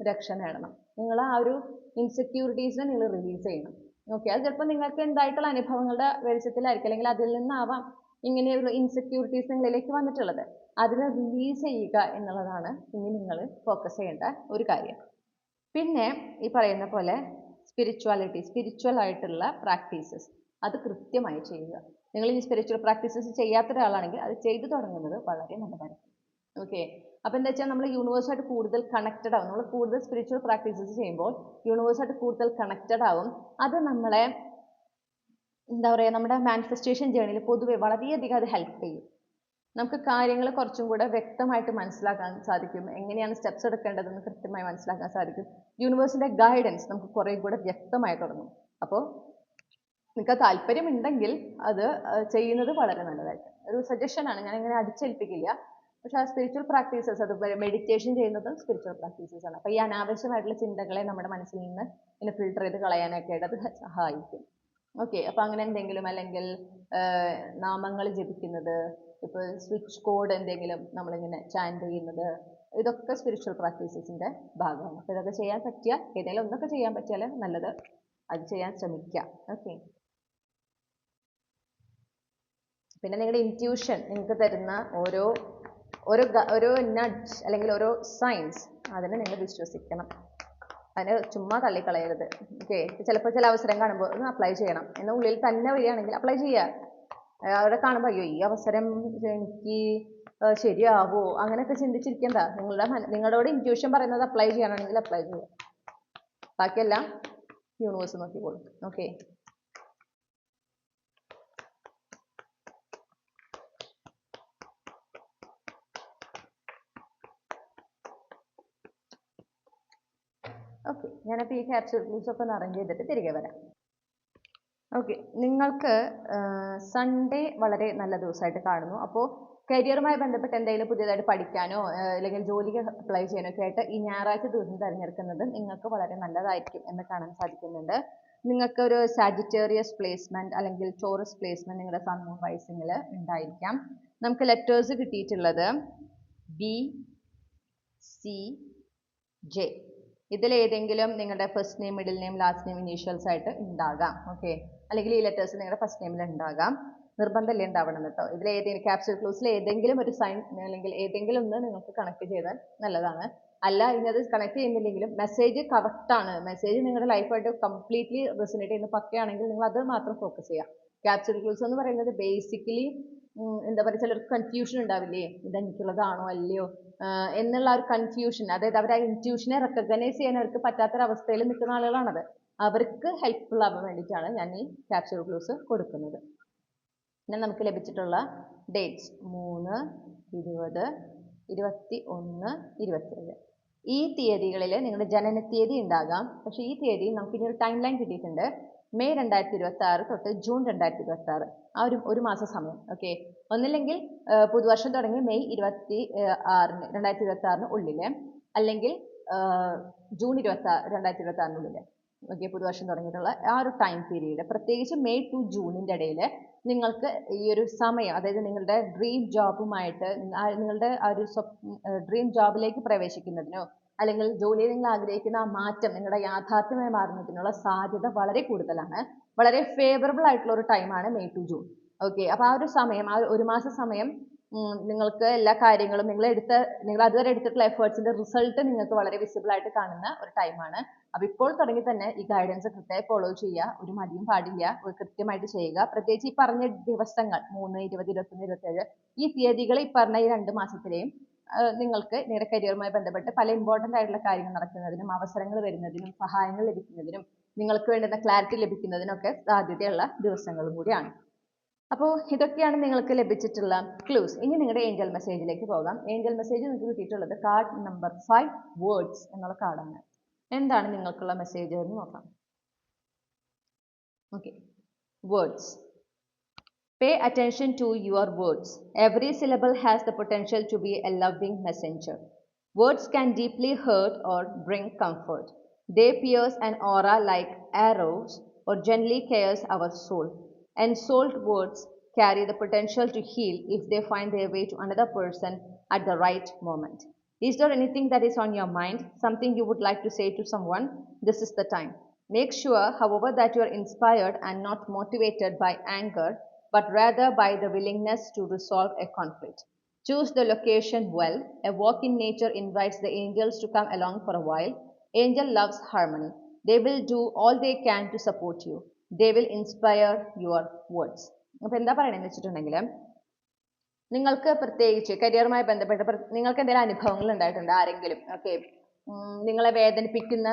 രക്ഷ നേടണം. നിങ്ങൾ ആ ഒരു ഇൻസെക്യൂരിറ്റീസിനെ നിങ്ങൾ റിലീസ് ചെയ്യണം. ഓക്കെ, അത് ചിലപ്പോൾ നിങ്ങൾക്ക് എന്തായിട്ടുള്ള അനുഭവങ്ങളുടെ വെളിച്ചത്തിലായിരിക്കും, അല്ലെങ്കിൽ അതിൽ നിന്നാവാം ഇങ്ങനെയുള്ള ഇൻസെക്യൂരിറ്റീസ് നിങ്ങളിലേക്ക് വന്നിട്ടുള്ളത്. അതിനെ റിലീസ് ചെയ്യുക എന്നുള്ളതാണ് ഇനി നിങ്ങൾ ഫോക്കസ് ചെയ്യേണ്ട ഒരു കാര്യം. പിന്നെ ഈ പറയുന്ന പോലെ സ്പിരിച്വൽ ആയിട്ടുള്ള പ്രാക്ടീസസ് അത് കൃത്യമായി ചെയ്യുക. നിങ്ങൾ ഈ സ്പിരിച്വൽ പ്രാക്ടീസസ് ചെയ്യാത്ത ഒരാളാണെങ്കിൽ അത് ചെയ്തു തുടങ്ങുന്നത് വളരെ നല്ലതായിരിക്കും. ഓക്കെ, അപ്പോൾ എന്താ വെച്ചാൽ നമ്മൾ യൂണിവേഴ്സായിട്ട് കൂടുതൽ കണക്റ്റഡ് ആവും. നമ്മൾ കൂടുതൽ സ്പിരിച്വൽ പ്രാക്ടീസസ് ചെയ്യുമ്പോൾ യൂണിവേഴ്സായിട്ട് കൂടുതൽ കണക്റ്റഡ് ആവും. അത് നമ്മളെ എന്താ പറയുക, നമ്മുടെ മാനിഫെസ്റ്റേഷൻ ജേർണിയിൽ പൊതുവെ വളരെയധികം അത് ഹെൽപ്പ് ചെയ്യും. നമുക്ക് കാര്യങ്ങൾ കുറച്ചും കൂടെ വ്യക്തമായിട്ട് മനസ്സിലാക്കാൻ സാധിക്കും. എങ്ങനെയാണ് സ്റ്റെപ്സ് എടുക്കേണ്ടതെന്ന് കൃത്യമായി മനസ്സിലാക്കാൻ സാധിക്കും. യൂണിവേഴ്സിൻ്റെ ഗൈഡൻസ് നമുക്ക് കുറേ കൂടെ വ്യക്തമായി തുടങ്ങും. അപ്പോൾ നിങ്ങൾക്ക് താല്പര്യമുണ്ടെങ്കിൽ അത് ചെയ്യുന്നത് വളരെ നല്ലതായിരിക്കും. ഒരു സജഷനാണ്, ഞാൻ ഇങ്ങനെ അടിച്ചേൽപ്പിക്കില്ല. പക്ഷേ ആ സ്പിരിച്വൽ പ്രാക്ടീസസ്, അത് മെഡിറ്റേഷൻ ചെയ്യുന്നതും സ്പിരിച്വൽ പ്രാക്ടീസസ് ആണ്. അപ്പോൾ ഈ അനാവശ്യമായിട്ടുള്ള ചിന്തകളെ നമ്മുടെ മനസ്സിൽ നിന്ന് ഇങ്ങനെ ഫിൽട്ടർ ചെയ്ത് കളയാനൊക്കെ ആയിട്ട് അത് സഹായിക്കും. ഓക്കെ, അപ്പോൾ അങ്ങനെ എന്തെങ്കിലും, അല്ലെങ്കിൽ നാമങ്ങൾ ജപിക്കുന്നത്, ഇപ്പോൾ സ്വിച്ച് കോഡ് എന്തെങ്കിലും നമ്മളിങ്ങനെ ചാൻറ്റ് ചെയ്യുന്നത്, ഇതൊക്കെ സ്പിരിച്വൽ പ്രാക്ടീസസിൻ്റെ ഭാഗമാണ്. അപ്പോൾ ഇതൊക്കെ ചെയ്യാൻ പറ്റിയാൽ, ഏതെങ്കിലും ഒന്നൊക്കെ ചെയ്യാൻ പറ്റിയാൽ നല്ലത്, അത് ചെയ്യാൻ ശ്രമിക്കുക. ഓക്കെ, പിന്നെ നിങ്ങളുടെ ഇൻറ്റ്യൂഷൻ നിങ്ങൾക്ക് തരുന്ന ഓരോ നഡ്ജ് അല്ലെങ്കിൽ ഓരോ സൈൻസ്, അതിനെ നിങ്ങൾ വിശ്വസിക്കണം. അതിനെ ചുമ്മാ തള്ളിക്കളയരുത്. ഓക്കെ, ചിലപ്പോൾ ചില അവസരം കാണുമ്പോൾ ഒന്ന് അപ്ലൈ ചെയ്യണം. എന്നാൽ ഉള്ളിൽ തന്നെ വരികയാണെങ്കിൽ അപ്ലൈ ചെയ്യുക. അവിടെ കാണുമ്പോൾ അയ്യോ ഈ അവസരം എനിക്ക് ശരിയാവോ അങ്ങനെയൊക്കെ ചിന്തിച്ചിരിക്കണ്ട. നിങ്ങളോട് ഇൻറ്റ്യൂഷൻ പറയുന്നത് അപ്ലൈ ചെയ്യാനാണെങ്കിൽ അപ്ലൈ ചെയ്യുക. ബാക്കിയെല്ലാം യൂണിവേഴ്സ് നോക്കിക്കോളും. ഓക്കെ, ഓക്കെ, ഞാനപ്പോൾ ഈ ക്യാപ്സ്യൂൾ ഗ്ലൂസ് ഒക്കെ ഒന്ന് അറേഞ്ച് ചെയ്തിട്ട് തിരികെ വരാം. ഓക്കെ, നിങ്ങൾക്ക് സൺഡേ വളരെ നല്ല ദിവസമായിട്ട് കാണുന്നു. അപ്പോൾ കരിയറുമായി ബന്ധപ്പെട്ട് എന്തെങ്കിലും പുതിയതായിട്ട് പഠിക്കാനോ അല്ലെങ്കിൽ ജോലിക്ക് അപ്ലൈ ചെയ്യാനോ ഒക്കെ ആയിട്ട് ഈ ഞായറാഴ്ച ദിവസം തിരഞ്ഞെടുക്കുന്നത് നിങ്ങൾക്ക് വളരെ നല്ലതായിരിക്കും എന്ന് കാണാൻ സാധിക്കുന്നുണ്ട്. നിങ്ങൾക്ക് ഒരു സാജിറ്റേറിയസ് പ്ലേസ്മെൻറ്റ് അല്ലെങ്കിൽ ടോറസ് പ്ലേസ്മെൻറ്റ് നിങ്ങളുടെ സൺ മൂൺ റൈസിങ്ങിൽ ഉണ്ടായിരിക്കാം. നമുക്ക് ലെറ്റേഴ്സ് കിട്ടിയിട്ടുള്ളത് ബി, സി, ജെ. ഇതിലേതെങ്കിലും നിങ്ങളുടെ first name, middle name, last name initials ആയിട്ട് ഉണ്ടാകാം. ഓക്കെ, അല്ലെങ്കിൽ ഈ ലെറ്റേഴ്സ് നിങ്ങളുടെ ഫസ്റ്റ് നെയിമിൽ ഉണ്ടാകാം. നിർബന്ധമല്ലേ ഉണ്ടാവണം കേട്ടോ. ഇതിലേതെങ്കിലും ക്യാപ്സ്യൂൾ ക്ലൂസിൽ ഏതെങ്കിലും ഒരു സൈൻ അല്ലെങ്കിൽ ഏതെങ്കിലും ഒന്ന് നിങ്ങൾക്ക് കണക്ട് ചെയ്താൽ നല്ലതാണ്. അല്ല, ഇന്നത് കണക്ട് ചെയ്യുന്നില്ലെങ്കിലും മെസ്സേജ് കറക്റ്റാണ്, മെസ്സേജ് നിങ്ങളുടെ ലൈഫായിട്ട് കംപ്ലീറ്റ്ലി റെസൊനേറ്റ് ചെയ്യുന്ന പക്കയാണെങ്കിൽ നിങ്ങൾ അത് മാത്രം ഫോക്കസ് ചെയ്യുക. ക്യാപ്സ്യൂൾ ക്ലൂസ് എന്ന് പറയുന്നത് ബേസിക്കലി എന്താ പറയുക, ചിലർക്ക് കൺഫ്യൂഷൻ ഉണ്ടാവില്ലേ, ഇതെനിക്കുള്ളതാണോ അല്ലയോ എന്നുള്ള ഒരു കൺഫ്യൂഷൻ, അതായത് അവർ ആ ഇൻറ്റ്യൂഷനെ റെക്കഗ്നൈസ് ചെയ്യാൻ അവർക്ക് പറ്റാത്തൊരവസ്ഥയിൽ നിൽക്കുന്ന ആളുകളാണത്. അവർക്ക് ഹെൽപ്ഫുൾ ആവാൻ വേണ്ടിയിട്ടാണ് ഞാൻ ഈ ക്യാപ്സ്യൂൾ ക്ലൂസ് കൊടുക്കുന്നത്. പിന്നെ നമുക്ക് ലഭിച്ചിട്ടുള്ള ഡേറ്റ്സ് 3, 20, 21, 27. ഈ തീയതികളിൽ നിങ്ങളുടെ ജനനത്തീയതി ഉണ്ടാകാം. പക്ഷേ ഈ തീയതി നമുക്ക് ഇനി ഒരു ടൈം ലൈൻ കിട്ടിയിട്ടുണ്ട്. മെയ് 2026 തൊട്ട് ജൂൺ 2026, ആ ഒരു മാസ സമയം. ഓക്കെ, ഒന്നില്ലെങ്കിൽ പുതുവർഷം തുടങ്ങി മെയ് 2026 ഉള്ളിൽ, അല്ലെങ്കിൽ ജൂൺ 2026 ഓക്കെ, പുതുവർഷം തുടങ്ങിയിട്ടുള്ള ആ ഒരു ടൈം പീരീഡ്, പ്രത്യേകിച്ച് മെയ് ടു ജൂണിൻ്റെ ഇടയിൽ നിങ്ങൾക്ക് ഈ ഒരു സമയം, അതായത് നിങ്ങളുടെ ഡ്രീം ജോബുമായിട്ട് നിങ്ങളുടെ ആ ഒരു ഡ്രീം ജോബിലേക്ക് പ്രവേശിക്കുന്നതിനോ അല്ലെങ്കിൽ ജോലിയിൽ നിങ്ങൾ ആഗ്രഹിക്കുന്ന ആ മാറ്റം നിങ്ങളുടെ യാഥാർത്ഥ്യമായി മാറുന്നതിനുള്ള സാധ്യത വളരെ കൂടുതലാണ്. വളരെ ഫേവറബിൾ ആയിട്ടുള്ള ഒരു ടൈമാണ് മെയ് ടു ജൂൺ. ഓക്കെ, അപ്പോൾ ആ ഒരു സമയം, ആ ഒരു മാസ സമയം നിങ്ങൾക്ക് എല്ലാ കാര്യങ്ങളും നിങ്ങൾ അതുവരെ എടുത്തിട്ടുള്ള എഫേർട്സിൻ്റെ റിസൾട്ട് നിങ്ങൾക്ക് വളരെ വിസിബിൾ ആയിട്ട് കാണുന്ന ഒരു ടൈമാണ്. അപ്പോൾ ഇപ്പോൾ തുടങ്ങി തന്നെ ഈ ഗൈഡൻസ് കൃത്യമായി ഫോളോ ചെയ്യുക. ഒരു മടിയും പാടില്ല, കൃത്യമായിട്ട് ചെയ്യുക. പ്രത്യേകിച്ച് ഈ പറഞ്ഞ ദിവസങ്ങൾ 3, 20, 21, 27 ഈ തീയതികൾ, ഈ പറഞ്ഞ ഈ 2 മാസത്തിലെയും നിങ്ങൾക്ക് നിങ്ങളുടെ കരിയറുമായി ബന്ധപ്പെട്ട് പല ഇമ്പോർട്ടൻ്റ് ആയിട്ടുള്ള കാര്യങ്ങൾ നടക്കുന്നതിനും അവസരങ്ങൾ വരുന്നതിനും സഹായങ്ങൾ ലഭിക്കുന്നതിനും നിങ്ങൾക്ക് വേണ്ടുന്ന ക്ലാരിറ്റി ലഭിക്കുന്നതിനൊക്കെ സാധ്യതയുള്ള ദിവസങ്ങളും കൂടിയാണ്. അപ്പോൾ ഇതൊക്കെയാണ് നിങ്ങൾക്ക് ലഭിച്ചിട്ടുള്ള ക്ലൂസ്. ഇനി നിങ്ങളുടെ ഏഞ്ചൽ മെസ്സേജിലേക്ക് പോകാം. ഏഞ്ചൽ മെസ്സേജ് നിങ്ങൾക്ക് കിട്ടിയിട്ടുള്ളത് കാർഡ് നമ്പർ 5 വേർഡ്സ് എന്നുള്ള കാർഡാണ്. എന്താണ് നിങ്ങൾക്കുള്ള മെസ്സേജ് എന്ന് നോക്കാം. Okay, words. Pay attention to your words. Every syllable has the potential to be a loving messenger. Words can deeply hurt or bring comfort. They pierce an aura like arrows or gently caress our soul. Ensouled words carry the potential to heal if they find their way to another person at the right moment. Is there anything that is on your mind, something you would like to say to someone? This is the time. Make sure, however, that you are inspired and not motivated by anger, but rather by the willingness to resolve a conflict. Choose the location well. A walk in nature invites the angels to come along for a while. Angel loves harmony. They will do all they can to support you. They will inspire your words. അപ്പോൾ എന്താ പറയണമെന്ന് വെച്ചിട്ടുണ്ടെങ്കിൽ നിങ്ങൾക്ക് പ്രത്യേകിച്ച് കരിയറുമായി ബന്ധപ്പെട്ട് നിങ്ങൾക്ക് എന്തെങ്കിലും അനുഭവങ്ങൾ ഉണ്ടായിട്ടുണ്ട് ആരെങ്കിലും ഓക്കെ നിങ്ങളെ വേദനിപ്പിക്കുന്ന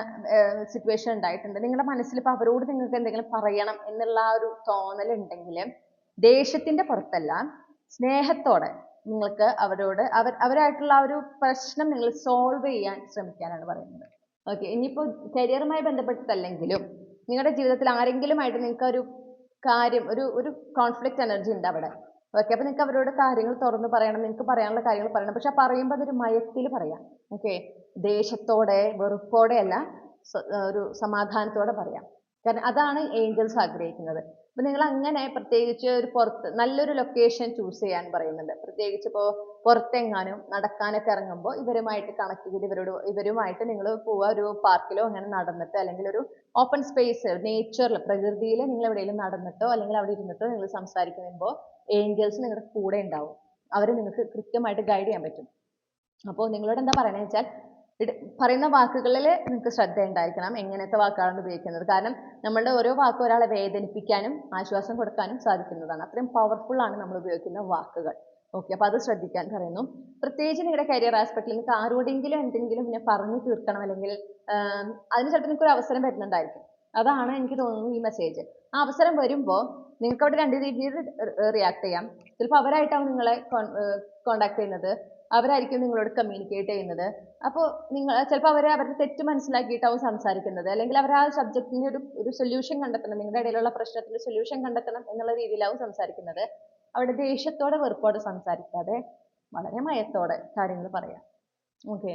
സിറ്റുവേഷൻ ഉണ്ടായിട്ടുണ്ട് നിങ്ങളുടെ മനസ്സിൽ ഇപ്പോൾ അവരോട് നിങ്ങൾക്ക് എന്തെങ്കിലും പറയണം എന്നുള്ള ആ ഒരു തോന്നലുണ്ടെങ്കിൽ ദേഷ്യത്തിന്റെ പുറത്തല്ല സ്നേഹത്തോടെ നിങ്ങൾക്ക് അവരോട് അവരായിട്ടുള്ള ആ ഒരു പ്രശ്നം നിങ്ങൾ സോൾവ് ചെയ്യാൻ ശ്രമിക്കാനാണ് പറയുന്നത്. ഓക്കെ, ഇനിയിപ്പോൾ കരിയറുമായി ബന്ധപ്പെട്ടല്ലെങ്കിലും നിങ്ങളുടെ ജീവിതത്തിൽ ആരെങ്കിലുമായിട്ട് നിങ്ങൾക്ക് ഒരു കാര്യം ഒരു കോൺഫ്ലിക്റ്റ് എനർജി ഉണ്ട് അവിടെ. ഓക്കെ, അപ്പോൾ നിങ്ങൾക്ക് അവരോട് കാര്യങ്ങൾ തുറന്ന് പറയണം, നിങ്ങൾക്ക് പറയാനുള്ള കാര്യങ്ങൾ പറയണം. പക്ഷെ പറയുമ്പോൾ അതൊരു മയത്തിൽ പറയാം. ഓക്കെ, ദേഷ്യത്തോടെ വെറുപ്പോടെ അല്ല, ഒരു സമാധാനത്തോടെ പറയാം. കാരണം അതാണ് ഏഞ്ചൽസ് ആഗ്രഹിക്കുന്നത്. അപ്പോൾ നിങ്ങൾ അങ്ങനെ പ്രത്യേകിച്ച് ഒരു പുറത്ത് നല്ലൊരു ലൊക്കേഷൻ ചൂസ് ചെയ്യാൻ പറയുന്നുണ്ട്. പ്രത്യേകിച്ച് ഇപ്പോൾ പുറത്തെങ്ങാനും നടക്കാനൊക്കെ ഇറങ്ങുമ്പോൾ ഇവരുമായിട്ട് കണക്ട് ചെയ്ത് ഇവരുമായിട്ട് നിങ്ങൾ പോവുക, ഒരു പാർക്കിലോ അങ്ങനെ നടന്നിട്ട്, അല്ലെങ്കിൽ ഒരു ഓപ്പൺ സ്പേസ് നേച്ചറിൽ പ്രകൃതിയിൽ നിങ്ങൾ എവിടെയെങ്കിലും നടന്നിട്ടോ അല്ലെങ്കിൽ അവിടെ ഇരുന്നിട്ടോ നിങ്ങൾ സംസാരിക്കുമ്പോൾ ഏഞ്ചൽസ് നിങ്ങളുടെ കൂടെ ഉണ്ടാവും. അവർ നിങ്ങൾക്ക് കൃത്യമായിട്ട് ഗൈഡ് ചെയ്യാൻ പറ്റും. അപ്പോൾ നിങ്ങളോട് എന്താ പറയണമെന്ന് വെച്ചാൽ പറയുന്ന വാക്കുകളിൽ നിങ്ങൾക്ക് ശ്രദ്ധ ഉണ്ടായിരിക്കണം, എങ്ങനത്തെ വാക്കുകളാണ് ഉപയോഗിക്കുന്നത്. കാരണം നമ്മളുടെ ഓരോ വാക്കും ഒരാളെ വേദനിപ്പിക്കാനും ആശ്വാസം കൊടുക്കാനും സാധിക്കുന്നതാണ്. അത്രയും പവർഫുൾ ആണ് നമ്മൾ ഉപയോഗിക്കുന്ന വാക്കുകൾ. ഓക്കെ, അപ്പോൾ അത് ശ്രദ്ധിക്കാൻ പറയുന്നു. പ്രത്യേകിച്ച് നിങ്ങളുടെ കരിയർ ആസ്പെക്റ്റിൽ നിങ്ങൾക്ക് ആരോടെങ്കിലും എന്തെങ്കിലും പിന്നെ പറഞ്ഞു തീർക്കണം, അല്ലെങ്കിൽ അതിന് ചിലപ്പോൾ നിങ്ങൾക്ക് ഒരു അവസരം വരുന്നുണ്ടായിരിക്കും. അതാണ് എനിക്ക് തോന്നുന്നു ഈ മെസ്സേജ്. ആ അവസരം വരുമ്പോൾ നിങ്ങൾക്ക് അവിടെ രണ്ട് രീതിയിൽ റിയാക്ട് ചെയ്യാം. ചിലപ്പോൾ അവരായിട്ടാവും നിങ്ങളെ കോണ്ടാക്ട് ചെയ്യുന്നത്, അവരായിരിക്കും നിങ്ങളോട് കമ്മ്യൂണിക്കേറ്റ് ചെയ്യുന്നത്. അപ്പോൾ നിങ്ങൾ ചിലപ്പോൾ അവരുടെ തെറ്റ് മനസ്സിലാക്കിയിട്ടാവും സംസാരിക്കുന്നത്, അല്ലെങ്കിൽ അവർ ആ സബ്ജക്റ്റിന് ഒരു സൊല്യൂഷൻ കണ്ടെത്തണം, നിങ്ങളുടെ ഇടയിലുള്ള പ്രശ്നത്തിന് സൊല്യൂഷൻ കണ്ടെത്തണം എന്നുള്ള രീതിയിലാവും സംസാരിക്കുന്നത്. അവിടെ ദേഷ്യത്തോടെ വെറുപ്പോടെ സംസാരിക്കാതെ വളരെ മയത്തോടെ കാര്യങ്ങൾ പറയാം. ഓക്കെ,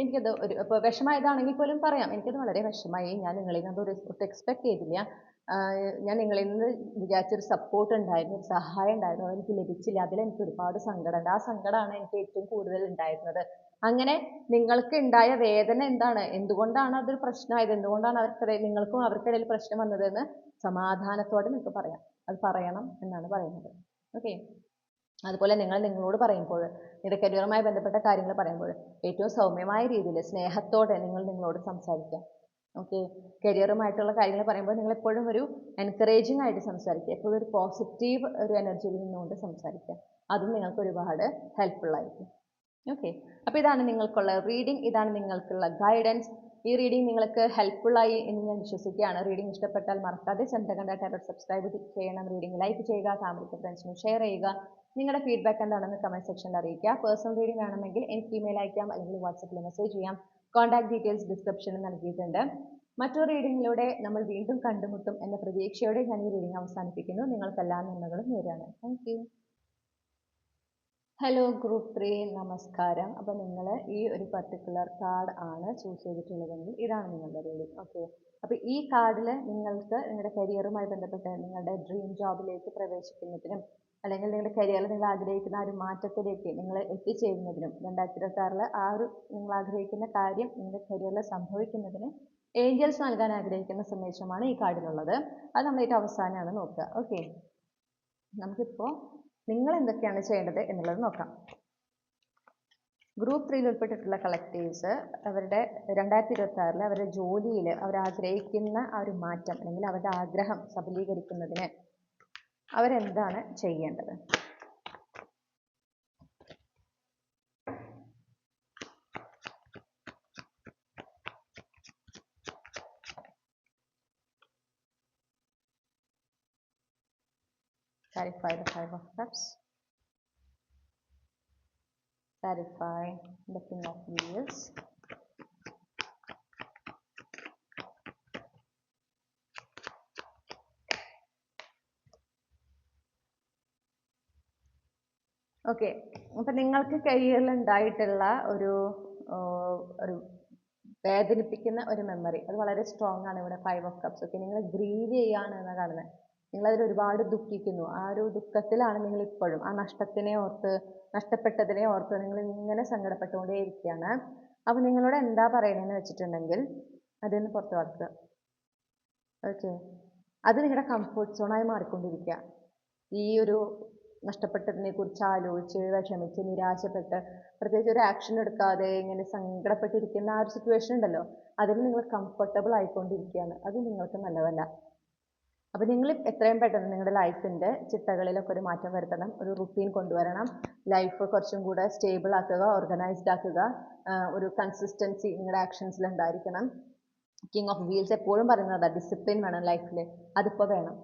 എനിക്കത് ഇപ്പോൾ വിഷമമായതാണെങ്കിൽ പോലും പറയാം, എനിക്കത് വളരെ വിഷമമായി, ഞാൻ നിങ്ങളിൽ നിന്ന് ഒട്ടും എക്സ്പെക്ട് ചെയ്തില്ല, ഞാൻ നിങ്ങളിൽ നിന്ന് വിചാരിച്ചൊരു സപ്പോർട്ട് ഉണ്ടായിരുന്നു, ഒരു സഹായം ഉണ്ടായിരുന്നു, അതെനിക്ക് ലഭിച്ചില്ല, അതിലെനിക്ക് ഒരുപാട് സങ്കടമുണ്ട്, ആ സങ്കടമാണ് എനിക്ക് ഏറ്റവും കൂടുതൽ ഉണ്ടായിരുന്നത്. അങ്ങനെ നിങ്ങൾക്ക് ഉണ്ടായ വേദന എന്താണ്, എന്തുകൊണ്ടാണ് അതൊരു പ്രശ്നമായത്, എന്തുകൊണ്ടാണ് നിങ്ങൾക്കും അവർക്കിടയിൽ പ്രശ്നം വന്നതെന്ന് സമാധാനത്തോടെ നിങ്ങൾക്ക് പറയാം. അത് പറയണം എന്നാണ് പറയുന്നത്. ഓക്കെ, അതുപോലെ നിങ്ങളോട് പറയുമ്പോൾ, നിങ്ങളുടെ കരിയറുമായി ബന്ധപ്പെട്ട കാര്യങ്ങൾ പറയുമ്പോൾ ഏറ്റവും സൗമ്യമായ രീതിയിൽ സ്നേഹത്തോടെ നിങ്ങളോട് സംസാരിക്കാം. ഓക്കെ, കരിയറുമായിട്ടുള്ള കാര്യങ്ങൾ പറയുമ്പോൾ നിങ്ങൾ എപ്പോഴും ഒരു എൻകറേജിങ് ആയിട്ട് സംസാരിക്കുക, എപ്പോഴും ഒരു പോസിറ്റീവ് ഒരു എനർജിയിൽ നിന്നുകൊണ്ട് സംസാരിക്കുക. അതും നിങ്ങൾക്ക് ഒരുപാട് ഹെൽപ്ഫുൾ ആയിരിക്കും. ഓക്കെ, അപ്പോൾ ഇതാണ് നിങ്ങൾക്കുള്ള റീഡിംഗ്, ഇതാണ് നിങ്ങൾക്കുള്ള ഗൈഡൻസ്. ഈ റീഡിംഗ് നിങ്ങൾക്ക് ഹെൽപ്ഫുൾ ആയി എന്ന് ഞാൻ വിശ്വസിക്കുകയാണ്. റീഡിംഗ് ഇഷ്ടപ്പെട്ടാൽ മറക്കാതെ ചന്ദ്രകണ്ഠ ടാരോ സബ്സ്ക്രൈബ് ചെയ്യണം, റീഡിംഗ് ലൈക്ക് ചെയ്യുക, ഫാമിലിക്ക് ഫ്രണ്ട്സിനും ഷെയർ ചെയ്യുക. നിങ്ങളുടെ ഫീഡ്ബാക്ക് എന്താണെന്ന് കമൻറ്റ് സെക്ഷനിൽ അറിയിക്കുക. പേഴ്സണൽ റീഡിംഗ് വേണമെങ്കിൽ എനിക്ക് ഇമെയിൽ അയക്കാം, അല്ലെങ്കിൽ വാട്സപ്പിൽ മെസ്സേജ് ചെയ്യാം. കോൺടാക്ട് ഡീറ്റെയിൽസ് ഡിസ്ക്രിപ്ഷനിൽ നൽകിയിട്ടുണ്ട്. മറ്റൊരു റീഡിങ്ങിലൂടെ നമ്മൾ വീണ്ടും കണ്ടുമുട്ടും എന്ന പ്രതീക്ഷയോടെ ഞാൻ ഈ റീഡിംഗ് അവസാനിപ്പിക്കുന്നു. നിങ്ങൾക്കെല്ലാ നന്മകളും നേരാണ്. Thank you. ഹലോ ഗ്രൂപ്പ് 3, നമസ്കാരം. അപ്പോൾ നിങ്ങൾ ഈ ഒരു പർട്ടിക്കുലർ കാർഡ് ആണ് ചൂസ് ചെയ്തിട്ടുള്ളതെങ്കിൽ ഇതാണ് നിങ്ങളുടെ റീഡിംഗ്. ഓക്കെ, അപ്പോൾ ഈ കാർഡിൽ നിങ്ങൾക്ക് നിങ്ങളുടെ കരിയറുമായി ബന്ധപ്പെട്ട് നിങ്ങളുടെ ഡ്രീം ജോബിലേക്ക് പ്രവേശിക്കുന്നതിനും, അല്ലെങ്കിൽ നിങ്ങളുടെ കരിയറിൽ നിങ്ങൾ ആഗ്രഹിക്കുന്ന ആ ഒരു മാറ്റത്തിലേക്ക് നിങ്ങൾ എത്തിച്ചേരുന്നതിനും, 2026 ആ ഒരു നിങ്ങൾ ആഗ്രഹിക്കുന്ന കാര്യം നിങ്ങളുടെ കരിയറിൽ സംഭവിക്കുന്നതിന് ഏഞ്ചൽസ് നൽകാൻ ആഗ്രഹിക്കുന്ന സന്ദേശമാണ് ഈ കാർഡിലുള്ളത്. അത് നമ്മൾ ഏറ്റവും അവസാനമാണ് നോക്കുക. ഓക്കെ, നമുക്കിപ്പോൾ നിങ്ങൾ എന്തൊക്കെയാണ് ചെയ്യേണ്ടത് എന്നുള്ളത് നോക്കാം. ഗ്രൂപ്പ് 3 ഉൾപ്പെട്ടിട്ടുള്ള കളക്റ്റീവ്സ് അവരുടെ 2026 അവരുടെ ജോലിയിൽ അവർ ആഗ്രഹിക്കുന്ന ആ ഒരു മാറ്റം, അല്ലെങ്കിൽ അവരുടെ ആഗ്രഹം സബലീകരിക്കുന്നതിന് അവരെന്താണ് ചെയ്യേണ്ടത്? Clarify the 5 of Cups. Clarify the King of Wheels. Okay, അപ്പം നിങ്ങൾക്ക് കരിയറിൽ ഉണ്ടായിട്ടുള്ള ഒരു വേദനിപ്പിക്കുന്ന ഒരു മെമ്മറി, അത് വളരെ സ്ട്രോങ് ആണ് ഇവിടെ 5 of Cups. ഓക്കെ, നിങ്ങൾ ഗ്രീവ് ചെയ്യാണ് എന്നാണ് കാണുന്നത്. നിങ്ങൾ അതിൽ ഒരുപാട് ദുഃഖിക്കുന്നു. ആ ഒരു ദുഃഖത്തിലാണ് നിങ്ങൾ ഇപ്പോഴും. ആ നഷ്ടപ്പെട്ടതിനെ ഓർത്ത് നിങ്ങൾ ഇങ്ങനെ സങ്കടപ്പെട്ടുകൊണ്ടേയിരിക്കുകയാണ്. അപ്പോൾ നിങ്ങളോട് എന്താ പറയണതെന്ന് വെച്ചിട്ടുണ്ടെങ്കിൽ അതിൽ നിന്ന് പുറത്ത് കടക്കുക. ഓക്കെ, അത് നിങ്ങളുടെ കംഫർട്ട് സോണായി മാറിക്കൊണ്ടിരിക്കുക. ഈ ഒരു നഷ്ടപ്പെട്ടതിനെ കുറിച്ച് ആലോചിച്ച് വിഷമിച്ച് നിരാശപ്പെട്ട് പ്രത്യേകിച്ച് ഒരു ആക്ഷൻ എടുക്കാതെ ഇങ്ങനെ സങ്കടപ്പെട്ടിരിക്കുന്ന ആ ഒരു സിറ്റുവേഷൻ ഉണ്ടല്ലോ, അതിൽ നിങ്ങൾ കംഫർട്ടബിൾ ആയിക്കൊണ്ടിരിക്കുകയാണ്. അത് നിങ്ങൾക്ക് നല്ലതല്ല. അപ്പോൾ നിങ്ങൾ എത്രയും പെട്ടെന്ന് നിങ്ങളുടെ ലൈഫിൻ്റെ ചിട്ടകളിലൊക്കെ ഒരു മാറ്റം വരുത്തണം, ഒരു റുട്ടീൻ കൊണ്ടുവരണം, ലൈഫ് കുറച്ചും കൂടെ സ്റ്റേബിൾ ആക്കുക, ഓർഗനൈസ്ഡ് ആക്കുക, ഒരു കൺസിസ്റ്റൻസി നിങ്ങളുടെ ആക്ഷൻസിൽ ഉണ്ടായിരിക്കണം. കിങ് ഓഫ് വീൽസ് എപ്പോഴും പറയുന്നത് ഡിസിപ്ലിൻ വേണം ലൈഫിൽ, അതിപ്പോൾ വേണം.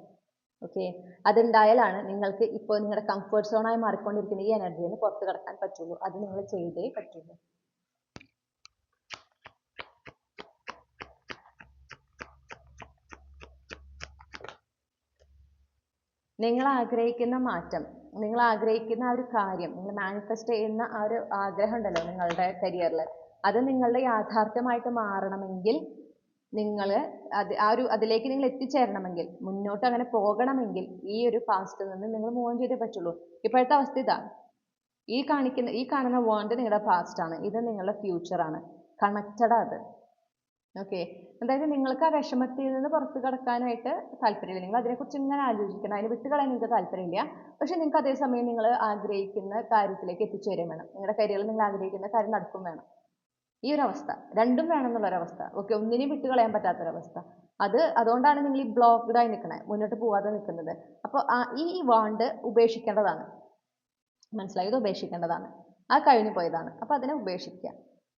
ഓക്കെ, അതുണ്ടായാലാണ് നിങ്ങൾക്ക് ഇപ്പോൾ നിങ്ങളുടെ കംഫർട്ട് സോണായി മാറിക്കൊണ്ടിരിക്കുന്ന ഈ എനർജിയിൽ നിന്ന് പുറത്ത് കടക്കാൻ പറ്റുള്ളൂ. അത് നിങ്ങൾ ചെയ്തേ പറ്റുള്ളൂ. നിങ്ങൾ ആഗ്രഹിക്കുന്ന മാറ്റം, നിങ്ങൾ ആഗ്രഹിക്കുന്ന ആ ഒരു കാര്യം, നിങ്ങൾ മാനിഫെസ്റ്റ് ചെയ്യുന്ന ആ ഒരു ആഗ്രഹം ഉണ്ടല്ലോ നിങ്ങളുടെ കരിയറിൽ, അത് നിങ്ങളുടെ യാഥാർത്ഥ്യമായിട്ട് മാറണമെങ്കിൽ നിങ്ങൾ അതിലേക്ക് നിങ്ങൾ എത്തിച്ചേരണമെങ്കിൽ, മുന്നോട്ട് അങ്ങനെ പോകണമെങ്കിൽ ഈ ഒരു പാസ്റ്റിൽ നിന്ന് നിങ്ങൾ മൂവ് ഓൺ ചെയ്തേ പറ്റുള്ളൂ. ഇപ്പോഴത്തെ അവസ്ഥ ഇതാ, ഈ കാണുന്ന വേൾഡ് നിങ്ങളുടെ പാസ്റ്റ് ആണ്, ഇത് നിങ്ങളുടെ ഫ്യൂച്ചർ ആണ്, കണക്റ്റഡ് അത്. ഓക്കെ, അതായത് നിങ്ങൾക്ക് ആ വിഷമത്തിൽ നിന്ന് പുറത്ത് കടക്കാനായിട്ട് താല്പര്യമില്ല, നിങ്ങൾ അതിനെക്കുറിച്ച് ഇങ്ങനെ ആലോചിക്കണം, അതിന് വിട്ടുകളയാൻ നിങ്ങൾക്ക് താല്പര്യമില്ല. പക്ഷെ നിങ്ങൾക്ക് അതേസമയം നിങ്ങൾ ആഗ്രഹിക്കുന്ന കാര്യത്തിലേക്ക് എത്തിച്ചേരും വേണം, നിങ്ങളുടെ കരിയറിൽ നിങ്ങൾ ആഗ്രഹിക്കുന്ന കാര്യം നടക്കും വേണം. ഈ ഒരു അവസ്ഥ രണ്ടും വേണം എന്നുള്ളൊരവസ്ഥ. ഓക്കെ, ഒന്നിനെയും വിട്ടുകളയാൻ പറ്റാത്തൊരവസ്ഥ. അതുകൊണ്ടാണ് നിങ്ങൾ ഈ ബ്ലോക്ക്ഡ് ആയി നിൽക്കണേ, മുന്നോട്ട് പോകാതെ നിൽക്കുന്നത്. അപ്പോൾ ഈ വാണ്ട് ഉപേക്ഷിക്കേണ്ടതാണ്. മനസ്സിലായി? ഇത് ഉപേക്ഷിക്കേണ്ടതാണ്, ആ കഴിഞ്ഞു പോയതാണ്. അപ്പോൾ അതിനെ ഉപേക്ഷിക്കുക,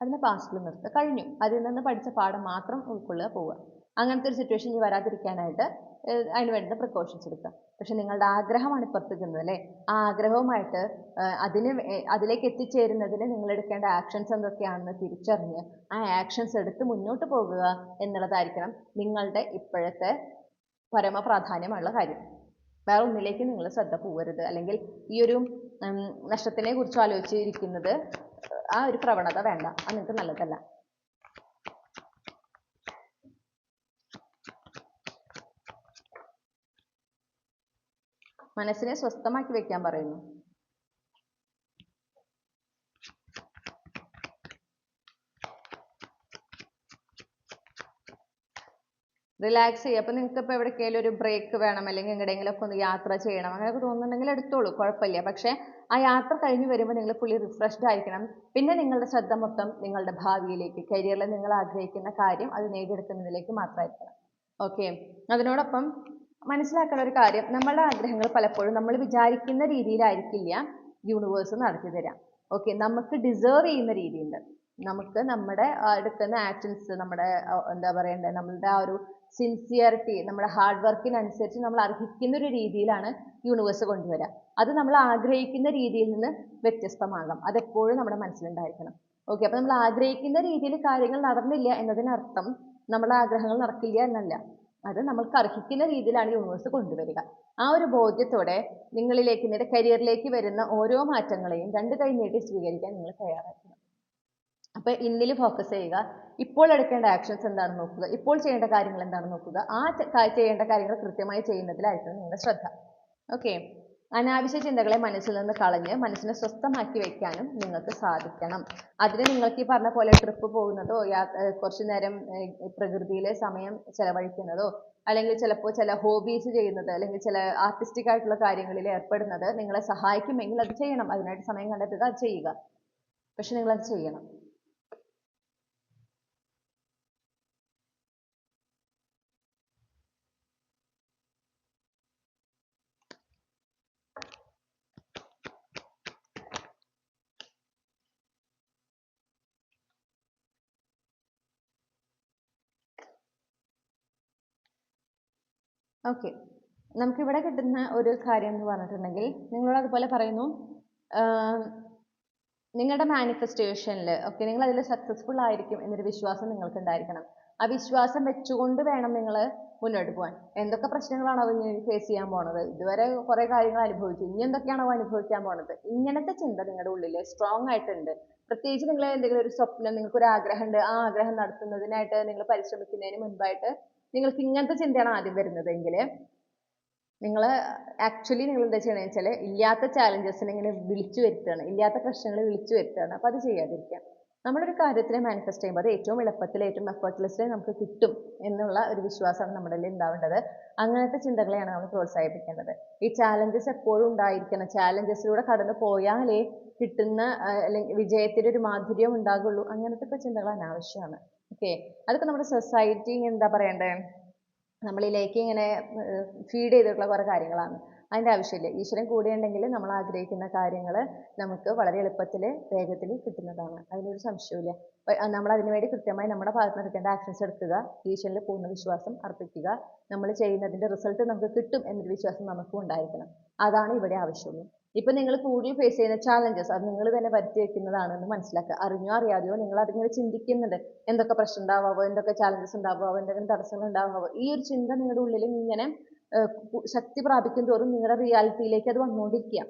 അതിനെ പാസ്റ്റിൽ നിർത്തുക, കഴിഞ്ഞു. അതിൽ നിന്ന് പഠിച്ച പാഠം മാത്രം ഉൾക്കൊള്ളുക, പോവുക. അങ്ങനത്തെ ഒരു സിറ്റുവേഷൻ ഇനി വരാതിരിക്കാനായിട്ട് അതിന് വേണ്ടുന്ന പ്രിക്കോഷൻസ് എടുക്കുക. പക്ഷെ നിങ്ങളുടെ ആഗ്രഹമാണ് ഇപ്പുറത്തേക്കുന്നത് അല്ലേ, ആ ആഗ്രഹവുമായിട്ട് അതിലേക്ക് എത്തിച്ചേരുന്നതിന് നിങ്ങൾ എടുക്കേണ്ട ആക്ഷൻസ് എന്തൊക്കെയാണെന്ന് തിരിച്ചറിഞ്ഞ് ആ ആക്ഷൻസ് എടുത്ത് മുന്നോട്ട് പോകുക എന്നുള്ളതായിരിക്കണം നിങ്ങളുടെ ഇപ്പോഴത്തെ പരമപ്രാധാന്യമുള്ള കാര്യം. വേറെ ഒന്നിലേക്ക് നിങ്ങൾ ശ്രദ്ധ പോകരുത്, അല്ലെങ്കിൽ ഈ ഒരു നഷ്ടത്തിനെ കുറിച്ച് ആലോചിച്ചിരിക്കുന്നത് ആ ഒരു പ്രവണത വേണ്ട, അത് നിങ്ങൾക്ക് നല്ലതല്ല. മനസ്സിനെ സ്വസ്ഥമാക്കി വെക്കാൻ പറയുന്നു. റിലാക്സ് ചെയ്യുക. അപ്പോൾ നിങ്ങൾക്ക് ഇപ്പോൾ എവിടേക്കെങ്കിലും ഒരു ബ്രേക്ക് വേണം, അല്ലെങ്കിൽ എവിടെയെങ്കിലുമൊക്കെ ഒന്ന് യാത്ര ചെയ്യണം, അങ്ങനെയൊക്കെ തോന്നുന്നുണ്ടെങ്കിൽ എടുത്തോളൂ, കുഴപ്പമില്ല. പക്ഷേ ആ യാത്ര കഴിഞ്ഞ് വരുമ്പോൾ നിങ്ങൾ ഫുള്ളി റിഫ്രഷ്ഡ് ആയിരിക്കണം. പിന്നെ നിങ്ങളുടെ ശ്രദ്ധ മൊത്തം നിങ്ങളുടെ ഭാവിയിലേക്ക്, കരിയറിൽ നിങ്ങൾ ആഗ്രഹിക്കുന്ന കാര്യം അത് നേടിയെടുക്കുന്നതിലേക്ക് മാത്രമായിരിക്കണം. ഓക്കെ, അതിനോടൊപ്പം മനസ്സിലാക്കേണ്ട ഒരു കാര്യം, നമ്മളുടെ ആഗ്രഹങ്ങൾ പലപ്പോഴും നമ്മൾ വിചാരിക്കുന്ന രീതിയിലായിരിക്കില്ല യൂണിവേഴ്സ് നടത്തി തരാം. ഓക്കെ, നമുക്ക് ഡിസേർവ് ചെയ്യുന്ന രീതിയുണ്ട്. നമുക്ക് നമ്മുടെ എടുക്കുന്ന ആക്ഷൻസ്, നമ്മുടെ എന്താ പറയണ്ടേ, നമ്മളുടെ ആ ഒരു സിൻസിയറിറ്റി, നമ്മുടെ ഹാർഡ് വർക്കിനനുസരിച്ച് നമ്മൾ അർഹിക്കുന്ന ഒരു രീതിയിലാണ് യൂണിവേഴ്സ് കൊണ്ടുവരിക. അത് നമ്മൾ ആഗ്രഹിക്കുന്ന രീതിയിൽ നിന്ന് വ്യത്യസ്തമാകാം, അതെപ്പോഴും നമ്മുടെ മനസ്സിലുണ്ടായിരിക്കണം. ഓക്കെ, അപ്പോൾ നമ്മൾ ആഗ്രഹിക്കുന്ന രീതിയിൽ കാര്യങ്ങൾ നടന്നില്ല എന്നതിനർത്ഥം നമ്മുടെ ആഗ്രഹങ്ങൾ നടക്കില്ല എന്നല്ല, അത് നമ്മൾക്ക് അർഹിക്കുന്ന രീതിയിലാണ് യൂണിവേഴ്സ് കൊണ്ടുവരിക. ആ ഒരു ബോധ്യത്തോടെ നിങ്ങളിലേക്ക്, നിങ്ങളുടെ കരിയറിലേക്ക് വരുന്ന ഓരോ മാറ്റങ്ങളെയും രണ്ട് കൈ നീട്ടി സ്വീകരിക്കാൻ നിങ്ങൾ തയ്യാറാക്കണം. അപ്പോൾ ഇന്നിൽ ഫോക്കസ് ചെയ്യുക, ഇപ്പോൾ എടുക്കേണ്ട ആക്ഷൻസ് എന്താണെന്ന് നോക്കുക, ഇപ്പോൾ ചെയ്യേണ്ട കാര്യങ്ങൾ എന്താണെന്ന് നോക്കുക, ആ ചെയ്യേണ്ട കാര്യങ്ങൾ കൃത്യമായി ചെയ്യുന്നതിലായിരിക്കണം നിങ്ങളുടെ ശ്രദ്ധ. ഓക്കെ, അനാവശ്യ ചിന്തകളെ മനസ്സിൽ നിന്ന് കളഞ്ഞ് മനസ്സിനെ സ്വസ്ഥമാക്കി വെക്കാനും നിങ്ങൾക്ക് സാധിക്കണം. അതിന് നിങ്ങൾക്ക് ഈ പറഞ്ഞ പോലെ ട്രിപ്പ് പോകുന്നതോ, കുറച്ചു നേരം പ്രകൃതിയിലെ സമയം ചെലവഴിക്കുന്നതോ, അല്ലെങ്കിൽ ചിലപ്പോൾ ചില ഹോബീസ് ചെയ്യുന്നത്, അല്ലെങ്കിൽ ചില ആർട്ടിസ്റ്റിക് ആയിട്ടുള്ള കാര്യങ്ങളിൽ ഏർപ്പെടുന്നത് നിങ്ങളെ സഹായിക്കുമെങ്കിൽ അത് ചെയ്യണം. അതിനായിട്ട് സമയം കണ്ടെത്തുക, അത് ചെയ്യുക. പക്ഷെ നിങ്ങളത് ചെയ്യണം. ഓക്കെ, നമുക്കിവിടെ കിട്ടുന്ന ഒരു കാര്യം എന്ന് പറഞ്ഞിട്ടുണ്ടെങ്കിൽ, നിങ്ങളോട് അതുപോലെ പറയുന്നു, നിങ്ങളുടെ മാനിഫെസ്റ്റേഷനിൽ ഓക്കെ, നിങ്ങൾ അതിൽ സക്സസ്ഫുൾ ആയിരിക്കും എന്നൊരു വിശ്വാസം നിങ്ങൾക്ക് ഉണ്ടായിരിക്കണം. ആ വിശ്വാസം വെച്ചുകൊണ്ട് വേണം നിങ്ങൾ മുന്നോട്ട് പോകാൻ. എന്തൊക്കെ പ്രശ്നങ്ങളാണ് അവ ഫേസ് ചെയ്യാൻ പോണത്, ഇതുവരെ കുറേ കാര്യങ്ങൾ അനുഭവിച്ചു, ഇനി എന്തൊക്കെയാണോ അനുഭവിക്കാൻ പോണത്, ഇങ്ങനത്തെ ചിന്ത നിങ്ങളുടെ ഉള്ളിൽ സ്ട്രോങ് ആയിട്ടുണ്ട്. പ്രത്യേകിച്ച് നിങ്ങൾ എന്തെങ്കിലും ഒരു സ്വപ്നം, നിങ്ങൾക്കൊരു ആഗ്രഹമുണ്ട്, ആ ആഗ്രഹം നടത്തുന്നതിനായിട്ട് നിങ്ങൾ പരിശ്രമിക്കുന്നതിന് മുൻപായിട്ട് നിങ്ങൾക്ക് ഇങ്ങനത്തെ ചിന്തയാണ് ആദ്യം വരുന്നതെങ്കിൽ നിങ്ങൾ ആക്ച്വലി നിങ്ങൾ എന്താ ചെയ്യണമെന്ന് വെച്ചാൽ ഇല്ലാത്ത ചാലഞ്ചസിനെ ഇങ്ങനെ വിളിച്ചു വരുത്തുകയാണ്, ഇല്ലാത്ത പ്രശ്നങ്ങൾ വിളിച്ചു വരുത്തുകയാണ്. അപ്പോൾ അത് ചെയ്യാതിരിക്കുക. നമ്മളൊരു കാര്യത്തിനെ മാനിഫെസ്റ്റ് ചെയ്യുമ്പോൾ അത് ഏറ്റവും എളുപ്പത്തിൽ ഏറ്റവും എഫേർട്ട്ലെസ്സിൽ നമുക്ക് കിട്ടും എന്നുള്ള ഒരു വിശ്വാസമാണ് നമ്മുടെ ഉള്ളിൽ ഉണ്ടാവേണ്ടത്. അങ്ങനത്തെ ചിന്തകളെയാണ് നമ്മൾ പ്രോത്സാഹിപ്പിക്കേണ്ടത്. ഈ ചാലഞ്ചസ് എപ്പോഴും ഉണ്ടായിരിക്കണം. ചാലഞ്ചസിലൂടെ കടന്നു പോയാലേ കിട്ടുന്ന അല്ലെങ്കിൽ വിജയത്തിൻ്റെ ഒരു മാധുര്യം ഉണ്ടാകുള്ളൂ. അങ്ങനത്തെ ഒക്കെ ചിന്തകൾ അനാവശ്യമാണ്. ഓക്കെ, അതൊക്കെ നമ്മുടെ സൊസൈറ്റി എന്താ പറയണ്ടേ, നമ്മളിലേക്ക് ഇങ്ങനെ ഫീഡ് ചെയ്തിട്ടുള്ള കുറേ കാര്യങ്ങളാണ്. അതിൻ്റെ ആവശ്യമില്ല. ഈശ്വരൻ കൂടെ ഉണ്ടെങ്കിൽ നമ്മൾ ആഗ്രഹിക്കുന്ന കാര്യങ്ങൾ നമുക്ക് വളരെ എളുപ്പത്തിൽ വേഗത്തിൽ കിട്ടുന്നതാണ്. അതിനൊരു സംശയവുമില്ല. നമ്മൾ അതിനു വേണ്ടി കൃത്യമായി നമ്മുടെ ഭാഗത്ത് നിന്ന് എടുക്കേണ്ട ആക്ഷൻസ് എടുക്കുക, ഈശ്വരനിൽ പൂർണ്ണ വിശ്വാസം അർപ്പിക്കുക. നമ്മൾ ചെയ്യുന്നതിൻ്റെ റിസൾട്ട് നമുക്ക് കിട്ടും എന്നൊരു വിശ്വാസം നമുക്കും ഉണ്ടായിരിക്കണം. അതാണ് ഇവിടെ ആവശ്യമുള്ളൂ. ഇപ്പം നിങ്ങൾ കൂടുതൽ ഫേസ് ചെയ്യുന്ന ചാലഞ്ചസ് അത് നിങ്ങൾ തന്നെ വരുത്തി വെക്കുന്നതാണെന്ന് മനസ്സിലാക്കുക. അറിഞ്ഞോ അറിയാതെയോ നിങ്ങൾ അതിങ്ങനെ ചിന്തിക്കുന്നുണ്ട്. എന്തൊക്കെ പ്രശ്നം ഉണ്ടാവാമോ, എന്തൊക്കെ ചാലഞ്ചസ് ഉണ്ടാവാമോ, എന്തെങ്കിലും തടസ്സങ്ങൾ ഉണ്ടാവാമോ, ഈ ഒരു ചിന്ത നിങ്ങളുടെ ഉള്ളിൽ ഇങ്ങനെ ശക്തി പ്രാപിക്കും തോറും നിങ്ങളുടെ റിയാലിറ്റിയിലേക്ക് അത് വന്നുകൊണ്ടിരിക്കുക.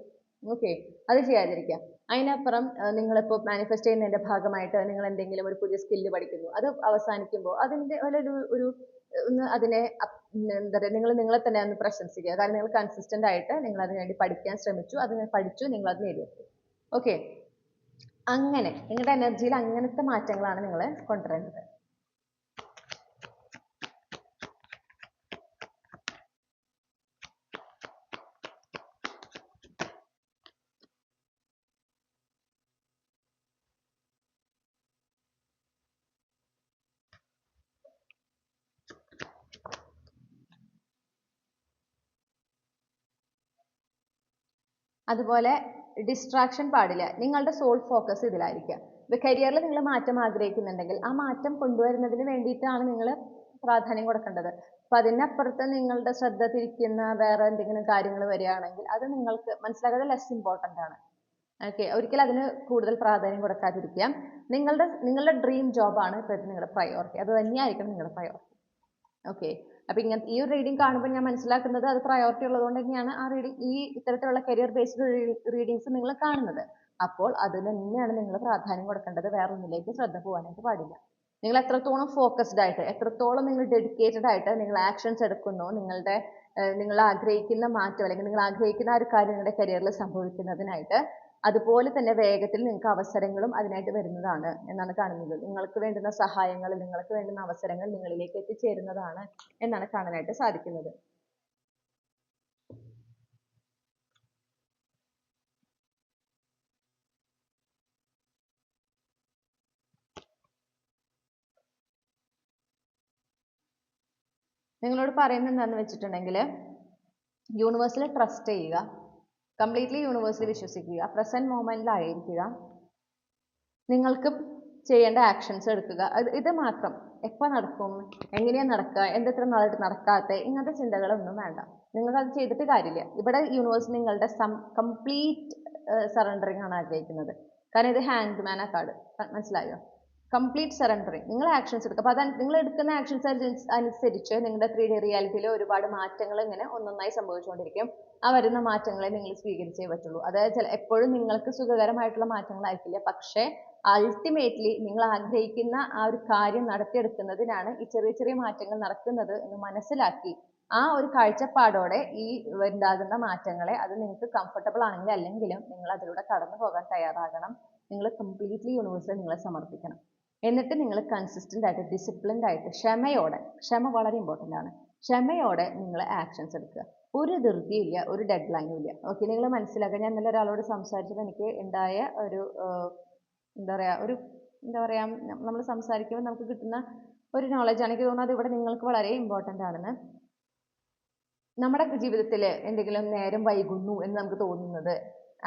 ഓക്കെ, അത് ചെയ്യാതിരിക്കുക. അതിനപ്പുറം നിങ്ങളിപ്പോൾ മാനിഫെസ്റ്റ് ചെയ്യുന്നതിൻ്റെ ഭാഗമായിട്ട് നിങ്ങൾ എന്തെങ്കിലും ഒരു പുതിയ സ്കില്ല് പഠിക്കുന്നു, അത് അവസാനിക്കുമ്പോൾ അതിൻ്റെ ഒരു ഒന്ന് അതിനെ എന്താ പറയുക, നിങ്ങൾ നിങ്ങളെ തന്നെ ഒന്ന് പ്രശംസിക്കുക. കാരണം നിങ്ങൾ കൺസിസ്റ്റൻ്റ് ആയിട്ട് നിങ്ങൾ അതിന് വേണ്ടി പഠിക്കാൻ ശ്രമിച്ചു, അതിനെ പഠിച്ചു, നിങ്ങൾ അത് നേടിയെടുത്തു. ഓക്കെ, അങ്ങനെ നിങ്ങളുടെ എനർജിയിൽ അങ്ങനത്തെ മാറ്റങ്ങളാണ് നിങ്ങൾ കൊണ്ടുവരേണ്ടത്. അതുപോലെ ഡിസ്ട്രാക്ഷൻ പാടില്ല. നിങ്ങളുടെ സോൾ ഫോക്കസ് ഇതിലായിരിക്കുക. ഇപ്പോൾ കരിയറിൽ നിങ്ങൾ മാറ്റം ആഗ്രഹിക്കുന്നുണ്ടെങ്കിൽ ആ മാറ്റം കൊണ്ടുവരുന്നതിന് വേണ്ടിയിട്ടാണ് നിങ്ങൾ പ്രാധാന്യം കൊടുക്കേണ്ടത്. അപ്പോൾ അതിനപ്പുറത്ത് നിങ്ങളുടെ ശ്രദ്ധ തിരിക്കുന്ന വേറെ എന്തെങ്കിലും കാര്യങ്ങൾ വരികയാണെങ്കിൽ അത് നിങ്ങൾക്ക് മനസ്സിലാക്കാതെ ലെസ് ഇമ്പോർട്ടൻ്റ് ആണ്. ഓക്കെ, ഒരിക്കലും അതിന് കൂടുതൽ പ്രാധാന്യം കൊടുക്കാതിരിക്കുക. നിങ്ങളുടെ ഡ്രീം ജോബാണ് ഇപ്പോഴത്തെ നിങ്ങളുടെ പ്രയോറിറ്റി. അത് തന്നെയായിരിക്കണം നിങ്ങളുടെ പ്രയോറിറ്റി. ഓക്കെ, അപ്പോൾ ഇങ്ങനത്തെ ഈ ഒരു റീഡിംഗ് കാണുമ്പോൾ ഞാൻ മനസ്സിലാക്കുന്നത് അത് പ്രയോറിറ്റി ഉള്ളതുകൊണ്ട് തന്നെയാണ് ആ റീഡിംഗ് ഈ ഇത്തരത്തിലുള്ള കരിയർ ബേസ്ഡ് റീഡിങ്സ് നിങ്ങൾ കാണുന്നത്. അപ്പോൾ അതിന് തന്നെയാണ് നിങ്ങൾ പ്രാധാന്യം കൊടുക്കേണ്ടത്. വേറെ ഒന്നിലേക്ക് ശ്രദ്ധ പോകാനായിട്ട് പാടില്ല. നിങ്ങൾ എത്രത്തോളം ഫോക്കസ്ഡ് ആയിട്ട്, എത്രത്തോളം നിങ്ങൾ ഡെഡിക്കേറ്റഡ് ആയിട്ട് നിങ്ങൾ ആക്ഷൻസ് എടുക്കുന്നോ, നിങ്ങൾ ആഗ്രഹിക്കുന്ന മാറ്റം അല്ലെങ്കിൽ നിങ്ങൾ ആഗ്രഹിക്കുന്ന ആ ഒരു കാര്യം നിങ്ങളുടെ കരിയറിൽ സംഭവിക്കുന്നതിനായിട്ട് അതുപോലെ തന്നെ വേഗത്തിൽ നിങ്ങൾക്ക് അവസരങ്ങളും അതിനായിട്ട് വരുന്നതാണ് എന്നാണ് കാണുന്നത്. നിങ്ങൾക്ക് വേണ്ടുന്ന സഹായങ്ങൾ, നിങ്ങൾക്ക് വേണ്ടുന്ന അവസരങ്ങൾ നിങ്ങളിലേക്ക് എത്തിച്ചേരുന്നതാണ് എന്നാണ് കാണാനായിട്ട് സാധിക്കുന്നത്. നിങ്ങളോട് പറയുന്നത് എന്താണെന്ന് വെച്ചിട്ടുണ്ടെങ്കിൽ യൂണിവേഴ്സിൽ ട്രസ്റ്റ് ചെയ്യുക, കംപ്ലീറ്റ്ലി യൂണിവേഴ്സിൽ വിശ്വസിക്കുക, പ്രസൻറ്റ് മൊമെൻറ്റിലായിരിക്കുക, നിങ്ങൾക്ക് ചെയ്യേണ്ട ആക്ഷൻസ് എടുക്കുക. ഇത് മാത്രം. എപ്പോൾ നടക്കും, എങ്ങനെയാണ് നടക്കുക, എന്തെത്ര നാളായിട്ട് നടക്കാത്ത, ഇങ്ങനത്തെ ചിന്തകളൊന്നും വേണ്ട. നിങ്ങൾക്കത് ചെയ്തിട്ട് കാര്യമില്ല. ഇവിടെ യൂണിവേഴ്സ് നിങ്ങളുടെ കംപ്ലീറ്റ് സറണ്ടറിങ് ആണ് ആഗ്രഹിക്കുന്നത്. കാരണം ഇത് ഹാൻഡ്മാനാ കാർഡ്, മനസ്സിലായോ? Complete surrendering. നിങ്ങൾ ആക്ഷൻസ് എടുക്കുക. അപ്പോൾ അത് നിങ്ങൾ എടുക്കുന്ന ആക്ഷൻസ് അനുസരിച്ച് നിങ്ങളുടെ 3D റിയാലിറ്റിയിൽ ഒരുപാട് മാറ്റങ്ങൾ ഇങ്ങനെ ഒന്നൊന്നായി സംഭവിച്ചുകൊണ്ടിരിക്കും. ആ വരുന്ന മാറ്റങ്ങളെ നിങ്ങൾ സ്വീകരിച്ചേ പറ്റുള്ളൂ. അതായത് എപ്പോഴും നിങ്ങൾക്ക് സുഖകരമായിട്ടുള്ള മാറ്റങ്ങളായിരിക്കില്ല, പക്ഷേ അൾട്ടിമേറ്റ്ലി നിങ്ങൾ ആഗ്രഹിക്കുന്ന ആ ഒരു കാര്യം നടത്തിയെടുക്കുന്നതിനാണ് ഈ ചെറിയ ചെറിയ മാറ്റങ്ങൾ നടക്കുന്നത് എന്ന് മനസ്സിലാക്കി ആ ഒരു കാഴ്ചപ്പാടോടെ ഈ ഉണ്ടാകുന്ന മാറ്റങ്ങളെ, അത് നിങ്ങൾക്ക് കംഫർട്ടബിൾ ആണെങ്കിൽ അല്ലെങ്കിലും നിങ്ങൾ അതിലൂടെ കടന്നു പോകാൻ തയ്യാറാകണം. നിങ്ങൾ കംപ്ലീറ്റ്ലി യൂണിവേഴ്സിൽ നിങ്ങളെ സമർപ്പിക്കണം. എന്നിട്ട് നിങ്ങൾ കൺസിസ്റ്റൻ്റ് ആയിട്ട്, ഡിസിപ്ലിൻഡ് ആയിട്ട്, ക്ഷമയോടെ, ക്ഷമ വളരെ ഇമ്പോർട്ടൻ്റ് ആണ്, ക്ഷമയോടെ നിങ്ങൾ ആക്ഷൻസ് എടുക്കുക. ഒരു ധൃതിയില്ല, ഒരു ഡെഡ് ലൈനും ഇല്ല. ഓക്കെ, നിങ്ങൾ മനസ്സിലാക്കുക. ഞാൻ ഇന്നലെ ഒരാളോട് സംസാരിച്ചപ്പോൾ എനിക്ക് ഉണ്ടായ ഒരു എന്താ പറയുക, നമ്മൾ സംസാരിക്കുമ്പോൾ നമുക്ക് കിട്ടുന്ന ഒരു നോളജാണ്. എനിക്ക് തോന്നുന്നത് ഇവിടെ നിങ്ങൾക്ക് വളരെ ഇമ്പോർട്ടൻ്റ് ആണെന്ന്. നമ്മുടെ ജീവിതത്തിൽ എന്തെങ്കിലും നേരം വൈകുന്നു എന്ന് നമുക്ക് തോന്നുന്നത്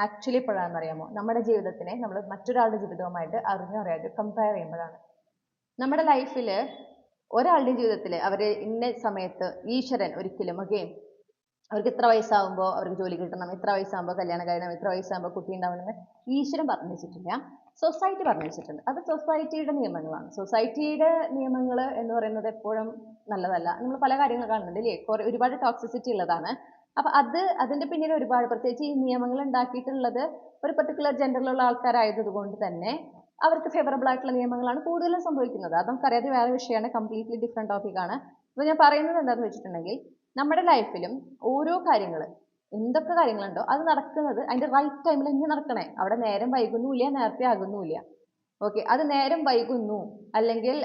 ആക്ച്വലി എപ്പോഴാണെന്ന് അറിയാമോ? നമ്മുടെ ജീവിതത്തിനെ നമ്മൾ മറ്റൊരാളുടെ ജീവിതവുമായിട്ട് അറിഞ്ഞോ അറിയാതെ കമ്പയർ ചെയ്യുമ്പോഴാണ്. നമ്മുടെ ലൈഫിൽ ഒരാളുടെയും ജീവിതത്തിൽ അവർ ഇന്ന സമയത്ത് ഈശ്വരൻ ഒരിക്കലും അവർക്ക് ഇത്ര വയസ്സാകുമ്പോൾ അവർക്ക് ജോലി കിട്ടണം, ഇത്ര വയസ്സാകുമ്പോൾ കല്യാണം കഴിയണം, ഇത്ര വയസ്സാകുമ്പോൾ കുട്ടി ഉണ്ടാവണമെന്ന് ഈശ്വരൻ പറഞ്ഞു വെച്ചിട്ടില്ല, സൊസൈറ്റി പറഞ്ഞു വെച്ചിട്ടുണ്ട്. അത് സൊസൈറ്റിയുടെ നിയമങ്ങളാണ്. സൊസൈറ്റിയുടെ നിയമങ്ങൾ എന്ന് പറയുന്നത് എപ്പോഴും നല്ലതല്ല. നമ്മൾ പല കാര്യങ്ങൾ കാണുന്നുണ്ട് അല്ലേ, ഒരുപാട് ടോക്സിസിറ്റി ഉള്ളതാണ്. അപ്പം അതിൻ്റെ പിന്നിൽ ഒരുപാട്, പ്രത്യേകിച്ച് ഈ നിയമങ്ങൾ ഉണ്ടാക്കിയിട്ടുള്ളത് ഒരു പെർട്ടിക്കുലർ ജെൻഡറിലുള്ള ആൾക്കാരായതുകൊണ്ട് തന്നെ അവർക്ക് ഫേവറബിൾ ആയിട്ടുള്ള നിയമങ്ങളാണ് കൂടുതലും സംഭവിക്കുന്നത്. അത് നമുക്കറിയാതെ വേറെ വിഷയമാണ്, കംപ്ലീറ്റ്ലി ഡിഫറെൻറ്റ് ടോപ്പിക്കാണ്. അപ്പോൾ ഞാൻ പറയുന്നത് എന്താണെന്ന് വെച്ചിട്ടുണ്ടെങ്കിൽ നമ്മുടെ ലൈഫിലും ഓരോ കാര്യങ്ങൾ എന്തൊക്കെ കാര്യങ്ങളുണ്ടോ അത് നടക്കുന്നത് അതിൻ്റെ റൈറ്റ് ടൈമിൽ തന്നെ നടക്കണേ. അവിടെ നേരം വൈകുന്നുമില്ല, നേരത്തെ ആകുന്നുമില്ല. ഓക്കെ, അത് നേരം വൈകുന്നു അല്ലെങ്കിൽ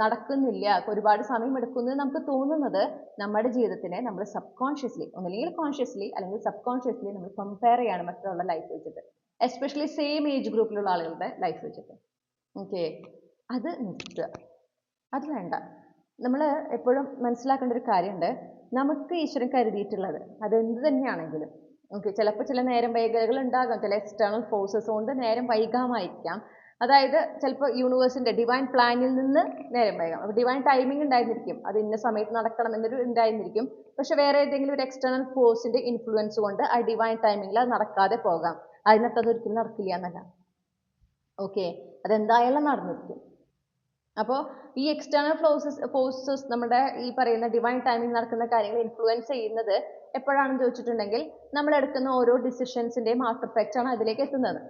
നടക്കുന്നില്ല, ഒരുപാട് സമയം എടുക്കുന്നു നമുക്ക് തോന്നുന്നത് നമ്മുടെ ജീവിതത്തിനെ നമ്മൾ സബ് കോൺഷ്യസ്ലി ഒന്നല്ലെങ്കിൽ കോൺഷ്യസ്ലി അല്ലെങ്കിൽ സബ് കോൺഷ്യസ്ലി നമ്മൾ കമ്പയർ ചെയ്യാണ് മറ്റുള്ള ലൈഫ് വെച്ചിട്ട്, എസ്പെഷ്യലി സെയിം ഏജ് ഗ്രൂപ്പിലുള്ള ആളുകളുടെ ലൈഫ് വെച്ചിട്ട്. ഓക്കെ, അത് നിർത്തുക, അത് വേണ്ട. നമ്മൾ എപ്പോഴും മനസ്സിലാക്കേണ്ട ഒരു കാര്യമുണ്ട്, നമുക്ക് ഈശ്വരൻ കരുതിയിട്ടുള്ളത് അതെന്ത് തന്നെയാണെങ്കിലും ഓക്കെ, ചിലപ്പോൾ ചില നേരം വൈകലുകൾ ഉണ്ടാകാം, ചില എക്സ്റ്റേണൽ ഫോഴ്സസ് കൊണ്ട് നേരം വൈകാമായിരിക്കാം. അതായത് ചിലപ്പോൾ യൂണിവേഴ്സിൻ്റെ ഡിവൈൻ പ്ലാനിൽ നിന്ന് നേരം വൈകാം. അപ്പോൾ ഡിവൈൻ ടൈമിംഗ് ഉണ്ടായിരുന്നിരിക്കും, അത് ഇന്ന സമയത്ത് നടക്കണം എന്നൊരു ഉണ്ടായിരുന്നിരിക്കും. പക്ഷെ വേറെ ഏതെങ്കിലും ഒരു എക്സ്റ്റേണൽ ഫോഴ്സിൻ്റെ ഇൻഫ്ലുവൻസ് കൊണ്ട് ആ ഡിവൈൻ ടൈമിങ്ങിൽ അത് നടക്കാതെ പോകാം. അതിനകത്ത് അത് ഒരിക്കലും നടക്കില്ല എന്നല്ല. ഓക്കെ, അതെന്തായാലും നടന്നിരിക്കും. അപ്പോൾ ഈ എക്സ്റ്റേണൽ ഫോഴ്സസ് നമ്മുടെ ഈ പറയുന്ന ഡിവൈൻ ടൈമിംഗ് നടക്കുന്ന കാര്യങ്ങൾ ഇൻഫ്ലുവൻസ് ചെയ്യുന്നത് എപ്പോഴാണെന്ന് ചോദിച്ചിട്ടുണ്ടെങ്കിൽ നമ്മൾ എടുക്കുന്ന ഓരോ ഡിസിഷൻസിൻ്റെയും ആഫ്റ്റർ എഫക്റ്റ് ആണ് അതിലേക്ക് എത്തുന്നത്.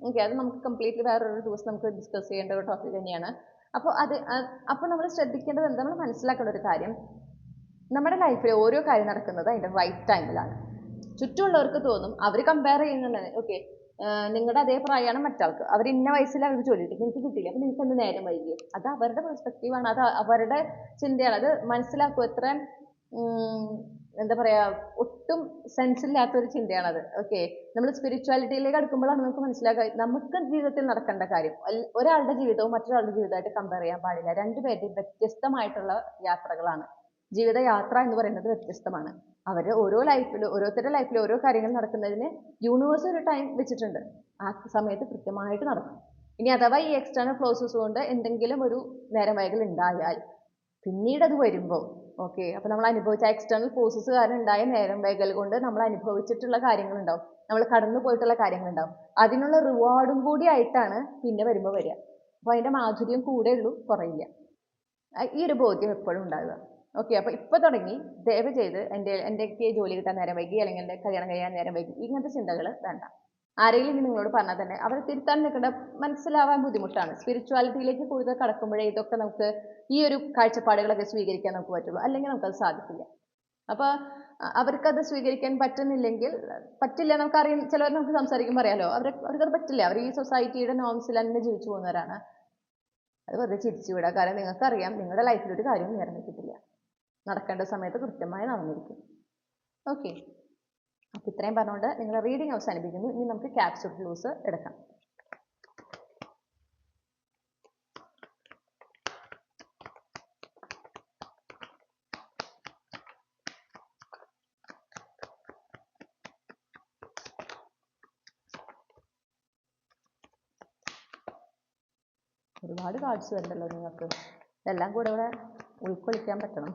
ഓക്കെ, അത് നമുക്ക് കംപ്ലീറ്റ്ലി വേറൊരു ദിവസം നമുക്ക് ഡിസ്കസ് ചെയ്യേണ്ട ഒരു ടോപ്പിക് തന്നെയാണ്. അപ്പോൾ നമ്മൾ ശ്രദ്ധിക്കേണ്ടത് എന്താ, നമ്മൾ മനസ്സിലാക്കേണ്ട ഒരു കാര്യം, നമ്മുടെ ലൈഫിൽ ഓരോ കാര്യം നടക്കുന്നത് അതിൻ്റെ റൈറ്റ് ടൈമിലാണ്. ചുറ്റുമുള്ളവർക്ക് തോന്നും, അവർ കമ്പയർ ചെയ്യുന്നുണ്ട്, ഓക്കെ നിങ്ങളുടെ അതേ പ്രായമാണ് മറ്റാൾക്ക്, അവർ ഇന്ന വയസ്സിൽ അവർക്ക് ജോലി കിട്ടി, നിങ്ങൾക്ക് കിട്ടില്ല, അപ്പോൾ നിങ്ങൾക്ക് എന്ത് നേരം വൈകി. അത് അവരുടെ പെർസ്പെക്റ്റീവാണ്, അത് അവരുടെ ചിന്തയാണ്. അത് മനസ്സിലാക്കും. എത്ര എന്താ പറയുക, ഒട്ടും സെൻസ് ഇല്ലാത്തൊരു ചിന്തയാണത്. ഓക്കെ, നമ്മൾ സ്പിരിച്വാലിറ്റിയിലേക്ക് അടുക്കുമ്പോഴാണ് നമുക്ക് മനസ്സിലാക്കുക നമുക്ക് ജീവിതത്തിൽ നടക്കേണ്ട കാര്യം ഒരാളുടെ ജീവിതവും മറ്റൊരാളുടെ ജീവിതമായിട്ട് കമ്പയർ ചെയ്യാൻ പാടില്ല. രണ്ടുപേരുടെയും വ്യത്യസ്തമായിട്ടുള്ള യാത്രകളാണ്. ജീവിതയാത്ര എന്ന് പറയുന്നത് വ്യത്യസ്തമാണ്. ഓരോരുത്തരുടെ ലൈഫിൽ ഓരോ കാര്യങ്ങൾ നടക്കുന്നതിന് യൂണിവേഴ്സ് ഒരു ടൈം വെച്ചിട്ടുണ്ട്. ആ സമയത്ത് കൃത്യമായിട്ട് നടക്കും. ഇനി അഥവാ ഈ എക്സ്റ്റേണൽ പ്രോസസ് കൊണ്ട് എന്തെങ്കിലും ഒരു നേരം വൈകൽ ഉണ്ടായാൽ പിന്നീട് അത് വരുമ്പോൾ ഓക്കെ, അപ്പോൾ നമ്മൾ അനുഭവിച്ച എക്സ്റ്റേണൽ ഫോഴ്സസ് കാരണം ഉണ്ടായ നേരം വൈകൽ കൊണ്ട് നമ്മൾ അനുഭവിച്ചിട്ടുള്ള കാര്യങ്ങളുണ്ടാവും, നമ്മൾ കടന്നു പോയിട്ടുള്ള കാര്യങ്ങളുണ്ടാവും. അതിനുള്ള റിവാർഡും കൂടി ആയിട്ടാണ് പിന്നെ വരുമ്പോൾ വരിക. അപ്പോൾ അതിൻ്റെ മാധുര്യം കൂടെ ഉള്ളൂ, കുറയില്ല. ഈ ഒരു ബോധ്യം എപ്പോഴും ഉണ്ടാകുക. ഓക്കെ, അപ്പോൾ ഇപ്പോൾ തുടങ്ങി ദയവ് ചെയ്ത് എനിക്ക് ജോലി കിട്ടാൻ നേരം വൈകി അല്ലെങ്കിൽ എൻ്റെ കല്യാണം കഴിയാൻ നേരം വൈകി ഇങ്ങനത്തെ ചിന്തകൾ വേണ്ട. ആരെങ്കിലും ഇനി നിങ്ങളോട് പറഞ്ഞാൽ തന്നെ അവരെ തിരുത്താൻ നിൽക്കേണ്ട, മനസ്സിലാവാൻ ബുദ്ധിമുട്ടാണ്. സ്പിരിച്വാലിറ്റിയിലേക്ക് കൂടുതൽ കടക്കുമ്പോഴേ ഇതൊക്കെ നമുക്ക് ഈ ഒരു കാഴ്ചപ്പാടുകളൊക്കെ സ്വീകരിക്കാൻ നമുക്ക് പറ്റുള്ളൂ, അല്ലെങ്കിൽ നമുക്കത് സാധിക്കില്ല. അപ്പോൾ അവർക്കത് സ്വീകരിക്കാൻ പറ്റില്ല. നമുക്കറിയാം, ചിലവർ നമുക്ക് സംസാരിക്കുമ്പോൾ അറിയാലോ, അവർക്കത് പറ്റില്ല. അവർ ഈ സൊസൈറ്റിയുടെ നോംസിൽ തന്നെ ജീവിച്ചു പോകുന്നവരാണ്. അത് വെറുതെ ചിരിച്ചു വിടുക. കാരണം നിങ്ങൾക്കറിയാം നിങ്ങളുടെ ലൈഫിൽ ഒരു കാര്യവും നിറഞ്ഞിട്ടില്ല, നടക്കേണ്ട സമയത്ത് കൃത്യമായി നടന്നിരിക്കും. ഓക്കെ, അപ്പോൾ ഇത്രയും പറഞ്ഞുകൊണ്ട് നിങ്ങളുടെ റീഡിങ് അവസാനിപ്പിക്കുന്നു. ഇനി നമുക്ക് ക്യാപ്സ്യൂൾ ക്ലൂസ് എടുക്കാം. ഒരുപാട് കാർഡ്സ് വരുന്നുണ്ടല്ലോ നിങ്ങൾക്ക്, ഇതെല്ലാം കൂടെ ഇവിടെ ഉൾക്കൊള്ളിക്കാൻ പറ്റണം.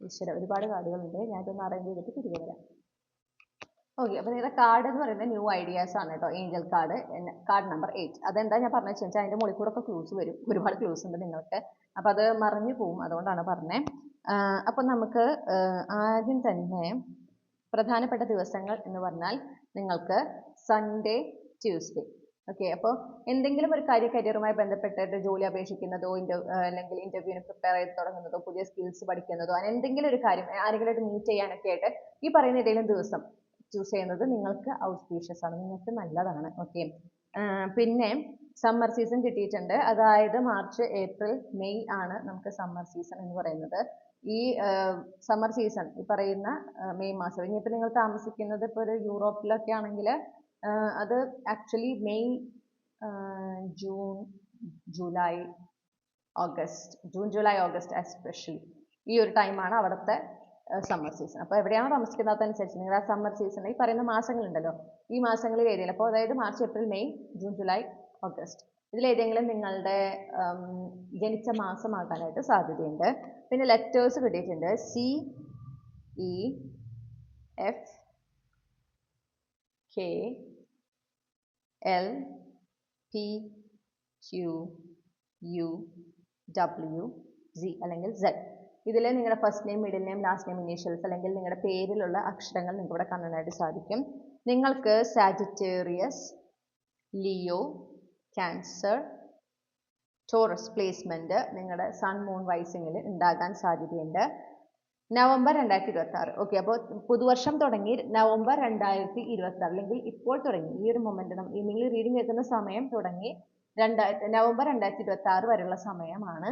ഈശ്വര, ഒരുപാട് കാർഡുകളുണ്ട്. ഞാനിതൊന്ന് അറേഞ്ച് ചെയ്തിട്ട് തിരികെ വരാം. ഓക്കെ, അപ്പോൾ നിങ്ങളുടെ കാർഡ് എന്ന് പറയുന്നത് ന്യൂ ഐഡിയാസ് ആണ് കേട്ടോ. Angel card, card number 8. അതെന്താ ഞാൻ പറഞ്ഞത് വെച്ചാൽ അതിൻ്റെ മുകളിൽ കൂടെ ഒക്കെ ക്ലൂസ് വരും. ഒരുപാട് ക്ലൂസ് ഉണ്ട് നിങ്ങൾക്ക്, അപ്പോൾ അത് മറിഞ്ഞു പോവും, അതുകൊണ്ടാണ് പറഞ്ഞത്. അപ്പോൾ നമുക്ക് ആദ്യം തന്നെ പ്രധാനപ്പെട്ട ദിവസങ്ങൾ എന്ന് പറഞ്ഞാൽ നിങ്ങൾക്ക് സൺഡേ, ട്യൂസ്ഡേ. ഓക്കെ, അപ്പോൾ എന്തെങ്കിലും ഒരു കരിയറുമായി ബന്ധപ്പെട്ടിട്ട് ജോലി അപേക്ഷിക്കുന്നതോ അല്ലെങ്കിൽ ഇൻ്റർവ്യൂവിന് പ്രിപ്പയർ ചെയ്ത് തുടങ്ങുന്നതോ പുതിയ സ്കിൽസ് പഠിക്കുന്നതോ അങ്ങനെ എന്തെങ്കിലും ഒരു കാര്യം ആരെങ്കിലും മീറ്റ് ചെയ്യാനൊക്കെ ആയിട്ട് ഈ പറയുന്ന ഏതെങ്കിലും ദിവസം ചൂസ് ചെയ്യുന്നത് നിങ്ങൾക്ക് ഔസ്പീഷ്യസ് ആണ്, നിങ്ങൾക്ക് നല്ലതാണ്. ഓക്കെ, പിന്നെ സമ്മർ സീസൺ കിട്ടിയിട്ടുണ്ട്. അതായത് മാർച്ച്, ഏപ്രിൽ, മെയ് ആണ് നമുക്ക് സമ്മർ സീസൺ എന്ന് പറയുന്നത്. ഈ സമ്മർ സീസൺ ഈ പറയുന്ന മെയ് മാസം, ഇനിയിപ്പോൾ നിങ്ങൾ താമസിക്കുന്നത് ഇപ്പോൾ ഒരു യൂറോപ്പിലൊക്കെ ആണെങ്കിൽ അത് actually May, June, July, August especially ഈ ഒരു ടൈമാണ് അവിടുത്തെ സമ്മർ സീസൺ. അപ്പോൾ എവിടെയാണോ താമസിക്കുന്നത് അതനുസരിച്ച് നിങ്ങൾ ആ സമ്മർ സീസൺ ഈ പറയുന്ന മാസങ്ങളുണ്ടല്ലോ, ഈ മാസങ്ങളിൽ ഏതെങ്കിലും, അപ്പോൾ അതായത് March, April, May, June, July, August ഇതിലേതെങ്കിലും നിങ്ങളുടെ ജനിച്ച മാസമാകാനായിട്ട് സാധ്യതയുണ്ട്. പിന്നെ ലെറ്റേഴ്സ് കിട്ടിയിട്ടുണ്ട്, CE, F, K, L, P, Q, U, W, Z അല്ലെങ്കിൽ Z. ഇതിൽ നിങ്ങളുടെ first name, middle name, last name, initials അല്ലെങ്കിൽ നിങ്ങളുടെ പേരിലുള്ള അക്ഷരങ്ങൾ നിങ്ങൾക്ക് ഇവിടെ കാണാനായിട്ട് സാധിക്കും. നിങ്ങൾക്ക് Sagittarius, Leo, Cancer, Taurus placement നിങ്ങളുടെ സൺ മൂൺ റൈസിങ്ങിൽ ഉണ്ടാകാൻ സാധ്യതയുണ്ട്. നവംബർ 2026. ഓക്കെ, അപ്പോൾ പുതുവർഷം തുടങ്ങി നവംബർ 2026 അല്ലെങ്കിൽ ഇപ്പോൾ തുടങ്ങി ഈ ഒരു മൊമെന്റ് നിങ്ങൾ റീഡിംഗ് കേൾക്കുന്ന സമയം തുടങ്ങി നവംബർ 2026 വരെയുള്ള സമയമാണ്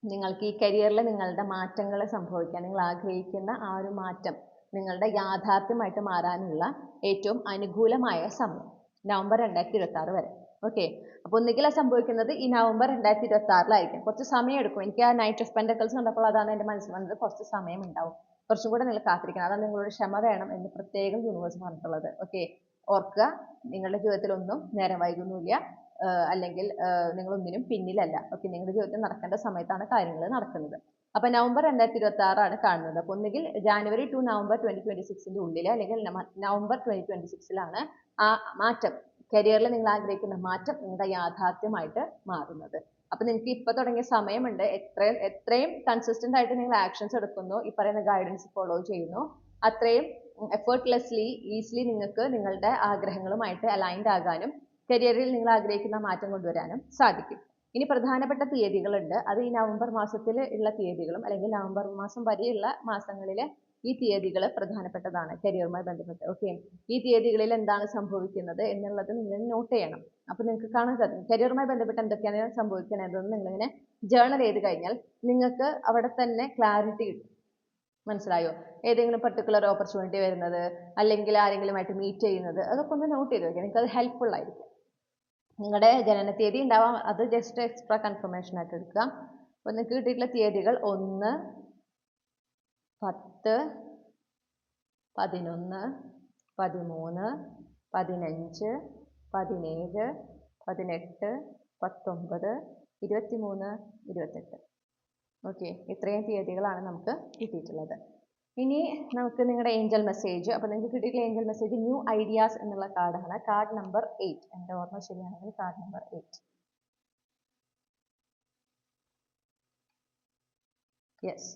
നിങ്ങൾക്ക് ഈ കരിയറിൽ നിങ്ങളുടെ മാറ്റങ്ങൾ സംഭവിക്കാൻ, നിങ്ങൾ ആഗ്രഹിക്കുന്ന ആ ഒരു മാറ്റം നിങ്ങളുടെ യാഥാർത്ഥ്യമായിട്ട് മാറാനുള്ള ഏറ്റവും അനുകൂലമായ സമയം നവംബർ 2026 വരെ. ഓക്കെ, അപ്പോൾ ഒന്നുകിൽ സംഭവിക്കുന്നത് ഈ നവംബർ 2026 കുറച്ച് സമയം എടുക്കും. എനിക്ക് ആ നൈറ്റ് ഓഫ് പെൻഡക്കിൾസ് കണ്ടപ്പോൾ അതാണ് എൻ്റെ മനസ്സിൽ വന്നത്. കുറച്ച് സമയം ഉണ്ടാവും, കുറച്ചും കൂടെ നിങ്ങൾ കാത്തിരിക്കണം. അതാണ് നിങ്ങളോട് ക്ഷമ വേണം എന്ന് പ്രത്യേകം യൂണിവേഴ്സ് പറഞ്ഞിട്ടുള്ളത്. ഓക്കെ, ഓർക്കുക, നിങ്ങളുടെ ജീവിതത്തിൽ ഒന്നും നേരം വൈകുന്നില്ല, അല്ലെങ്കിൽ നിങ്ങളൊന്നിനും പിന്നിലല്ല. ഓക്കെ, നിങ്ങളുടെ ജീവിതത്തിൽ നടക്കേണ്ട സമയത്താണ് കാര്യങ്ങൾ നടക്കുന്നത്. അപ്പോൾ നവംബർ 2026 ആണ് കാണുന്നത്. അപ്പോൾ ഒന്നുകിൽ ജാനുവരി ടു നവംബർ 2026 ഉള്ളിൽ അല്ലെങ്കിൽ നവംബർ 2026 ആ മാറ്റം, കരിയറിൽ നിങ്ങൾ ആഗ്രഹിക്കുന്ന മാറ്റം നിങ്ങളുടെ യാഥാർത്ഥ്യമായിട്ട് മാറുന്നത്. അപ്പോൾ നിങ്ങൾക്ക് ഇപ്പോൾ തുടങ്ങിയ സമയമുണ്ട്. എത്രയും കൺസിസ്റ്റന്റ് ആയിട്ട് നിങ്ങൾ ആക്ഷൻസ് എടുക്കുന്നു, ഈ പറയുന്ന ഗൈഡൻസ് ഫോളോ ചെയ്യുന്നു, അത്രയും എഫേർട്ട്ലെസ്ലി ഈസിലി നിങ്ങൾക്ക് നിങ്ങളുടെ ആഗ്രഹങ്ങളുമായിട്ട് അലൈൻഡ് ആകാനും കരിയറിൽ നിങ്ങൾ ആഗ്രഹിക്കുന്ന മാറ്റം കൊണ്ടുവരാനും സാധിക്കും. ഇനി പ്രധാനപ്പെട്ട തീയതികളുണ്ട്. അത് ഈ നവംബർ മാസത്തിൽ ഉള്ള തീയതികളും അല്ലെങ്കിൽ നവംബർ മാസം വരെയുള്ള മാസങ്ങളിലെ ഈ തീയതികൾ പ്രധാനപ്പെട്ടതാണ് കരിയറുമായി ബന്ധപ്പെട്ട്. ഓക്കെ, ഈ തീയതികളിൽ എന്താണ് സംഭവിക്കുന്നത് എന്നുള്ളത് നിങ്ങൾ നോട്ട് ചെയ്യണം. അപ്പോൾ നിങ്ങൾക്ക് കാണാൻ സാധിക്കും കരിയറുമായി ബന്ധപ്പെട്ട് എന്തൊക്കെയാണ് സംഭവിക്കുന്നതെന്ന്. നിങ്ങളിങ്ങനെ ജേർണൽ ചെയ്ത് കഴിഞ്ഞാൽ നിങ്ങൾക്ക് അവിടെ തന്നെ ക്ലാരിറ്റി കിട്ടും. മനസ്സിലായോ? ഏതെങ്കിലും പർട്ടിക്കുലർ ഓപ്പർച്യൂണിറ്റി വരുന്നത് അല്ലെങ്കിൽ ആരെങ്കിലുമായിട്ട് മീറ്റ് ചെയ്യുന്നത്, അതൊക്കെ ഒന്ന് നോട്ട് ചെയ്ത് വെക്കുക. നിങ്ങൾക്ക് അത് ഹെൽപ്ഫുൾ ആയിരിക്കും. നിങ്ങളുടെ ജനന തീയതി ഉണ്ടാവാം, അത് ജസ്റ്റ് എക്സ്ട്രാ കൺഫർമേഷൻ ആയിട്ട് എടുക്കുക. അപ്പോൾ നിങ്ങൾക്ക് കിട്ടിയിട്ടുള്ള തീയതികൾ 1, 10, 11, 13, 15, 17, 18, 19, 23, 28. ഓക്കെ, ഇത്രയും തീയതികളാണ് നമുക്ക് കിട്ടിയിട്ടുള്ളത്. ഇനി നമുക്ക് നിങ്ങളുടെ ഏഞ്ചൽ മെസ്സേജ്. അപ്പോൾ നിങ്ങൾക്ക് കിട്ടിയിട്ടുള്ള ഏഞ്ചൽ മെസ്സേജ് ന്യൂ ഐഡിയാസ് എന്നുള്ള കാർഡാണ്. Card number 8. എൻ്റെ ഓർമ്മ ശരിയാണെങ്കിൽ card number 8. Yes,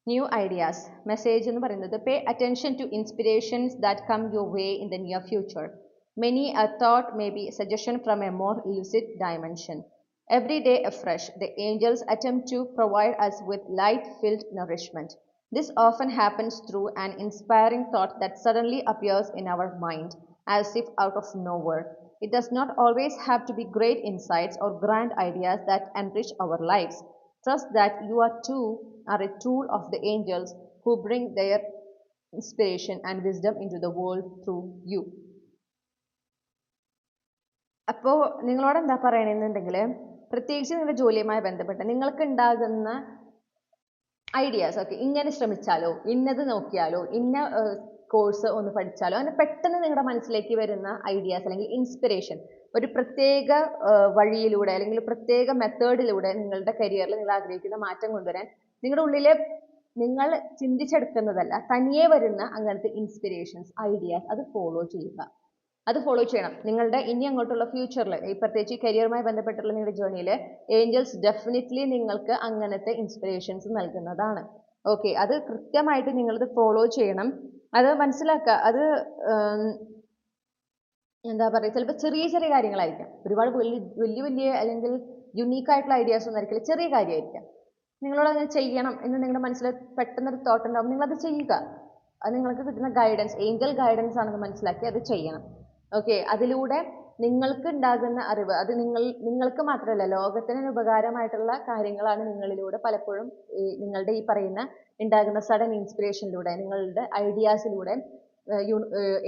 new ideas message എന്ന് പറയുന്നത് pay attention to inspirations that come your way in the near future. Many a thought may be suggestion from a more lucid dimension. Every day afresh, the angels attempt to provide us with light-filled nourishment. This often happens through an inspiring thought that suddenly appears in our mind, as if out of nowhere. It does not always have to be great insights or grand ideas that enrich our lives. Trust that you are a tool of the angels who bring their inspiration and wisdom into the world through you. അപ്പോൾ നിങ്ങളോട് എന്താ പറയണമെന്നുണ്ടെങ്കിൽ, പ്രത്യേകിച്ച് നിങ്ങളുടെ ജോലിയുമായി ബന്ധപ്പെട്ട് നിങ്ങൾക്ക് ഉണ്ടാകുന്ന ideas, okay, ഇങ്ങനെ ശ്രമിച്ചാലോ, ഇന്നത് നോക്കിയാലോ, ഇന്ന കോഴ്സ് ഒന്ന് പഠിച്ചാലോ, അങ്ങനെ പെട്ടെന്ന് നിങ്ങളുടെ മനസ്സിലേക്ക് വരുന്ന ഐഡിയാസ് അല്ലെങ്കിൽ ഇൻസ്പിറേഷൻ ഒരു പ്രത്യേക വഴിയിലൂടെ അല്ലെങ്കിൽ പ്രത്യേക മെത്തേഡിലൂടെ നിങ്ങളുടെ കരിയറിൽ നിങ്ങൾ ആഗ്രഹിക്കുന്ന മാറ്റം കൊണ്ടുവരാൻ നിങ്ങളുടെ ഉള്ളിലെ നിങ്ങൾ ചിന്തിച്ചെടുക്കുന്നതല്ല, തനിയെ വരുന്ന അങ്ങനത്തെ ഇൻസ്പിറേഷൻസ്, ഐഡിയാസ് അത് ഫോളോ ചെയ്യുക. അത് ഫോളോ ചെയ്യണം. നിങ്ങളുടെ ഇനി അങ്ങോട്ടുള്ള ഫ്യൂച്ചറിൽ, ഈ പ്രത്യേകിച്ച് കരിയറുമായി ബന്ധപ്പെട്ടുള്ള നിങ്ങളുടെ ജേർണിയിൽ ഏഞ്ചൽസ് ഡെഫിനറ്റ്ലി നിങ്ങൾക്ക് അങ്ങനത്തെ ഇൻസ്പിറേഷൻസ് നൽകുന്നതാണ്. ഓക്കെ, അത് കൃത്യമായിട്ട് നിങ്ങളത് ഫോളോ ചെയ്യണം. അത് മനസ്സിലാക്കുക. അത് എന്താ പറയുക, ചിലപ്പോൾ ചെറിയ ചെറിയ കാര്യങ്ങളായിരിക്കാം, ഒരുപാട് വലിയ അല്ലെങ്കിൽ യുണീക്ക് ആയിട്ടുള്ള ഐഡിയാസ് ഒന്നും ആയിരിക്കില്ല, ചെറിയ കാര്യമായിരിക്കാം. നിങ്ങളോട് അങ്ങനെ ചെയ്യണം എന്ന് നിങ്ങളുടെ മനസ്സിൽ പെട്ടെന്നൊരു തോട്ട് ഉണ്ടാവും, നിങ്ങളത് ചെയ്യുക. അത് നിങ്ങൾക്ക് കിട്ടുന്ന ഗൈഡൻസ്, ഏഞ്ചൽ ഗൈഡൻസ് ആണെന്ന് മനസ്സിലാക്കി അത് ചെയ്യണം. ഓക്കെ, അതിലൂടെ നിങ്ങൾക്ക് ഉണ്ടാകുന്ന അറിവ്, അത് നിങ്ങൾക്ക് മാത്രമല്ല ലോകത്തിന് ഉപകാരമായിട്ടുള്ള കാര്യങ്ങളാണ് നിങ്ങളിലൂടെ പലപ്പോഴും നിങ്ങളുടെ ഈ പറയുന്ന ഉണ്ടാകുന്ന സഡൻ ഇൻസ്പിറേഷനിലൂടെ, നിങ്ങളുടെ ഐഡിയാസിലൂടെ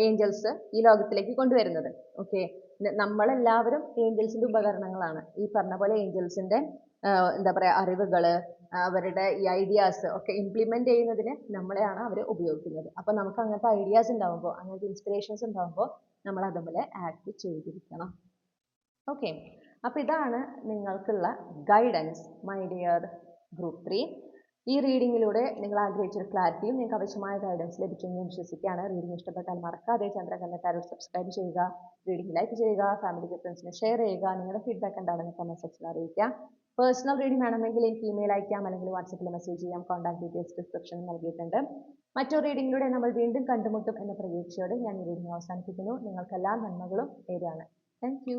ഏഞ്ചൽസ് ഈ ലോകത്തിലേക്ക് കൊണ്ടുവരുന്നത്. ഓക്കെ, നമ്മളെല്ലാവരും ഏഞ്ചൽസിന്റെ ഉപകരണങ്ങളാണ്. ഈ പറഞ്ഞ പോലെ ഏഞ്ചൽസിന്റെ എന്താ പറയുക അറിവുകൾ, അവരുടെ ഈ ഐഡിയാസ് ഒക്കെ ഇംപ്ലിമെന്റ് ചെയ്യുന്നതിന് നമ്മളെയാണ് അവർ ഉപയോഗിക്കുന്നത്. അപ്പോൾ നമുക്ക് അങ്ങനത്തെ ഐഡിയാസ് ഉണ്ടാകുമ്പോൾ, അങ്ങനത്തെ ഇൻസ്പിറേഷൻസ് ഉണ്ടാകുമ്പോൾ നമ്മൾ അതുപോലെ ആക്ട് ചെയ്തിരിക്കണം. ഓക്കെ, അപ്പോൾ ഇതാണ് നിങ്ങൾക്കുള്ള ഗൈഡൻസ് മൈ ഡിയർ ഗ്രൂപ്പ് 3. ഈ റീഡിങ്ങിലൂടെ നിങ്ങൾ ആഗ്രഹിച്ചൊരു ക്ലാരിറ്റിയും നിങ്ങൾക്ക് ആവശ്യമായ ഗൈഡൻസ് ലഭിച്ചെന്ന് ഞാൻ വിശ്വസിക്കുകയാണ്. റീഡിംഗ് ഇഷ്ടപ്പെട്ടാൽ മറക്കാതെ ചന്ദ്രകല ടാരോട്ട് സബ്സ്ക്രൈബ് ചെയ്യുക, റീഡിംഗ് ലൈക്ക് ചെയ്യുക, ഫാമിലി ഫ്രണ്ട്സിന് ഷെയർ ചെയ്യുക. നിങ്ങളുടെ ഫീഡ്ബാക്ക് എന്താണെന്ന് കമന്റ് സെക്ഷനിൽ അറിയിക്കുക. പേഴ്സണൽ റീഡിംഗ് വേണമെങ്കിൽ എനിക്ക് ഇമെയിൽ അയക്കാം, അല്ലെങ്കിൽ വാട്സപ്പിൽ മെസ്സേജ് ചെയ്യാം. കോൺടാക്ട് ഡീറ്റെയിൽസ് ഡിസ്ക്രിപ്ഷനിൽ നൽകിയിട്ടുണ്ട്. മറ്റൊരു റീഡിങ്ങിലൂടെ നമ്മൾ വീണ്ടും കണ്ടുമുട്ടും എന്ന പ്രതീക്ഷയോടെ ഞാൻ ഈ റീഡിംഗ് അവസാനിപ്പിക്കുന്നു. നിങ്ങൾക്കെല്ലാ നന്മകളും നേരാണ്. Thank you.